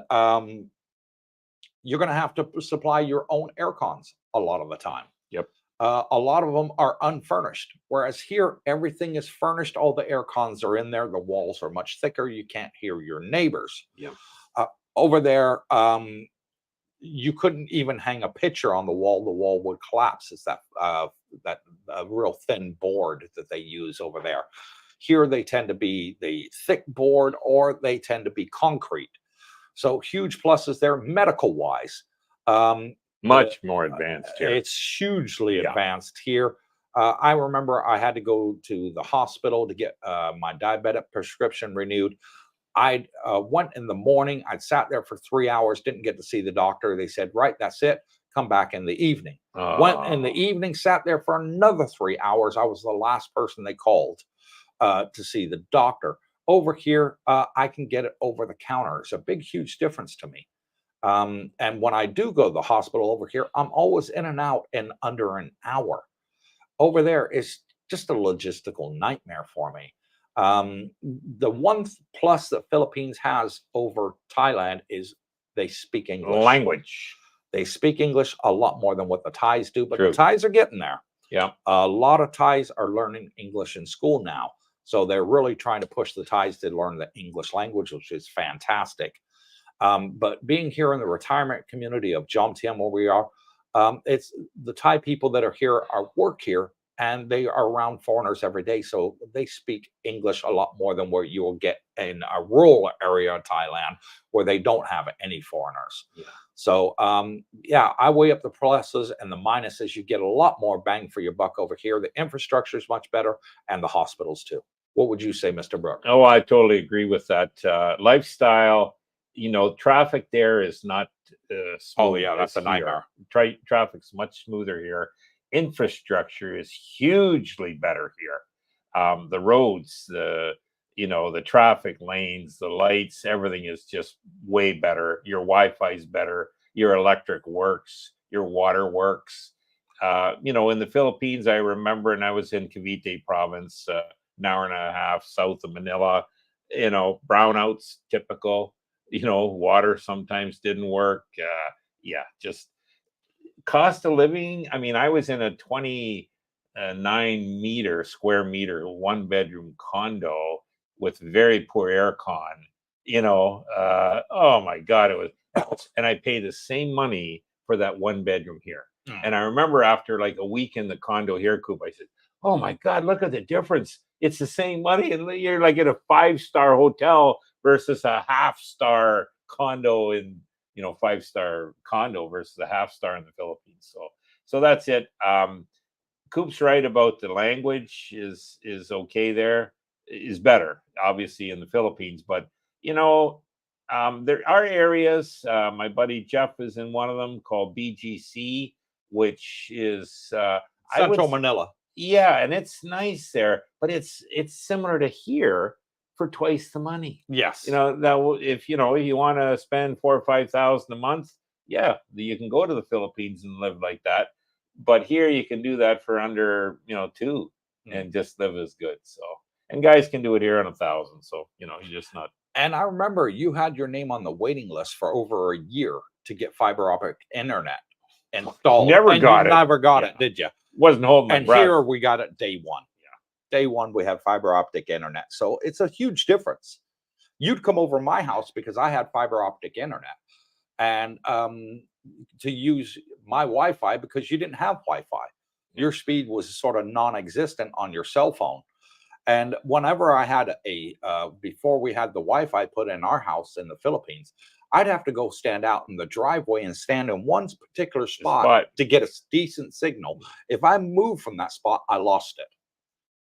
you're going to have to supply your own air cons a lot of the time. Yep. A lot of them are unfurnished, whereas here everything is furnished. All the air cons are in there. The walls are much thicker. You can't hear your neighbors. Yep. Over there, you couldn't even hang a picture on the wall. The wall would collapse. It's that real thin board that they use over there. Here they tend to be the thick board, or they tend to be concrete. So huge pluses there medical wise. Much more advanced here. It's hugely advanced here. I remember I had to go to the hospital to get my diabetic prescription renewed. I went in the morning. I'd sat there for 3 hours, didn't get to see the doctor. They said, right, that's it. Come back in the evening. Went in the evening, sat there for another 3 hours. I was the last person they called to see the doctor. Over here, I can get it over the counter. It's a big, huge difference to me. And when I do go to the hospital over here, I'm always in and out in under an hour. Over there is just a logistical nightmare for me. The one plus that Philippines has over Thailand is they speak English. Language. They speak English a lot more than what the Thais do, but True. the Thais are getting there. Yeah. A lot of Thais are learning English in school now. So they're really trying to push the Thais to learn the English language, which is fantastic. But being here in the retirement community of Jomtien, where we are, it's the Thai people that are here work here, and they are around foreigners every day. So they speak English a lot more than what you will get in a rural area of Thailand where they don't have any foreigners. Yeah. So, I weigh up the pluses and the minuses. You get a lot more bang for your buck over here. The infrastructure is much better, and the hospitals too. What would you say, Mr. Brooke? Oh, I totally agree with that. Lifestyle, traffic there is not smooth. Oh, yeah, that's a nightmare. Traffic's much smoother here. Infrastructure is hugely better here. The roads, the traffic lanes, the lights, everything is just way better. Your Wi-Fi is better. Your electric works. Your water works. In the Philippines, I remember, and I was in Cavite province, an hour and a half south of Manila, brownouts, typical, water sometimes didn't work. Just cost of living. I mean, I was in a 29 square meter, 1-bedroom condo with very poor aircon, oh my God, it was, and I pay the same money for that 1-bedroom here. And I remember after like a week in the condo here, Coop, I said, oh my God, look at the difference. It's the same money. And you're like at a 5-star hotel versus a half-star condo in, 5-star condo versus a half-star in the Philippines. So that's it. Coop's right about the language is okay there, is better, obviously, in the Philippines. But, there are areas, my buddy Jeff is in one of them called BGC, which is Central Manila. Yeah, and it's nice there, but it's similar to here for twice the money. Yes. That if you want to spend $4,000 or $5,000 a month, yeah, you can go to the Philippines and live like that. But here you can do that for under $2 and just live as good. So, and guys can do it here on $1,000. So you're just not. And I remember you had your name on the waiting list for over a year to get fiber optic internet installed. Never got it. Never got it, did you? Wasn't holding my breath. Here we got it day one. day one we had fiber optic internet. So it's a huge difference. You'd come over my house because I had fiber optic internet, and to use my Wi-Fi because you didn't have Wi-Fi. Your speed was sort of non-existent on your cell phone. And whenever I had before we had the Wi-Fi put in our house in the Philippines, I'd have to go stand out in the driveway and stand in one particular spot to get a decent signal. If I moved from that spot, I lost it.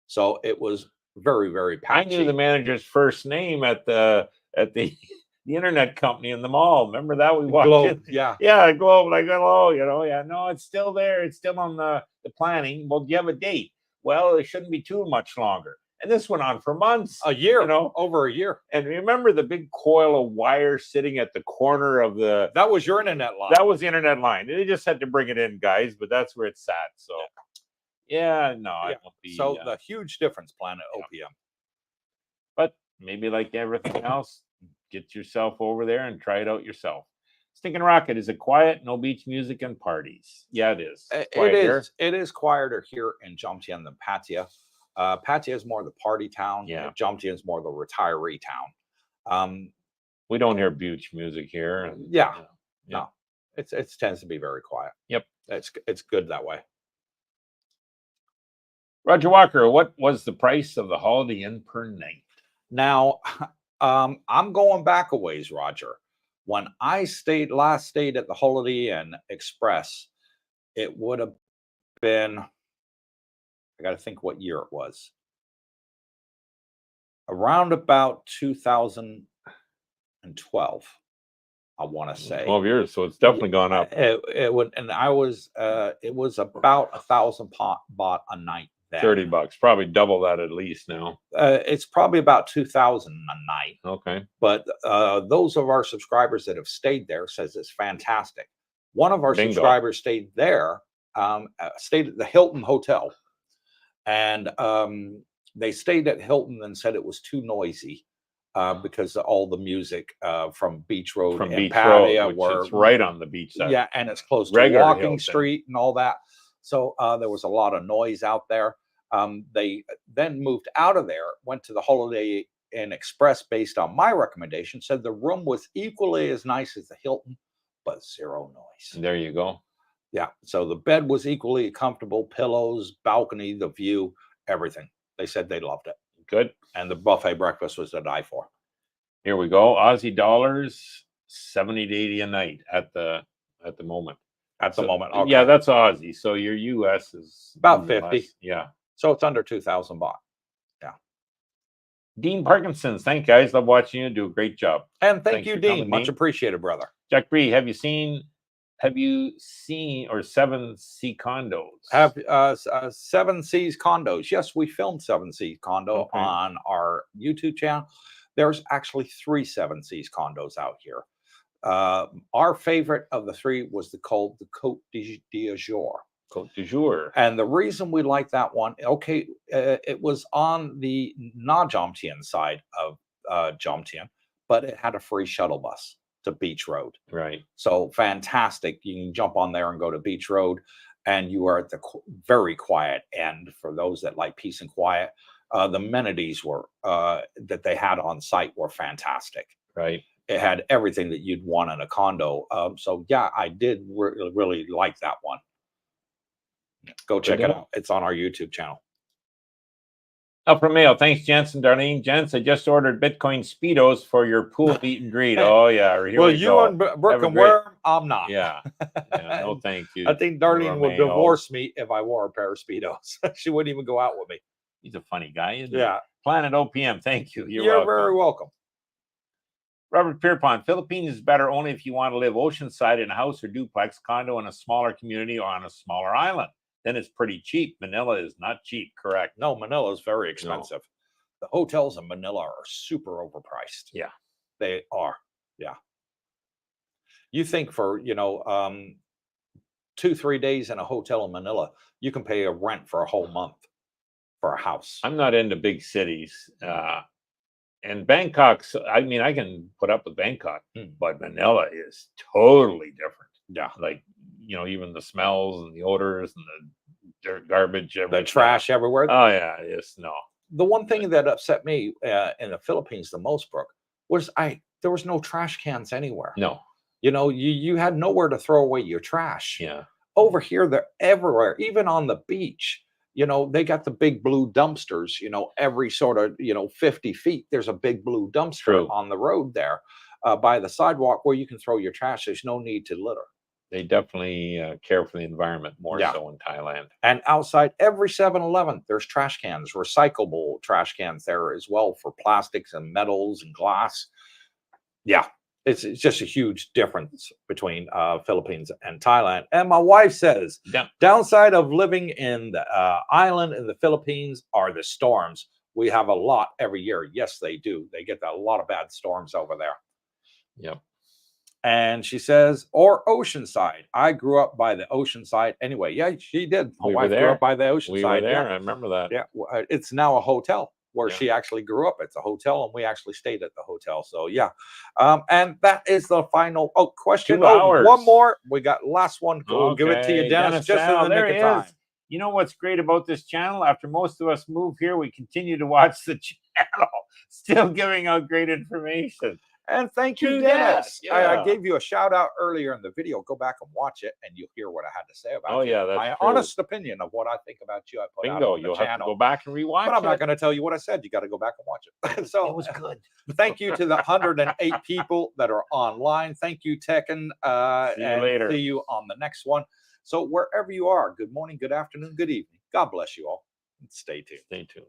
So it was very, very patchy. I knew the manager's first name at the the internet company in the mall. Remember that we walked Globe, in? yeah, yeah, Globe. Like, hello, yeah, no, it's still there. It's still on the planning. Well, do you have a date? Well, it shouldn't be too much longer. And this went on for months. a year, over a year. And remember the big coil of wire sitting at the corner of the... That was your internet line. That was the internet line. They just had to bring it in, guys, but that's where it's at. So, I won't be... So the huge difference, Planet OPM. But maybe like everything else, get yourself over there and try it out yourself. Stinking Rocket, is it quiet? No beach music and parties? Yeah, it is. It is quieter here in Jomtien than Pattaya. Pattaya is more the party town. Yeah. Jomtien is more the retiree town. We don't hear beach music here. No, it tends to be very quiet. Yep, it's good that way. Roger Walker, what was the price of the Holiday Inn per night? Now, I'm going back a ways, Roger. When I last stayed at the Holiday Inn Express, it would have been, I got to think what year it was. Around about 2012, I want to say. 12 years, so it's definitely gone up. It would, and it was about 1,000 baht a night. Then. $30, probably double that at least now. It's probably about 2,000 a night. Okay. But those of our subscribers that have stayed there says it's fantastic. One of our subscribers stayed there, stayed at the Hilton Hotel, and they stayed at Hilton and said it was too noisy because of all the music from Beach Road from and Beach Pattaya, Road, which is right on the beach side. Yeah, and it's close to Walking Hilton. Street and all that. So there was a lot of noise out there. They then moved out of there, went to the Holiday Inn Express based on my recommendation, said the room was equally as nice as the Hilton, but zero noise. There you go. Yeah. So the bed was equally comfortable, pillows, balcony, the view, everything. They said they loved it. Good. And the buffet breakfast was to die for. Here we go. Aussie dollars, 70 to 80 a night at the moment. At the moment. Okay. Yeah, that's Aussie. So your US is about 50. Yeah. So it's under 2,000 baht. Yeah. Dean Parkinson's. Thank you, guys. Love watching you. Do a great job. And thank you, Dean. Much appreciated, brother. Jack Bree, have you seen or 7 Sea Condos? Have 7 Seas Condos. Yes, we filmed 7 Seas Condo on our YouTube channel. There's actually 3 7 Seas condos out here. Our favorite of the 3 was called the Côte d'Azur. Côte d'Azur. And the reason we like that one, it was on the not Jomtien side of Jomtien, but it had a free shuttle bus to Beach Road. Right. So fantastic. You can jump on there and go to Beach Road, and you are at the very quiet end for those that like peace and quiet. The amenities were that they had on site were fantastic. Right. It had everything that you'd want in a condo. So yeah, I did really like that one. Go check it out. It's on our YouTube channel. From Mail, thanks, Jensen, Darlene. Jens, I just ordered Bitcoin Speedos for your pool meet and greet. Oh yeah. Well, you and Brooke can wear them. I'm not. Yeah. No, thank you. I think Darlene would divorce me if I wore a pair of Speedos. She wouldn't even go out with me. He's a funny guy, isn't he? Yeah. Planet OPM, thank you. You're very welcome. Robert Pierpont, Philippines is better only if you want to live oceanside in a house or duplex, condo in a smaller community or on a smaller island. Then it's pretty cheap. Manila is not cheap, correct? No, Manila is very expensive. No. The hotels in Manila are super overpriced. Yeah. They are. Yeah. You think for, 2-3 days in a hotel in Manila, you can pay a rent for a whole month for a house. I'm not into big cities. And Bangkok's, I mean, I can put up with Bangkok, but Manila is totally different. Yeah. Like, even the smells and the odors and dirt, garbage, the everywhere. trash everywhere. Oh yeah, yes, no. The one thing that upset me in the Philippines the most, Brooke, was there was no trash cans anywhere. No. You know, you had nowhere to throw away your trash. Yeah. Over here, they're everywhere, even on the beach. You know, they got the big blue dumpsters, you know, every sort of, 50 feet, there's a big blue dumpster True. on the road there by the sidewalk where you can throw your trash. There's no need to litter. They definitely care for the environment more Yeah. so in Thailand. And outside every 7-Eleven, there's trash cans, recyclable trash cans there as well for plastics and metals and glass. Yeah, it's just a huge difference between Philippines and Thailand. And my wife says, Yeah. downside of living in the island in the Philippines are the storms. We have a lot every year. Yes, they do. They get a lot of bad storms over there. Yep. And she says, or Oceanside. I grew up by the Oceanside. Anyway, yeah, she did. My wife grew up by the Oceanside. We were there. Yeah. I remember that. Yeah, it's now a hotel where Yeah. she actually grew up. It's a hotel, and we actually stayed at the hotel. So yeah, and that is the final question. 2 hours. One more. We got last one. We'll give it to you, Okay, Dennis, just in the there nick he of time. is. You know what's great about this channel? After most of us move here, we continue to watch the channel, still giving out great information. And thank you, True Dennis. that, yeah. I gave you a shout out earlier in the video. Go back and watch it, and you'll hear what I had to say about you. Oh yeah, that's my true. honest opinion of what I think about you. I put out Bingo. on the You'll channel. have to go back and rewatch But I'm it. not going to tell you what I said. You got to go back and watch it. So It was good. thank you to the 108 people that are online. Thank you, Tekken. See you later. See you on the next one. So wherever you are, good morning, good afternoon, good evening. God bless you all. Stay tuned. Stay tuned.